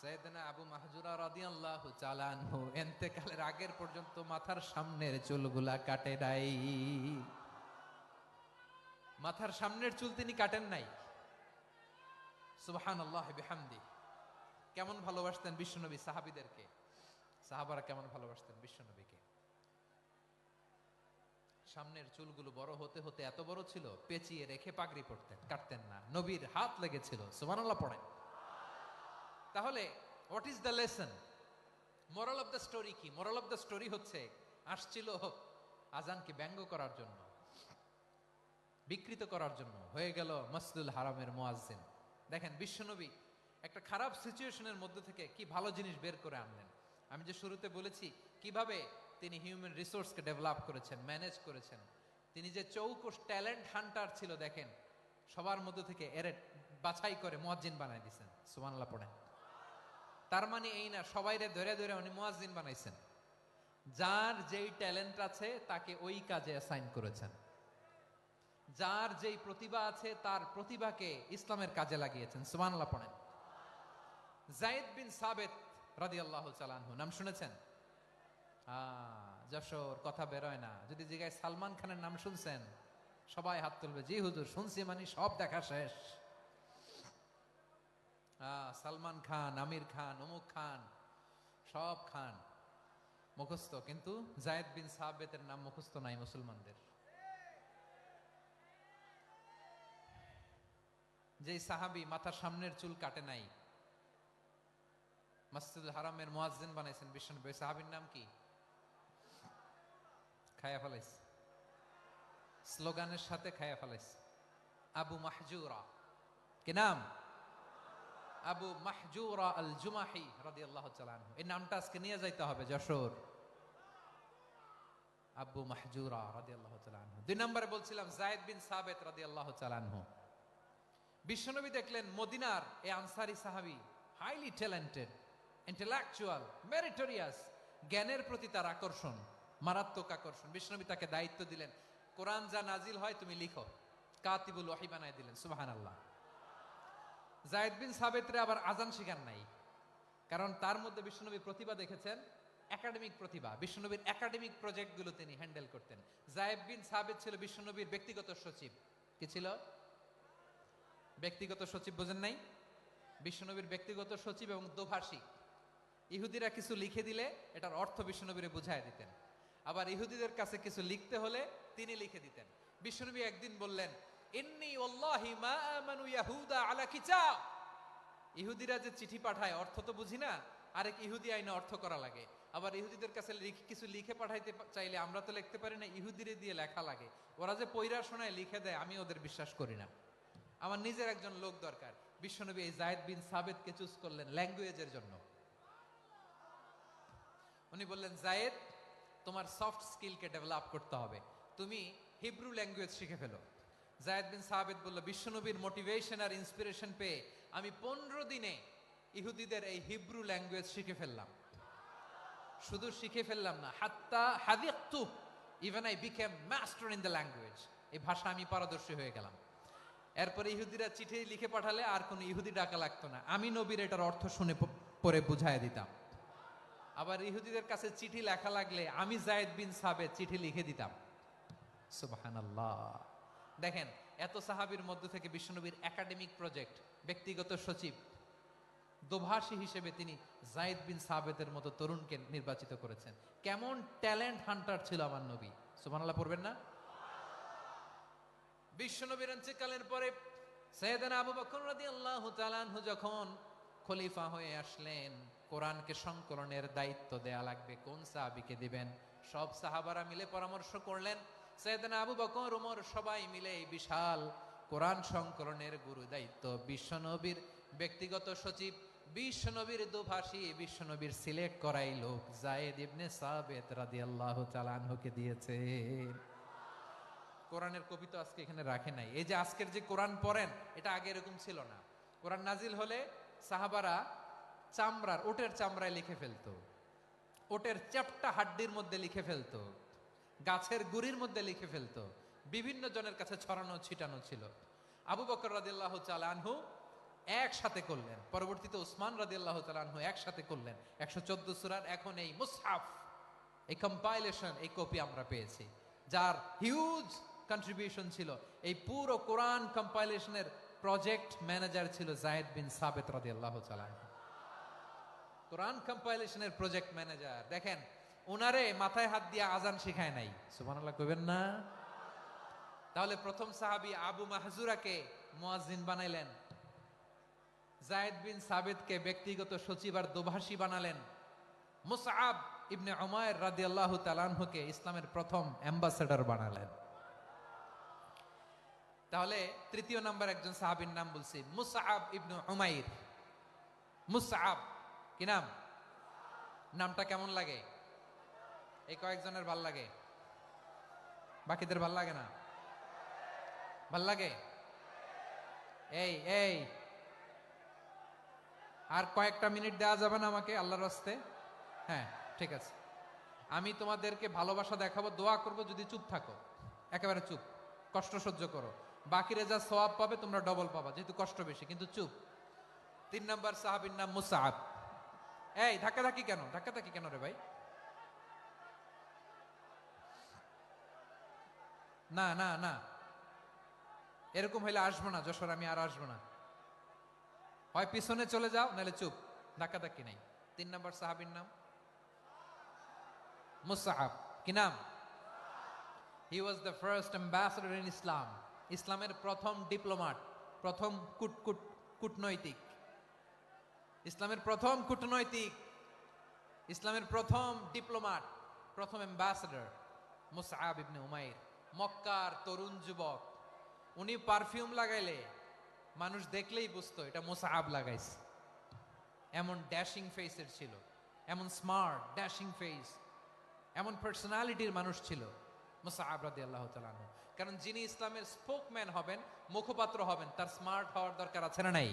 সাইয়েদনা আবু মাহজুরা রাদিয়াল্লাহু তাআলা আনহু ইন্তেকালের আগের পর্যন্ত মাথার সামনের চুলগুলা কাটে নাই। মাথার সামনের চুল তিনি কাটেন নাই। সুবহানাল্লাহ বিহামদি। কেমন ভালোবাসতেন বিশ্বনবী সাহাবীদেরকে, সাহাবারা কেমন ভালোবাসতেন বিশ্বনবীকে। সামনের চুলগুলো বড় হতে হতে এত বড় ছিল, পেঁচিয়ে রেখে পাগড়ি পরতেন, কাটতেন না। নবীর হাত লেগেছিল। সুবহানাল্লাহ পড়েন। তাহলে what is the lesson? Moral of the story কি? মোরাল অফ দ্য স্টোরি হচ্ছে, আসছিল আজানকে ব্যঙ্গ করার জন্য, বিকৃত করার জন্য, হয়ে গেল মসজিদুল হারামের মুয়াজ্জিন। দেখেন বিশ্বনবী একটা খারাপ সিচুয়েশনের মধ্যে থেকে কি ভালো জিনিস বের করে আনলেন। আমি যে শুরুতে বলেছি কিভাবে তিনি হিউম্যান রিসোর্সকে ডেভেলপ করেছেন, ম্যানেজ করেছেন। তিনি যে চৌকস ট্যালেন্ট হান্টার ছিল, দেখেন সবার মধ্যে থেকে এরে বাছাই করে মুয়াজ্জিন বানাই দিয়েছেন। সুবহানাল্লাহ পড়েন। তার মানে এই না সবাইরে ধরে ধরে উনি মুয়াজ্জিন বানাইছেন। যার যেই ট্যালেন্ট আছে তাকে ওই কাজে অ্যাসাইন করেছেন। যার যেই প্রতিভা আছে তার প্রতিভাকে ইসলামের কাজে লাগিয়েছেন। সুবহানাল্লাহ পড়েন। যায়েদ বিন সাবিত রাদিয়াল্লাহু তাআলা আনহু নাম শুনেছেন? যশোর কথা বেরোয় না। যদি জিজ্ঞাসা সালমান খানের নাম শুনছেন, সবাই হাত তুলবে, জি হুজুর শুনছি, মানে সব দেখা শেষ। সালমান খান, আমির খান, অমুক খান, সব খান মুখস্থ, কিন্তু যায়েদ বিন সাবিতের নাম মুখস্থ নাই মুসলমানদের। যেই সাহাবী মাথার সামনের চুল কাটে নাই, মসজিদুল হারামের মুয়াজ্জিন বানাইছেন বিশ্বনবী, সাহাবীর নাম কি? খায়া ফেলাইছে, স্লোগানের সাথে খায়া ফেলাইছে। আবু মাহজুরা। কি নাম? আবু মাহজুরা আল জুমাহি রাদিয়াল্লাহু তাআলা আনহু। এই নামটা আজকে নিয়ে যাইতে হবে যশোর। আবু মাহজুরা রাদিয়াল্লাহু তাআলা আনহু। দুই নম্বরে বলছিলাম যায়েদ বিন সাবিত রাদিয়াল্লাহু তাআলা আনহু। বিশ্বনবী দেখলেন মদিনার এই আনসারী সাহাবী হাইলি ট্যালেন্টেড, ইন্টেলেকচুয়াল, মেরিটোরিয়াস, জ্ঞানের প্রতি তার আকর্ষণ, মারাত্মক আকর্ষণ। বিশ্বনবী তাকে দায়িত্ব দিলেন, কোরআন যা নাজিল হয় তুমি লিখো, কাতিবুল ওহী বানায় দিলেন। সুবহানাল্লাহ। যায়েদ বিন সাবিতরে আবার আজান শিখান নাই, কারণ তার মধ্যে বিশ্বনবী প্রতিভা দেখেছেন, একাডেমিক প্রতিভা। বিশ্বনবীর একাডেমিক প্রজেক্টগুলো তিনি হ্যান্ডেল করতেন। যায়েদ বিন সাবিত ছিল বিশ্বনবীর ব্যক্তিগত সচিব। কি ছিল? ব্যক্তিগত সচিব। বোঝেন নাই? বিশ্বনবীর ব্যক্তিগত সচিব এবং দোভাষী। ইহুদিরা কিছু লিখে দিলে এটার অর্থ বিশ্বনবীরে বুঝায় দিতেন, আবার ইহুদিদের কাছে কিছু লিখতে হলে তিনি লিখে দিতেন। বিশ্বনবী একদিন বললেন, ইন্নী ওয়াল্লাহি মা আমানু ইয়াহুদা আলা কিতাব। ইহুদিরা যে চিঠি পাঠায় অর্থ তো বুঝি না, আরেক ইহুদি আইনে অর্থ করা লাগে। আবার ইহুদিদের কাছে কিছু লিখে পাঠাইতে চাইলে আমরা তো লিখতে পারি না, ইহুদিরে দিয়ে লেখা লাগে। ওরা যে পয়রা শোনায় লিখে দেয়, আমি ওদের বিশ্বাস করি না। আমার নিজের একজন লোক দরকার। বিশ্বনবী এই যায়েদ বিন সাবিতকে চুজ করলেন ল্যাঙ্গুয়েজের জন্য। উনি বললেন, যায়েদ, তোমার সফট স্কিলকে ডেভেলপ করতে হবে, তুমি হিব্রু ল্যাঙ্গুয়েজ শিখে ফেলো। যায়েদ বিন সাবিত বলল, বিশ্বনবীর মোটিভেশন আর ইন্সপিরেশন পেয়ে আমি 15 দিনে ইহুদিদের এই হিব্রু ল্যাঙ্গুয়েজ শিখে ফেললাম। শুধু শিখে ফেললাম না, হাত্তা হাদিকতু, even I became master in the language. এই ভাষা আমি পারদর্শী হয়ে গেলাম। এরপরে ইহুদিরা চিঠি লিখে পাঠালে আর কোনো ইহুদি ডাকা লাগতো না, আমি নবীর এটার অর্থ শুনে পরে বুঝায় দিতাম। আবার ইহুদিদের কাছে চিঠি লেখা লাগলে আমি যায়েদ বিন সাবিত চিঠি লিখে দিতাম। সুবহানাল্লাহ। দেখেন, এত সাহাবীর মধ্য থেকে বিশ্বনবীর একাডেমিক প্রজেক্ট, ব্যক্তিগত সচিব, দোভাষী হিসেবে তিনি যায়েদ বিন সাবিতের মতো তরুণকে নির্বাচিত করেছেন। কেমন ট্যালেন্ট হান্টার ছিল আমার নবী! সুবহানাল্লাহ পড়বেন না? বিশ্বনবীর ইন্তেকালের পরে সাইয়েদনা আবু বকর রাদিয়াল্লাহু তাআলা আনহু যখন খলিফা হয়ে আসলেন, কোরআনকে সংকলনের দায়িত্ব দেয়া লাগবে, কোন সাহাবীকে দিবেন? সব সাহাবারা মিলে পরামর্শ করলেন। সাইয়েদনা আবু বকর, ওমর সবাই মিলে এই বিশাল কোরআন সংকলনের গুরু দায়িত্ব বিশ্বনবীর ব্যক্তিগত সচিব, বিশ্বনবীর দোভাষী, বিশ্বনবীর সিলেক্ট করাই লোক যায়েদ ইবনে সাবিত রাদিয়াল্লাহু তাআলা আনহুকে দিয়েছে। কোরআনের কপি তো আজকে এখানে রাখে নাই। এই যে আজকের যে কোরআন পড়েন, এটা আগে এরকম ছিল না। কোরআন নাজিল হলে সাহাবারা চামড়ার, ওটের চামড়ায় লিখে ফেলতো, ওটের চ্যাপ্টা হাড্ডির মধ্যে লিখে ফেলতো, গাছের গুড়ির মধ্যে লিখে ফেলতো, বিভিন্ন জনের কাছে ছড়ানো ছিটানো ছিল। আবু বকর রাদিয়াল্লাহু তাআলা আনহু একসাথে করলেন, পরবর্তীতে উসমান রাদিয়াল্লাহু তাআলা আনহু একসাথে করলেন। 114 সূরার এখন এই মুসহাফ, এই কম্পাইলেশন, এই কপি আমরা পেয়েছি, যার হিউজ কন্ট্রিবিউশন ছিল। এই পুরো কোরআন কম্পাইলেশনের প্রজেক্ট ম্যানেজার ছিল যায়েদ বিন সাবিত রাদিয়াল্লাহু তাআলা। কোরআন কম্পাইলেশনের প্রজেক্ট ম্যানেজার। দেখেন, ওনারে মাথায় হাত দিয়ে আজান শিখায় নাই। সুবহানাল্লাহ কইবেন না? তাহলে প্রথম সাহাবী আবু মাহজুরাকে মুয়াজ্জিন বানাইলেন, যায়েদ বিন সাবিতকে ব্যক্তিগত সচিব আর দোভাষী বানালেন, মুসআব ইবনে উমাইর রাদিয়াল্লাহু তাআলা আনহুকে ইসলামের প্রথম অ্যাম্বাসেডর বানালেন। তাহলে তৃতীয় নাম্বার একজন সাহাবীর নাম বলছি, মুসআব ইবনে উমাইর। মুসআব কি নাম? নামটা কেমন লাগে? এই কয়েকজনের ভাল লাগে, বাকিদের ভাল লাগে না? ভাল লাগে? এই এই আর কয়েকটা মিনিট দেওয়া যাবে না আমাকে আল্লাহর রাস্তে? হ্যাঁ, ঠিক আছে। আমি তোমাদেরকে ভালোবাসা দেখাবো, দোয়া করব, যদি চুপ থাকো, একেবারে চুপ, কষ্ট সহ্য করো, বাকিরা যা সওয়াব পাবে তোমরা ডবল পাবা, যেহেতু কষ্ট বেশি, কিন্তু চুপ। 3 নাম্বার সাহাবীর নাম মুসআব। এই ধাক্কাধাক্কি কেন? ধাক্কাধাক্কি কেন রে ভাই? না না না, এরকম হইলে আসবো না যশোর, আমি আর আসবো না। হয় পিছনে চলে যাও, নাহলে চুপ, ধাক্কাধাক্কি নাই। 3 নাম্বার সাহাবীর নাম মুসআব। কি নাম? He was the first ambassador in Islam. ইসলামের প্রথম ডিপ্লোমাট, প্রথম কূটনৈতিক, ইসলামের প্রথম কূটনৈতিক, ইসলামের প্রথম ডিপ্লোমাট, প্রথম অ্যাম্বাসেডর মুসআব ইবনে উমাইর। মক্কার তরুণ যুবক, উনি পারফিউম লাগাইলে মানুষ দেখলেই বুঝতো এটা মুসআব লাগাইছে। এমন ড্যাশিং ফেসের ছিল, এমন স্মার্ট ড্যাশিং ফেস, এমন পার্সোনালিটির মানুষ ছিল মুসআব রাদিয়াল্লাহু তাআলা আনহু। কারণ যিনি ইসলামের স্পোকম্যান হবেন, মুখপাত্র হবেন, তার স্মার্ট হওয়ার দরকার আছে না নাই?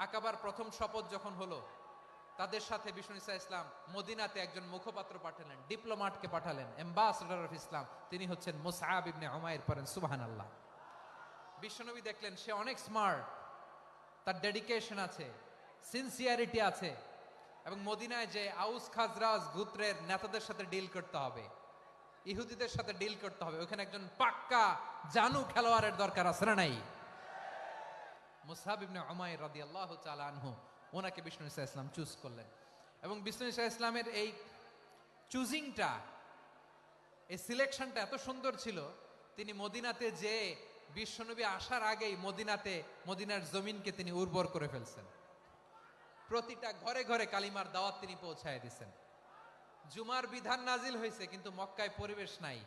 আকাবার প্রথম শপথ যখন হলো, তাদের সাথে বিষ্ণু ঈসা ইসলাম মদিনাতে একজন মুখপাত্র পাঠালেন, ডিপ্লোমাটকে পাঠালেন, অ্যাম্বাসেডর অফ ইসলাম, তিনি হচ্ছেন মুসআব ইবনে উমাইর। পড়েন সুবহানাল্লাহ। বিশ্বনবী দেখলেন সে অনেক স্মার্ট, তার ডেডিকেশন আছে, সিনসিয়ারিটি আছে, এবং মদিনায় যে আউস খাজরাজ গোত্রের নেতাদের সাথে ডিল করতে হবে, ইহুদিদের সাথে ডিল করতে হবে, ওখানে একজন পাক্কা জানু খেলোয়াড়ের দরকার আছে না নাই? মুসআব ইবনে উমাইর রাদিয়াল্লাহু তাআলা আনহু, ওনাকে বিষ্ণু ইসা ইসলাম চুজ করলেন। এবং বিষ্ণু ইসা ইসলামের এই চুজিংটা, এই সিলেকশনটা এত সুন্দর ছিল, তিনি মদিনাতে যে বিশ্বনবী আসার আগেই মদিনার জমিনকে তিনি উর্বর করে ফেলছেন। প্রতিটা ঘরে ঘরে কালিমার দাওয়াত তিনি পৌঁছায় দিচ্ছেন। জুমার বিধান নাজিল হয়েছে, কিন্তু মক্কায় পরিবেশ নাই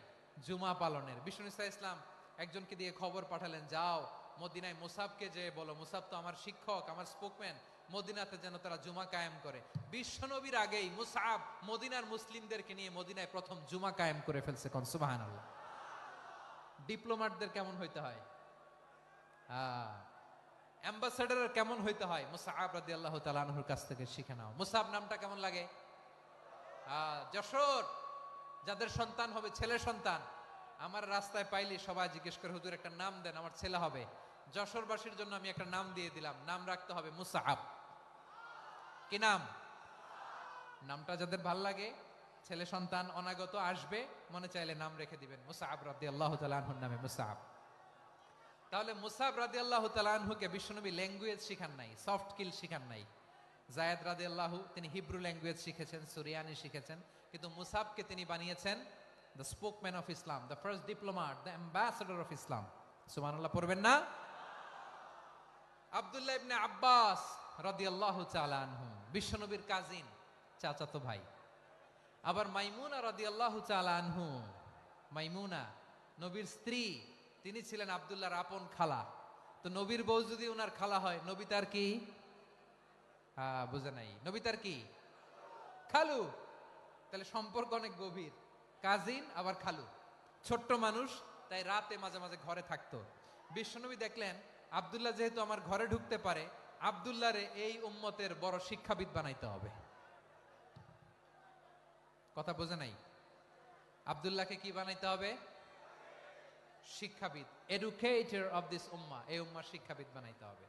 জুমা পালনের। বিষ্ণু ইসা ইসলাম একজনকে দিয়ে খবর পাঠালেন, যাও মদিনায় মুসাবকে যে বলো, মুসাব তো আমার শিক্ষক, আমার স্পোকম্যান, মদিনাতে যেন তারা জুমা কায়েম করে। বিশ্বনবীর আগেই মুসাব মদিনার মুসলিমদেরকে নিয়ে মদিনায় প্রথম জুমা কায়েম করে ফেলছে। কোন সুবহানাল্লাহ। ডিপ্লোম্যাটদের কেমন হইতে হয়, অ্যাম্বাসেডারের কেমন হইতে হয়, মুসআব রাদিয়াল্লাহু তাআলা আনহুর কাছ থেকে শিখে নাও। মুসআব নামটা কেমন লাগে? যশোর যাদের সন্তান হবে, ছেলে সন্তান, আমার রাস্তায় পাইলি সবাই জিজ্ঞেস করে, হুজুর একটা নাম দেন, আমার ছেলে হবে। যশোরবাসীর জন্য আমি একটা নাম দিয়ে দিলাম, নাম রাখতে হবে মুসআব। কি নাম? নামটা যাদের ভাল লাগে, ছেলে সন্তান অনাগত আসবে, মনে চাইলে নাম রেখে দিবেন মুসআব রাদিয়াল্লাহু তাআলা আনহুর নামে মুসআব। তাহলে মুসআব রাদিয়াল্লাহু তাআলা আনহুকে বিশ্বনবী ল্যাঙ্গুয়েজ শিখান নাই, সফট স্কিল শিখান নাই। যায়েদ রাদিয়াল্লাহু তিনি হিব্রু ল্যাঙ্গুয়েজ শিখেছেন, সুরিয়ানি শিখেছেন, কিন্তু মুসআবকে তিনি বানিয়েছেন the spokesman of Islam, the first diplomat, the ambassador of Islam. সুবহানাল্লাহ পড়বেন না? আব্দুল্লাহ ইবনে আব্বাস রাদিয়াল্লাহু তাআলা আনহু বিশ্বনবীর কাজিন, চাচাতো ভাই। আবার মাইমুনা রাদিয়াল্লাহু তাআলা আনহু, মাইমুনা নবীর স্ত্রী, তিনি ছিলেন আব্দুল্লাহর আপন খালা। তো নবীর বউ যদি ওনার খালা হয়, নবী তার কি? বুঝে নাই, নবী তার কি? খালু। তাহলে সম্পর্ক অনেক গভীর, কাজিন আবার খালু। ছোট্ট মানুষ, তাই রাতে মাঝে মাঝে ঘরে থাকতো। বিশ্বনবী দেখলেন আব্দুল্লাহ যেহেতু আমার ঘরে ঢুকতে পারে, আব্দুল্লাহরে এই উম্মতের বড় শিক্ষাবিদ বানাইতে হবে। কথা বোঝে নাই? আব্দুল্লাহকে কি বানাইতে হবে? শিক্ষাবিদ, এডুকেটর অফ দিস উম্মাহ, এই উম্মার শিক্ষাবিদ বানাইতে হবে।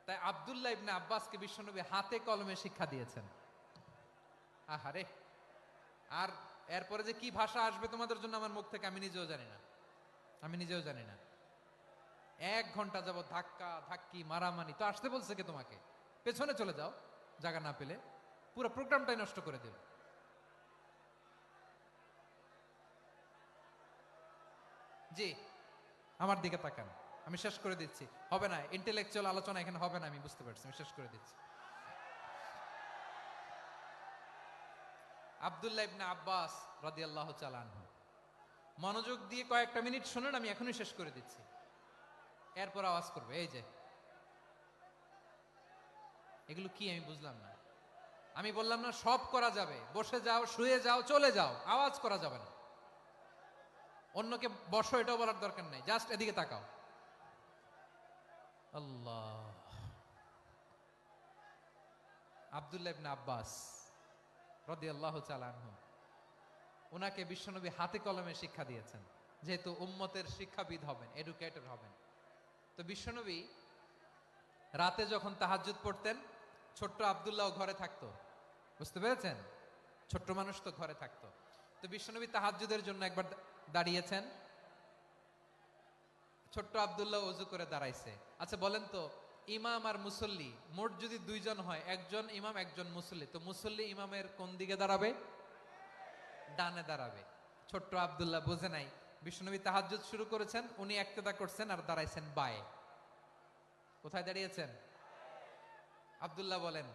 তাই আব্দুল্লাহ ইবনে আব্বাসকে বিশ্বনবী হাতে কলমে শিক্ষা দিয়েছেন। আহারে, আর এরপরে যে কি ভাষা আসবে তোমাদের জন্য আমার মুখ থেকে আমি নিজেও জানি না। 1 ঘন্টা যাবত ধাক্কা ধাক্কি মারামারি। তো আসতে বলছে কে তোমাকে? পেছনে চলে যাও, জায়গা না পেলে। পুরো প্রোগ্রামটাই নষ্ট করে দেব। জি, আমার দিকে তাকান, আমি শেষ করে দিচ্ছি। হবে না, ইন্টেলেকচুয়াল আলোচনা এখানে হবে না, আমি বুঝতে পারছি, আমি শেষ করে দিচ্ছি। আব্দুল্লাহ ইবনে আব্বাস রাদিয়াল্লাহু তাআলা আনহু, মনোযোগ দিয়ে কয়েকটা মিনিট শুনুন, আমি এখনই শেষ করে দিচ্ছি। এরপর আওয়াজ করবে, এই যে এগুলো কি আমি বুঝলাম না। আমি বললাম না সব করা যাবে, বসে যাও, শুয়ে যাও, চলে যাও, আওয়াজ করা যাবে না। অন্যকে বসো এটাও বলার দরকার নেই, জাস্ট এদিকে তাকাও। আল্লাহ। আব্দুল্লাহ ইবনে আব্বাস রাদিয়াল্লাহু তাআলা আনহু, ওনাকে বিশ্বনবী হাতে কলমে শিক্ষা দিয়েছেন, যেহেতু উম্মতের শিক্ষাবিদ হবেন, এডুকেটর হবেন। তো বিশ্বনবী রাতে যখন তাহাজ্জুদ পড়তেন, ছোট্ট আব্দুল্লাহ ঘরে থাকতো। বুঝতে পেরেছেন? ছোট্ট মানুষ তো ঘরে থাকতো। তো বিশ্বনবী তাহাজ্জুদের জন্য একবার দাঁড়িয়েছেন, ছোট্ট আব্দুল্লাহ ওযু করে দাঁড়াইছে। আচ্ছা বলেন তো, ইমাম আর মুসল্লি মোট যদি 2 জন হয়, একজন ইমাম একজন মুসল্লি, তো মুসল্লি ইমামের কোন দিকে দাঁড়াবে? ডানে দাঁড়াবে। ছোট্ট আব্দুল্লাহ বোঝে নাই, বিশ্বনবী তাহাজ্জুদ শুরু করেছেন, উনি ইক্তেদা করছেন আর দাঁড়াইছেন বায়ে। কোথায় দাঁড়িয়েছেন? আব্দুল্লাহ বলেন,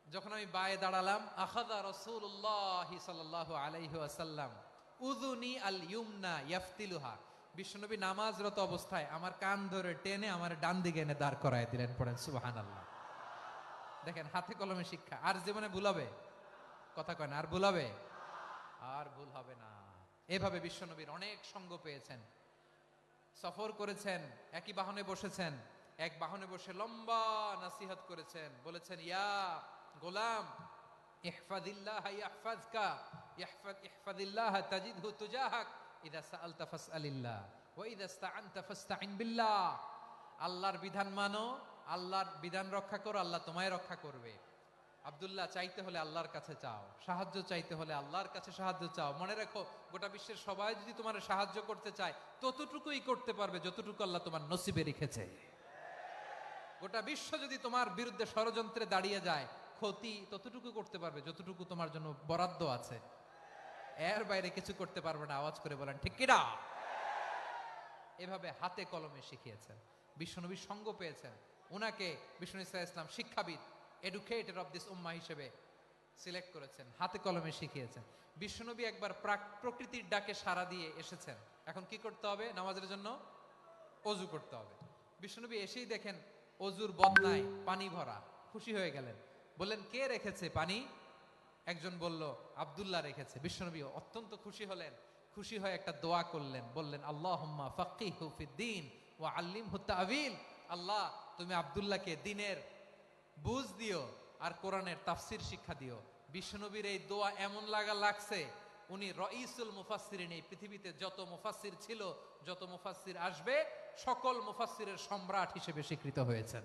যখন আমি বায়ে দাঁড়ালাম, আখাযা রাসূলুল্লাহ সাল্লাল্লাহু আলাইহি ওয়াসাল্লাম উযুনি আল ইউমনা ইয়াফতিলুহা, বিশ্বনবী নামাজরত অবস্থায় আমার কান ধরে টেনে আমার ডান দিকে এনে দাঁড় করায় দিলেন। পড়েন সুবহানাল্লাহ। দেখেন, হাতে কলমে শিক্ষা। আর জীবনে ভুল হবে? কথা কয় না, আর ভুল হবে? আর ভুল হবে না। এভাবে বিশ্বনবীর অনেক সঙ্গ পেয়েছেন, সফর করেছেন, একই বাহনে বসেছেন, এক বাহনে বসে লম্বা নাসিহত করেছেন, বলেছেন, ইয়া গোলাম ইহফাজিল্লাহ ইয়াহফাজকা, ইহফাজিল্লাহ তাজিদহু তুজাহাক, ইযা সাআলতা ফাসআলিল্লাহ ওয়া ইযা ইসতাআনতা ফাসতাইন বিল্লাহ। আল্লাহর বিধান মানো, আল্লাহর বিধান রক্ষা করো, আল্লাহ তোমায় রক্ষা করবে। আব্দুল্লাহ, চাইতে হলে আল্লাহর কাছে চাও, সাহায্য চাইতে হলে আল্লাহর কাছে সাহায্য চাও। মনে রাখো, গোটা বিশ্বের সবাই যদি তোমার সাহায্য করতে চায়, ততটুকুই করতে পারবে যতটুকু আল্লাহ তোমার নসিবে রেখেছে। গোটা বিশ্ব যদি তোমার বিরুদ্ধে ষড়যন্ত্রে দাঁড়িয়ে যায়, ক্ষতি ততটুকু করতে পারবে যতটুকু তোমার জন্য বরাদ্দ আছে, এর বাইরে কিছু করতে পারবে না। আওয়াজ করে বলেন ঠিক কিনা? এভাবে হাতে কলমে শিখিয়েছেন। বিশ্বনবীর সঙ্গ পেয়েছেন, ওনাকে বিষ্ণু ইসলাম শিক্ষাবিদ, এডুকেটর অফ দিস উম্মাহ হিসেবে সিলেক্ট করেছেন, হাতে কলমে শিখিয়েছেন। বিশ্বনবী একবার প্রকৃতির ডাকে সাড়া দিয়ে এসেছেন। এখন কি করতে হবে? নামাজের জন্য অজু করতে হবে। বিশ্বনবী এসেই দেখেন অজুর বদনায় পানি ভরা, খুশি হয়ে গেলেন, বললেন কে রেখেছে পানি? একজন বলল আব্দুল্লাহ রেখেছে। বিশ্বনবী অত্যন্ত খুশি হলেন, খুশি হয়ে একটা দোয়া করলেন, বললেন আল্লাহুম্মা ফাক্কিহু ফিদ্দীন ওয়া আল্লিমহু তা'ওয়ীল। আল্লাহ তুমি আব্দুল্লাহকে দ্বীনের বুঝ দিও আর কোরআনের তাফসীর শিক্ষা দিও। বিশ্বনবীর এই দোয়া এমন লাগছে, উনি রাইসুল মুফাসসিরিন, এই পৃথিবীতে যত মুফাসসির ছিল, যত মুফাসসির আসবে, সকল মুফাসসিরের সম্রাট হিসেবে স্বীকৃত হয়েছেন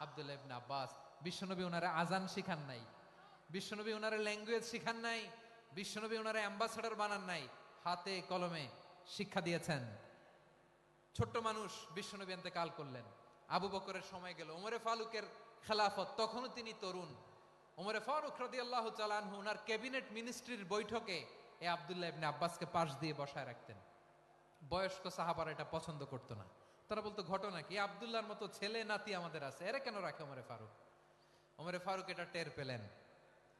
আব্দুল্লাহ ইবনে আব্বাস। বিশ্বনবী ওনারে আজান শিখান নাই, বিশ্বনবী ওনারে ল্যাঙ্গুয়েজ শিখান নাই, বিশ্বনবী ওনারে অ্যাম্বাসেডর বানান নাই, হাতে কলমে শিক্ষা দিয়েছেন। ছোট্ট মানুষ, বিশ্বনবী ইন্তেকাল করলেন, আবু বকরের সময় গেল, ওমরে ফারুকের খেলাফত, তখনও তিনি তরুণ। ওমরে ফারুক রাদিয়াল্লাহু তাআলা আনহু ওনার ক্যাবিনেট মিনিস্ট্রির বৈঠকে এই আব্দুল্লাহ ইবনে আব্বাসকে পাশ দিয়ে বসায় রাখতেন। বয়স্ক সাহাবারা এটা পছন্দ করতো না, তারা বলতো ঘটনা কি, আব্দুল্লাহর মতো ছেলে নাতি আমাদের আছে, এরা কেন রাখে ওমরে ফারুক? ওমরে ফারুক এটা টের পেলেন,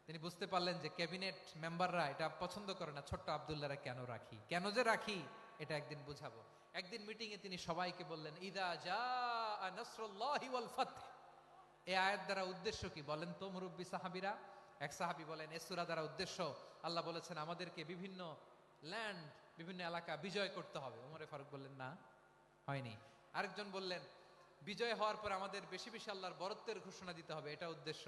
তিনি বুঝতে পারলেন যে ক্যাবিনেট মেম্বাররা এটা পছন্দ করে না, ছোট্ট আব্দুল্লাহরা কেন রাখি, কেন যে রাখি এটা একদিন বুঝাবো। একদিন মিটিং এ তিনি সবাইকে বললেন ইদা জাআ নাসরুল্লাহি ওয়াল ফাতহ। এই আয়াত দ্বারা উদ্দেশ্য কি বলেন তো মুরব্বী সাহাবীরা? এক সাহাবী বলেন এই সূরা দ্বারা উদ্দেশ্য, আল্লাহ বলেছেন আমাদেরকে বিভিন্ন ল্যান্ড, বিভিন্ন এলাকা বিজয় করতে হবে। ওমরে ফারুক বললেন না, হয়নি। আরেকজন বললেন বিজয় হওয়ার পর আমাদের বেশি বেশি আল্লাহর বরত্বের ঘোষণা দিতে হবে, এটা উদ্দেশ্য।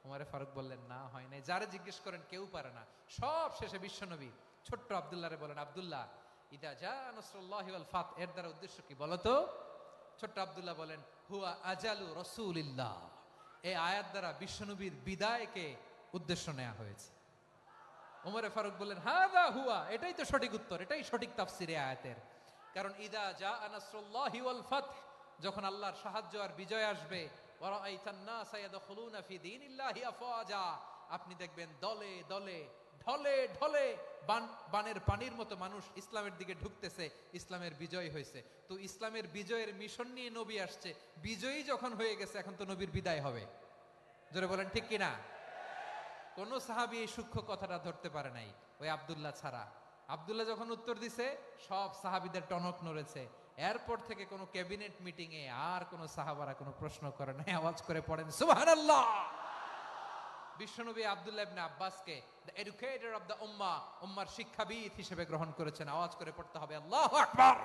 ওমরে ফারুক বললেন না, হয় নাই। যারা জিজ্ঞেস করেন কেউ পারে না। সব শেষে বিশ্বনবী ছোট্ট আব্দুল্লাহরে বলেন আব্দুল্লাহ ইদা জাআ নাসরুল্লাহি ওয়াল ফাতহ এর দ্বারা উদ্দেশ্য কি বলো তো? ছোট্ট আব্দুল্লাহ বলেন হুয়া আজালু রাসূলিল্লাহ। এই আয়াত দ্বারা বিশ্বনবীর বিদায়কে উদ্দেশ্য নেওয়া হয়েছে। ওমরে ফারুক বললেন হাযা হুয়া, এটাই তো সঠিক উত্তর, এটাই সঠিক তাফসীর এই আয়াতের। কারণ ইদা জাআ নাসরুল্লাহি ওয়াল ফাতহ, যখন আল্লাহর সাহায্য আর বিজয় আসবে, ওয়া রাআইতান নাসা ইয়াদখুলুনা ফি দীনিল্লাহি আফওয়াজা, আপনি দেখবেন দলে দলে ঢলে ঢলে বানের পানির মতো মানুষ ইসলামের দিকে ঢুকতেছে, ইসলামের বিজয় হয়েছে। তো ইসলামের বিজয়ের মিশন নিয়ে নবী আসছে, বিজয়ী যখন হয়ে গেছে এখন তো নবীর বিদায় হবে। জোরে বলেন ঠিক কিনা? কোন সাহাবী এই সূক্ষ্ম কথাটা ধরতে পারে নাই, ওই আব্দুল্লাহ ছাড়া। আব্দুল্লাহ যখন উত্তর দিছে সব সাহাবীদের টনক নড়েছে। এরপর থেকে কোন ক্যাবিনেট মিটিং এ আর কোন সাহাবারা কোনো প্রশ্ন করে নাই, আওয়াজ করে পড়েন সুবহানাল্লাহ। বিশ্বনবী আব্দুল্লাহ ইবনে আব্বাসকে দ্য এডুকেটর অফ দ্য উম্মাহ, উম্মার শিক্ষাবিদ হিসেবে গ্রহণ করেছেন। আওয়াজ করে পড়তে হবে আল্লাহু আকবার।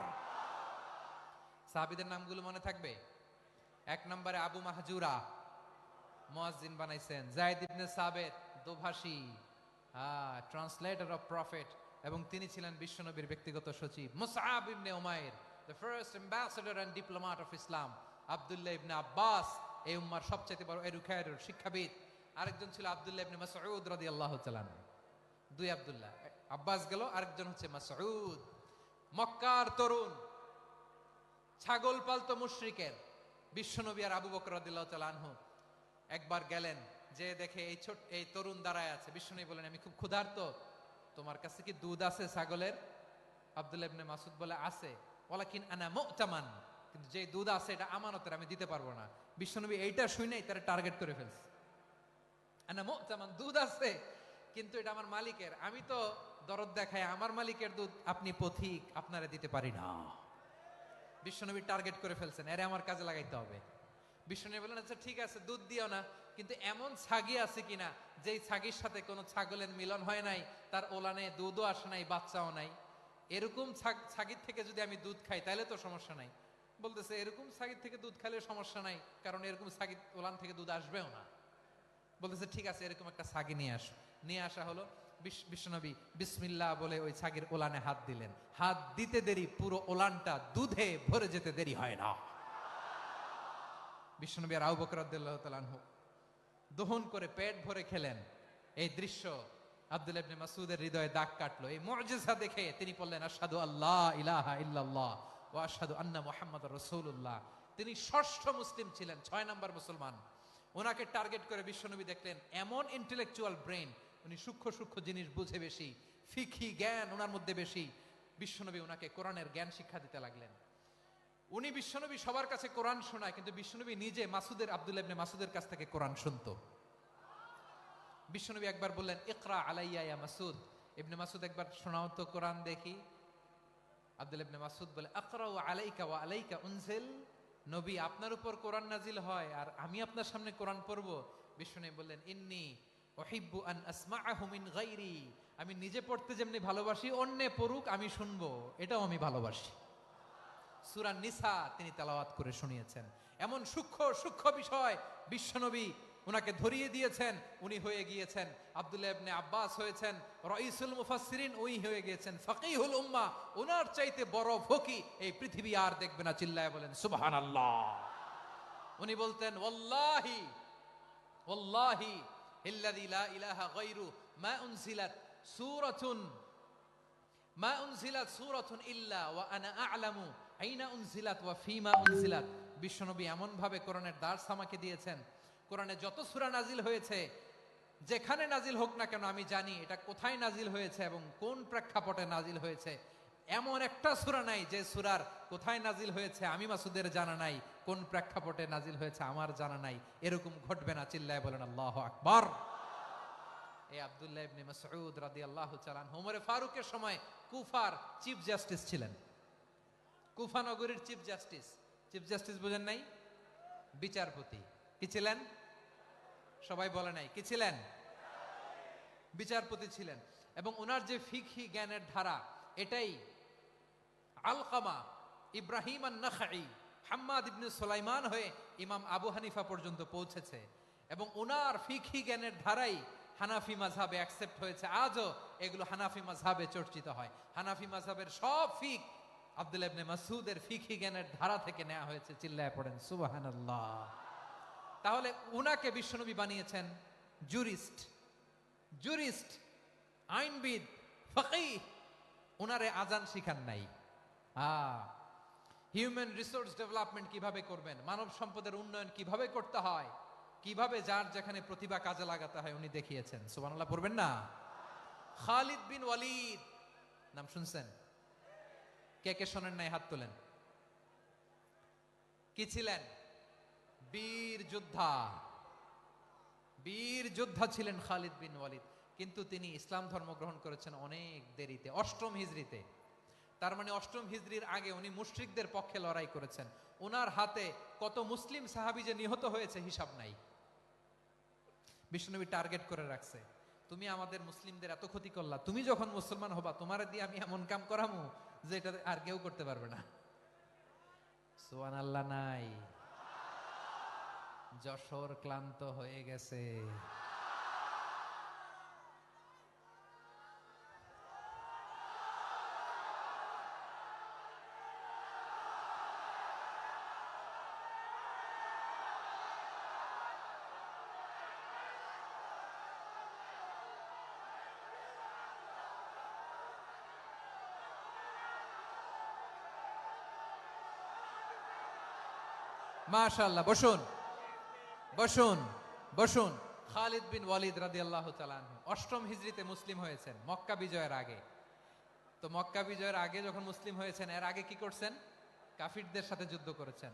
সাহাবীদের নামগুলো মনে থাকবে? এক নম্বরে আবু মাহজুরা, মুয়াজ্জিন বানাইছেন। যায়েদ ইবনে সাবিত, দোভাষী, ট্রান্সলেটর অফ প্রফেট, এবং তিনি ছিলেন বিশ্বনবীর ব্যক্তিগত সচিব। মুসআব ইবনে উমাইর, the first ambassador and diplomat of Islam. আব্দুল্লাহ ইবনে আব্বাস, এই উম্মার সবচেয়ে বড় এডুকেটর, শিক্ষাবিদ। আরেকজন ছিল আব্দুল্লাহ ইবনে মাসউদ রাদিয়াল্লাহু তাআলা আনহু। দুই আব্দুল্লাহ, আব্বাস গেল, আরেকজন হচ্ছে মাসউদ। মক্কার তরুণ, ছাগল পালতো মুশরিকের। বিশ্বনবী আর আবু বকর রাদিয়াল্লাহু তাআলা আনহু একবার গেলেন, যে দেখে এই তরুণ দাঁড়ায় আছে। বিশ্বনবী বলেন আমি খুব ক্ষুধার্ত, তোমার কাছে কি দুধ আছে ছাগলের? আব্দুল্লাহ ইবনে মাসউদ বলে আছে। ওয়ালাকিন আনা মুতামান, কিন্তু যে দুধ আছে এটা আমানতের, আমি দিতে পারবো না। বিশ্বনবী এইটা শুনেই তারা টার্গেট করে ফেলছে। আনা মুতামান, দুধ আছে কিন্তু এটা আমার মালিকের, আমি তো দরদ দেখাই আমার মালিকের দুধ, আপনি পথিক, আপনারে দিতে পারি না। বিশ্বনবী টার্গেট করে ফেলছেন, এরে আমার কাজে লাগাইতে হবে। বিশ্বনবী বলেন আচ্ছা ঠিক আছে দুধ দিও না, কিন্তু এমন ছাগি আছে কিনা যেই ছাগির সাথে কোনো ছাগলের মিলন হয় নাই, তার ওলানে দুধও আসে নাই, বাচ্চাও নাই। এরকম ছাগির থেকে যদি আমি দুধ খাই তাহলে তো সমস্যা নাই। বলতেছে এরকম ছাগির থেকে দুধ খাইলে সমস্যা নাই, কারণ এরকম ছাগির ওলান থেকে দুধ আসবেও না। বলতেছে ঠিক আছে এরকম একটা ছাগি নিয়ে আসো। নিয়ে আসা হলো। বিশ্বনবী বিসমিল্লাহ বলে ওই ছাগির ওলানে হাত দিলেন। হাত দিতে দেরি, পুরো ওলানটা দুধে ভরে যেতে দেরি হয় না। বিশ্বনবী আর আবু বকর রাদিয়াল্লাহু তাআলা আনহু দহন করে পেট ভরে খেলেন। এই দৃশ্য আব্দুল্লাহ ইবনে মাসউদের হৃদয়ে দাগ কাটলো। এই মুজিজা দেখে তিনি বললেন আশহাদু আল্লা ইলাহা ইল্লাল্লাহ ওয়া আশহাদু আন্না মুহাম্মাদুর রাসূলুল্লাহ। তিনি ষষ্ঠ মুসলিম ছিলেন, 6 নম্বর মুসলমান। ওনাকে টার্গেট করে বিশ্বনবী দেখলেন এমন ইন্টেলেকচুয়াল ব্রেন, উনি সূক্ষ্ম সূক্ষ্ম জিনিস বুঝে বেশি, ফিকহি জ্ঞান ওনার মধ্যে বেশি। বিশ্বনবী ওনাকে কোরআনের জ্ঞান শিক্ষা দিতে লাগলেন। উনি বিশ্বনবী সবার কাছে কোরআন শোনায়, কিন্তু বিশ্বনবী নিজে আব্দুল্লাহ ইবনে মাসুদের কাছ থেকে কোরআন শুনতো। বিশ্বনবী একবার বললেন, ইকরা আলাইয়া ইয়া মাসুদ, ইবনে মাসুদ একবার শোনাও তো কোরআন দেখি। আব্দুল্লাহ ইবনে মাসুদ বলে, আকরাউ আলাইকা ওয়া আলাইকা উনজিল, নবী আপনার উপর কোরআন নাজিল হয় আর আমি আপনার সামনে কোরআন পড়ব। বিশ্বনবী বললেন, ইন্নী উহিব্বু আন আসমাআহু মিন গায়রি, আমি নিজে পড়তে যেমনি ভালোবাসি অন্যে পড়ুক আমি শুনবো, এটাও আমি ভালোবাসি। সূরা নিসা তিনি তেলাওয়াত করে শুনিয়েছেন। এমন সূক্ষ্ম সূক্ষ্ম বিষয় বিশ্বনবী উনাকে ধরিয়ে দিয়েছেন। উনি হয়ে গিয়েছেন, আব্দুল্লাহ ইবনে আব্বাস হয়েছেন রাইসুল মুফাসসিরিন, উনি হয়ে গিয়েছেন ফাকিহুল উম্মাহ। ওনার চাইতে বড় ফকি এই পৃথিবী আর দেখবে না, চিল্লায় বলেন সুবহানাল্লাহ। উনি বলতেন, ওয়াল্লাহি ওয়াল্লাহি ইল্লাযী লা ইলাহা গায়রু মা উনজিলাত সূরাতুন ইল্লা ওয়া আনা আ'লামু আইনা উনজিলাত ওয়া ফীমা উনজিলাত। বিশ্বনবী এমন ভাবে কোরআনের দার্স আমাকে দিয়েছেন, কোরআনে যত সূরা নাজিল হয়েছে, যেখানে নাজিল হোক না কেন আমি জানি এটা কোথায় নাজিল হয়েছে এবং কোন প্রেক্ষাপটে নাজিল হয়েছে। এমন একটা সূরা নাই যে সূরার কোথায় নাজিল হয়েছে আমি মাসুদের জানা নাই, কোন প্রেক্ষাপটে নাজিল হয়েছে আমার জানা নাই। এরকম ঘটবে না, চিল্লায় বলেন আল্লাহু আকবার। এই আব্দুল্লাহ ইবনে মাসউদ রাদিয়াল্লাহু তাআলা আনহু ওমর ফারুকের সময় কুফার চিফ জাস্টিস ছিলেন। কুফা নগরীর চিফ জাস্টিস। চিফ জাস্টিস বুঝেন নাই? বিচারপতি। কি ছিলেন? সবাই বলে নাই, কি ছিলেন? বিচারপতি ছিলেন। এবং ওনার যে ফিকহি জ্ঞানের ধারা, এটাই আলকামা, ইব্রাহিম আন-নাখাই, হাম্মাদ ইবনে সুলাইমান হয়ে ইমাম আবু হানিফা পর্যন্ত পৌঁছেছে। এবং ওনার ফিকহি জ্ঞানের ধারাই হানাফি মাযহাবে অ্যাকসেপ্ট হয়েছে। আজও এগুলো হানাফি মাযহাবে চর্চিত হয়। হানাফি মাযহাবের সব ফিক আব্দুল্লাহ ইবনে মাসউদের ফিকহি জ্ঞানের ধারা থেকে নেওয়া হয়েছে, চিল্লায় পড়েন সুবহানাল্লাহ। তাহলে উনাকে বিশ্বনবী বানিয়েছেন জুরিস্ট, আইনবিদ, ফাকিহ। উনারে আজান শিখান নাই। হিউম্যান রিসোর্স ডেভেলপমেন্ট কিভাবে করবেন, মানব সম্পদের উন্নয়ন কিভাবে করতে হয়, কিভাবে যার যেখানে প্রতিভা কাজে লাগাতে হয় উনি দেখিয়েছেন। সুবহানাল্লাহ পড়বেন না? খালিদ বিন ওয়ালিদ নাম শুনছেন? কে কে শোনেন নাই হাত তোলেন। কি ছিলেন? বীর যোদ্ধা ছিলেন খালিদ বিন ওয়ালিদ। কিন্তু তিনি ইসলাম ধর্ম গ্রহণ করেছেন অনেক দেরিতে, 8ম হিজরিতে। তার মানে 8ম হিজরির আগে উনি মুশরিকদের পক্ষে লড়াই করেছেন। ওনার হাতে কত মুসলিম সাহাবী যে নিহত হয়েছে হিসাব নাই। বিশ্বনবী টার্গেট করে রাখছে, তুমি আমাদের মুসলিমদের এত ক্ষতি করলা, তুমি যখন মুসলমান হবা তোমারে দিয়ে আমি এমন কাম করামু যে এটা আর কেউ করতে পারবে না। সুবহানাল্লাহ নাই? যশোর ক্লান্ত হয়ে গেছে। মাশাআল্লাহ, বসুন বসুন বসুন। খালিদ বিন ওয়ালিদ রাদিয়াল্লাহু তাআলা আনহু 8ম হিজরিতে মুসলিম হয়েছেন, মক্কা বিজয়ের আগে। তো মক্কা বিজয়ের আগে যখন মুসলিম হয়েছেন, এর আগে কি করছেন? কাফিরদের সাথে যুদ্ধ করেছেন।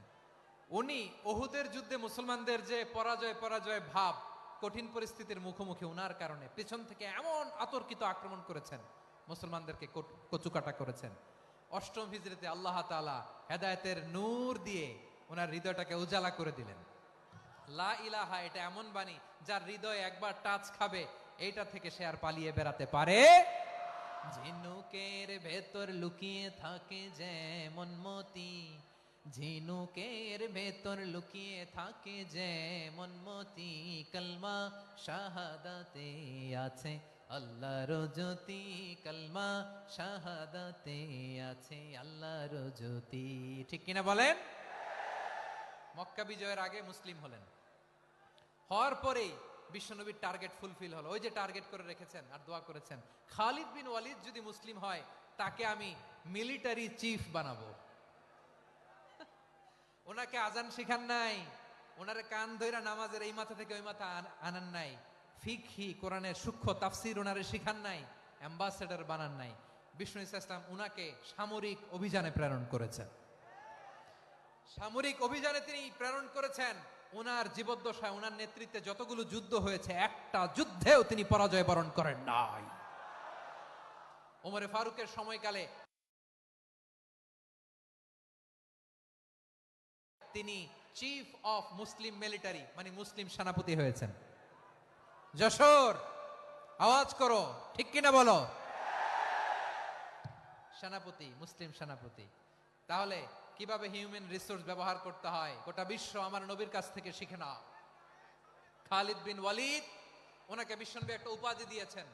উনি উহুদের যুদ্ধে মুসলমানদের যে পরাজয় ভাব, কঠিন পরিস্থিতির মুখোমুখি উনার কারণে পেছন থেকে এমন আতর্কিত আক্রমণ করেছেন, মুসলমানদেরকে কচুকাটা করেছেন। 8ম হিজরিতে আল্লাহ তাআলা হেদায়েতের নূর দিয়ে ওনার হৃদয়টাকে উজালা করে দিলেন। লা ইলাহা এটা এমন বাণী যার হৃদয় একবার টাচ খাবে, এইটা থেকে সে আর পালিয়ে বেড়াতে পারে। ঝিনুকের ভেতর লুকিয়ে থাকে যেমন মতি, ঝিনুকের ভেতর লুকিয়ে থাকে যেমন মতি, কলমা শাহাদাতে আছে আল্লাহর জ্যোতি, কলমা শাহাদাতে আছে আল্লাহর জ্যোতি। ঠিক কিনা বলেন? মক্কা বিজয়ের আগে মুসলিম হলেন, হওয়ার পরেই বিশ্বনবীর টার্গেট ফুলফিল হলো। ওই যে টার্গেট করে রেখেছেন আর দোয়া করেছেন, খালিদ বিন ওয়ালিদ যদি মুসলিম হয় তাকে আমি মিলিটারি চিফ বানাবো। ওনাকে আজান শিখান নাই, ওনারে কান ধইরা নামাজের এই মাথা থেকে ওই মাথা আনান নাই, ফিকহি কোরআনের সূক্ষ্ম তাফসীর ওনারে শিখান নাই, অ্যাম্বাসেডর বানান নাই। বিষ্ণু ইসলাম উনাকে সামরিক অভিযানে প্রেরণ করেছেন। সামরিক অভিযানে তিনি প্রেরণ করেছেন। ওনার জীবদ্দশায় ওনার নেতৃত্বে যতগুলো যুদ্ধ হয়েছে, একটা যুদ্ধেও তিনি পরাজয় বরণ করেন নাই। ওমরে ফারুকের সময়কালে তিনি চিফ অফ মুসলিম মিলিটারি মানে মুসলিম সেনাপতি হয়েছেন। যশোর আওয়াজ করো, ঠিক কিনা বলো? সেনাপতি, মুসলিম সেনাপতি। তাহলে কিভাবে হিউম্যান রিসোর্স ব্যবহার করতে হয় গোটা বিশ্ব আমার নবীর কাছ থেকে শিখে নাও। খালিদ বিন ওয়ালিদ, ওনাকে বিশ্বনবী একটা উপাধি দিয়েছেন।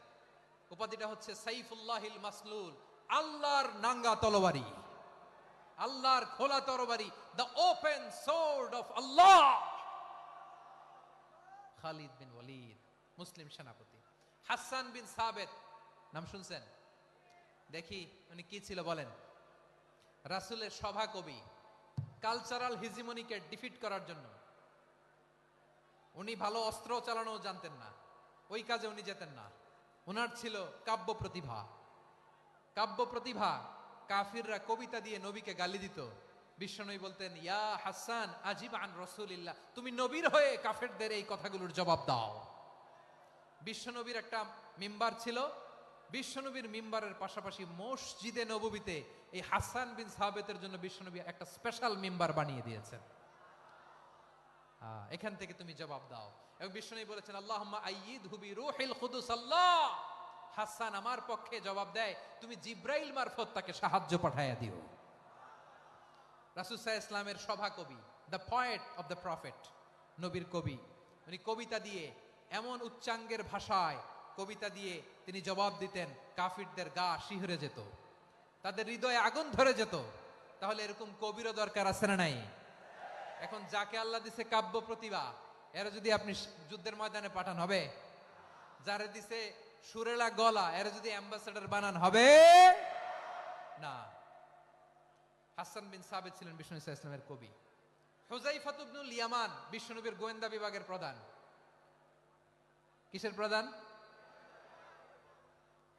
উপাধিটা হচ্ছে সাইফুল্লাহিল মাসলুল, আল্লাহর নাঙ্গা তরবারি, আল্লাহর খোলা তরবারি, দ্য ওপেন সোর্ড অফ আল্লাহ। খালিদ বিন ওয়ালিদ মুসলিম সেনাপতি। হাসান বিন সাবেত নাম শুনছেন? দেখি উনি কি ছিল বলেন। রাসূলের সভা কবি, কালচারাল হিজিমনিকে ডিফিট করার জন্য। উনি ভালো অস্ত্র চালানো জানতেন না, ওই কাজে উনি যেতেন না। ওনার ছিল কাব্য প্রতিভা। কাব্য প্রতিভা, কাফিররা কবিতা দিয়ে নবীকে গালি দিত। বিশ্বনবী বলতেন, ইয়া হাসান আজিব আন রাসূলিল্লাহ, তুমি নবীর হয়ে কাফেরদের এই কথাগুলোর জবাব দাও। বিশ্বনবীর একটা মিম্বার ছিল। বিশ্বনবীর মিম্বারের পাশাপাশি মসজিদে নববীতে এই হাসান বিন সাবেতের জন্য বিশ্বনবী একটা স্পেশাল মিম্বার বানিয়ে দিয়েছেন। এখান থেকে তুমি জবাব দাও। এবং বিশ্বনবী বলেছেন, আল্লাহুম্মা আইয়িদহু বিরূহিল কুদুস। আল্লাহ, হাসান আমার পক্ষে জবাব দেয়, তুমি জিব্রাইল মারফত তাকে সাহায্য পাঠাইয়া দিও। রাসূল সাল্লাল্লাহু আলাইহি ইসলামের সভা কবি, the poet of the prophet, নবীর কবি। উনি কবিতা দিয়ে, এমন উচ্চাঙ্গের ভাষায় কবিতা দিয়ে তিনি জবাব দিতেন, কাফিরদের গা শিহরে যেত, তাদের হৃদয়ে আগুন ধরে যেত। তাহলে এরকম কবিরও দরকার আছে না নাই? এখন যাকে আল্লাহ দিছে কাব্য প্রতিভা, এরা যদি আপনি যুদ্ধের ময়দানে পাঠান হবে? যারে দিছে সুরেলা গলা, এরা যদি অ্যাম্বাসেডর বানান হবে না। হাসান বিন সাবিত ছিলেন বিষ্ণু ইসলামের কবি। হুযায়ফা ইবনুল ইয়ামান বিশ্বনবীর গোয়েন্দা বিভাগের প্রধান। কিসের প্রধান?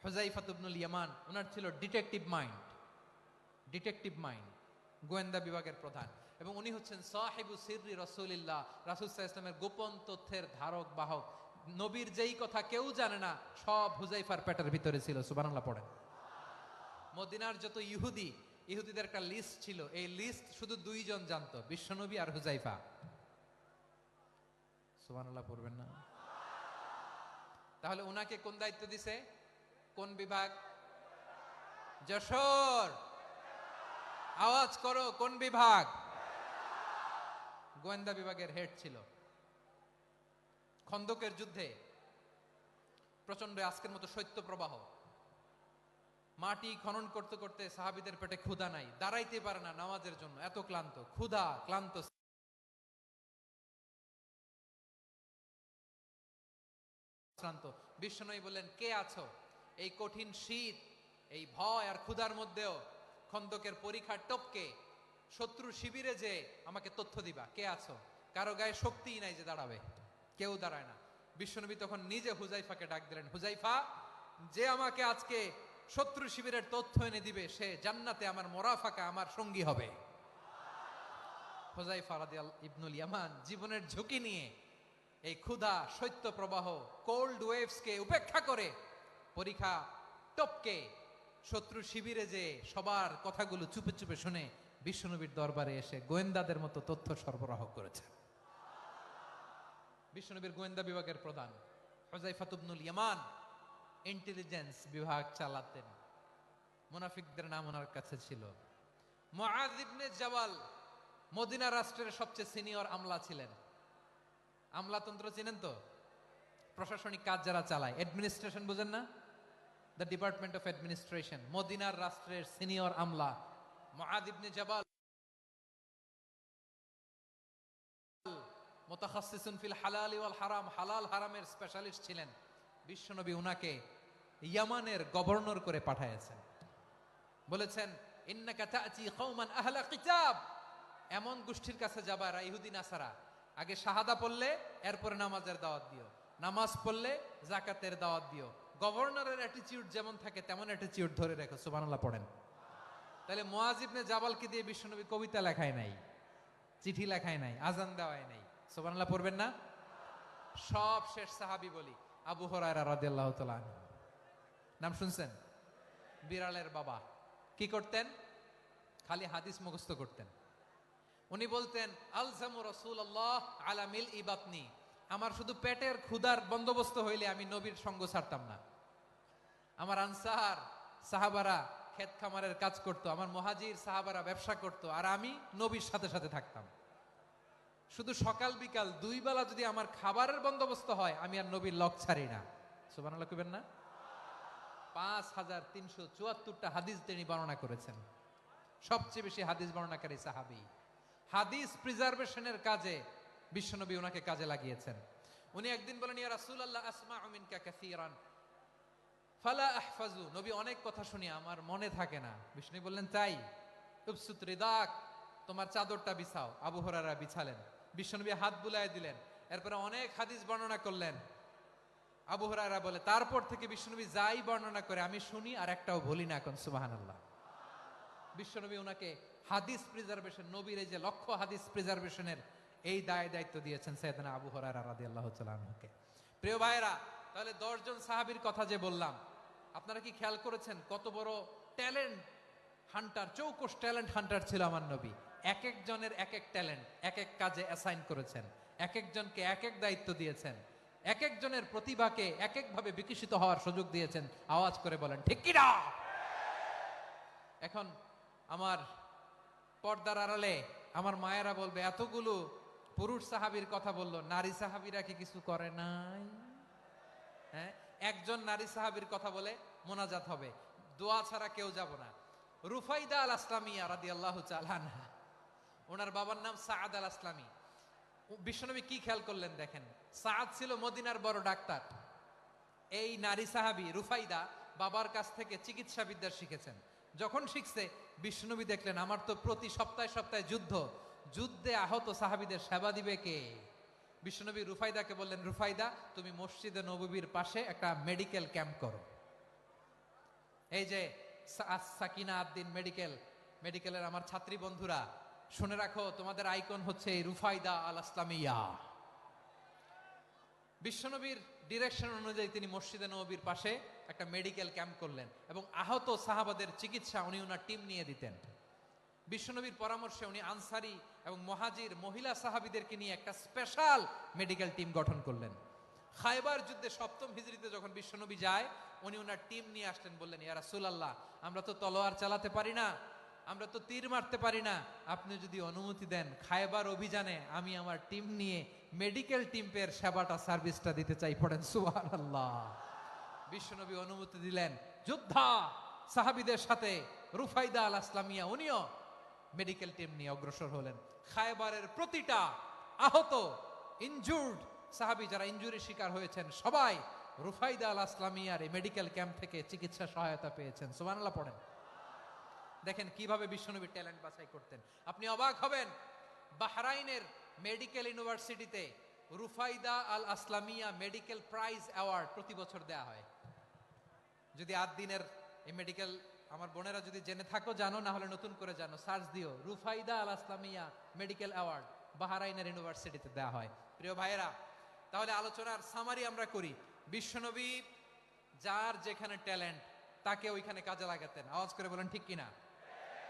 হুযায়ফা ইবনুল ইয়ামান। ওনার ছিল ডিটেকটিভ মাইন্ড, ডিটেকটিভ মাইন্ড, গোয়েন্দা বিভাগের প্রধান। এবং উনি হচ্ছেন সাহিবু সিররি রাসূলিল্লাহ, রাসূল সাল্লাল্লাহু আলাইহি ওয়াসাল্লামের গোপন তথ্যের ধারক বাহক। নবীর যেই কথা কেউ জানে না, সব হুযায়ফার পেটের ভিতরে ছিল। সুবহানাল্লাহ পড়েন। মদিনার যত ইহুদি, ইহুদিদের একটা লিস্ট ছিল। এই লিস্ট শুধু দুইজন জানতো, বিশ্বনবী আর হুযায়ফা। সুবহানাল্লাহ পড়বেন না? তাহলে উনাকে কোন দায়িত্ব দিছে? কোন বিভাগ? যশোর আওয়াজ করো, কোন বিভাগ? গোয়েন্দা বিভাগের হেড ছিল। খন্দকের যুদ্ধে প্রচন্ড আজকের মতো শৈত্য প্রবাহ, মাটি খনন করতে করতে সাহাবীদের পেটে ক্ষুধা নাই, দাঁড়াইতে পারে না নামাজের জন্য, এত ক্লান্ত, ক্ষুধা ক্লান্ত। বিশ্বনবী বললেন, কে আছো এই কঠিন শীত, এই ভয় আর ক্ষুধার মধ্যেও খন্দকের পরীক্ষার টপকে শত্রু শিবিরে যে আমাকে তথ্য দিবা? কে আছো? কারো গায়ে শক্তিই নাই যে দাঁড়াবে, কেউ দাঁড়ায় না। বিশ্বনবী তখন নিজে হুযায়ফাকে ডাক দিলেন, হুযায়ফা, যে আমাকে আজকে শত্রু শিবিরের তথ্য এনে দিবে, সে জান্নাতে আমার মোরাফাকা, আমার সঙ্গী হবে। হুযায়ফা রাদিয়াল্লাহু ইবনুল ইয়ামান জীবনের ঝুঁকি নিয়ে এই ক্ষুধা, শৈত্য প্রবাহ, কোল্ড ওয়েভসকে উপেক্ষা করে পরীক্ষা টপকে শত্রু শিবিরে যে সবার কথাগুলো চুপে চুপে শুনে বিশ্বনবীর দরবারে এসে গোয়েন্দাদের মতো তথ্য সরবরাহ করেছে। বিশ্বনবীর গোয়েন্দা বিভাগের প্রধান হুযায়ফা ইবনুল ইয়ামান ইন্টেলিজেন্স বিভাগ চালাতেন। মুনাফিকদের নাম ওনার কাছে ছিল। মুআয ইবনে জাবাল মদিনা রাষ্ট্রের সবচেয়ে সিনিয়র আমলা ছিলেন। আমলাতন্ত্র চিনেন তো? প্রশাসনিক কাজ যারা চালায়, অ্যাডমিনিস্ট্রেশন বুঝেন না? The department of administration. মদিনার রাষ্ট্রের সিনিয়র আমলা মুআয ইবনে জাবাল মুতাখাসসিসুন ফিল হালাল ওয়াল হারাম, হালাল হারামের স্পেশালিস্ট ছিলেন। বিশ্বনবী উনাকে ইয়ামানের গভর্নর করে পাঠাইছেন। বলেছেন, ইন্নাকা তা'তি কওমান আহলা কিতাব, এমন গোষ্ঠীর কাছে যাবা এরা ইহুদি নাসারা, আগে শাহাদা পড়লে এরপরে নামাজের দাওয়াত দিও, নামাজ পড়লে জাকাতের দাওয়াত দিও। গভর্নরের অ্যাটিটিউড যেমন থাকে তেমন অ্যাটিটিউড ধরে রেখো। সুবহানাল্লাহ পড়েন। তাহলে মুআজ ইবনে জাবালকে দিয়ে বিশ্বনবী কবিতা লেখায় নাই, চিঠি লেখায় নাই, আজান দেওয়ায় নাই। সুবহানাল্লাহ পড়বেন না? সব শেষ সাহাবী বলি আবু হুরায়রা রাদিয়াল্লাহু তাআলা আনহু। নাম শুনছেন? বিড়ালের বাবা। কি করতেন? খালি হাদিস মুখস্থ করতেন। উনি বলতেন আলজামু রাসূলুল্লাহ আলা মিল ইবাতনি, আমার শুধু পেটের ক্ষুধার বন্দোবস্ত হইলে আমি নবীর সঙ্গ ছাড়তাম না। আমার আনসার সাহাবারা ক্ষেত খামারের কাজ করত, আমার মুহাজির সাহাবারা ব্যবসা করত, আর আমি নবীর সাথে সাথে থাকতাম। শুধু সকাল বিকাল দুই বেলা যদি আমার খাবারের বন্দোবস্ত হয় আমি আর নবীর লক ছাড়ি না। সুবহানাল্লাহ কইবেন না? 5374টা হাদিস তিনি বর্ণনা করেছেন। সবচেয়ে বেশি হাদিস বর্ণনাকারী সাহাবী। হাদিস প্রিজার্ভেশনের কাজে বিশ্বনবী ওনাকে কাজে লাগিয়েছেন। উনি একদিন বলেন, ইয়া রাসূলুল্লাহ আসমাউ মিনকা কাসীরান ফালা আহফাজু, নবী অনেক কথা শুনি আমার মনে থাকে না। বিষ্ণু বললেন তাই? উবসুত রিদাক, তোমার চাদরটা বিছাও। আবু হুরায়রা বিছালেন, বিশ্বনবী হাত বুলায় দিলেন, এরপরে অনেক হাদিস বর্ণনা করলেন। আবু হুরায়রা বলে তারপর থেকে বিশ্বনবী যাই বর্ণনা করে আমি শুনি আর একটাও ভুলি না। এখন সুবহানাল্লাহ। বিশ্বনবী ওনাকে হাদিস প্রিজার্ভেশন, নবীর এই যে লক্ষ্য হাদিস প্রিজার্ভেশনের এই দায়িত্ব দিয়েছেন সাইয়েদনা আবু হুরায়রা রাদিয়াল্লাহু তাআলা আনহুকে। প্রিয় ভাইরা, তাহলে 10 জন সাহাবীর কথা যে বললাম, আপনারা কি খেয়াল করেছেন কত বড় ট্যালেন্ট হান্টার, চৌকস ট্যালেন্ট হান্টার ছিল আমার নবী। এক একজনের এক এক ট্যালেন্ট, এক এক কাজে অ্যাসাইন করেছেন, এক একজনকে এক এক দায়িত্ব দিয়েছেন, এক একজনের প্রতিভাকে এক একভাবে বিকশিত হওয়ার সুযোগ দিয়েছেন। আওয়াজ করে বলেন ঠিক কি না? এখন আমার পর্দার আড়ালে আমার মায়েরা বলবে এতগুলো পুরুষ সাহাবীর কথা বললো, নারী সাহাবীরা কি কিছু করে নাই? হ্যাঁ, একজন নারী সাহাবীর কথা বলে মোনাজাত হবে, দোয়া ছাড়া কেউ যাব না। রুফাইদা আল আসলামিয়া রাদিয়াল্লাহু তাআলা আনহা, ওনার বাবার নাম সাআদ আল আসলামি। বিশ্বনবী কি খেয়াল করলেন দেখেন, সাআদ ছিল মদিনার বড় ডাক্তার। এই নারী সাহাবী রুফাইদা বাবার কাছ থেকে চিকিৎসা বিদ্যা শিখেছেন। যখন শিখছে বিশ্বনবী দেখলেন আমার তো প্রতি সপ্তাহে সপ্তাহে যুদ্ধে আহত সাহাবীদের সেবা দিবে কে? বিশ্বনবী রুফাইদাকে বললেন, রুফাইদা তুমি মসজিদে নববীর পাশে একটা মেডিকেল ক্যাম্প করো। এই যে সাকিনা আদ্দিন মেডিকেলের আমার ছাত্রী বন্ধুরা শুনে রাখো, তোমাদের আইকন হচ্ছে রুফাইদা আল আসলামিয়া। বিশ্বনবীর ডিরেকশন অনুযায়ী তিনি মসজিদে নববীর পাশে একটা মেডিকেল ক্যাম্প করলেন এবং আহত সাহাবাদের চিকিৎসা উনি ওনার টিম নিয়ে দিতেন। বিশ্বনবীর পরামর্শে উনি আনসারি এবং মুহাজির মহিলা সাহাবীদেরকে নিয়ে একটা স্পেশাল মেডিকেল টিম গঠন করলেন। খায়বার যুদ্ধে 7ম হিজরিতে যখন বিশ্বনবী যায়, উনি ওনার টিম নিয়ে আসলেন, বললেন ইয়া রাসূলুল্লাহ আমরা তো তলোয়ার চালাতে পারি না, আমরা তো তীর মারতে পারি না, আপনি যদি অনুমতি দেন খায়বার অভিযানে আমি আমার টিম নিয়ে মেডিকেল টিমের সেবাটা সার্ভিসটা দিতে চাই। পড়েন সুবহানাল্লাহ। বিশ্বনবী অনুমতি দিলেন, যোদ্ধা সাহাবীদের সাথে রুফাইদা আল আসলামিয়া উনিও মেডিকেল টিম নিয়ে অগ্রসর হলেন। খায়বারের প্রতিটা আহত ইনজুর্ড সাহাবী যারা ইনজুরির শিকার হয়েছেন সবাই রুফাইদা আল আসলামিয়ার এই মেডিকেল ক্যাম্প থেকে চিকিৎসা সহায়তা পেয়েছেন। সুবহানাল্লাহ পড়েন। দেখেন কিভাবে বিশ্বনবী ট্যালেন্ট বাছাই করতেন। আপনি অবাক হবেন, বাহরাইনের মেডিকেল ইউনিভার্সিটিতে রুফাইদা আল আসলামিয়া মেডিকেল প্রাইজ অ্যাওয়ার্ড প্রতি বছর দেয়া হয়। যদি 8 দিনের এই মেডিকেল আমার বোনেরা যদি জেনে থাকো জানো, না হলে নতুন করে জানো, সার্চ দিও রুফাইদা আল আসলামিয়া মেডিকেল অ্যাওয়ার্ড বাহরাইনের ইউনিভার্সিটিতে দেয়া হয়। প্রিয় ভাইয়েরা, তাহলে আলোচনার সামারি আমরা করি। বিশ্বনবী যার যেখানে ট্যালেন্ট তাকে ওইখানে কাজে লাগাতেন। আওয়াজ করে বলেন ঠিক কিনা?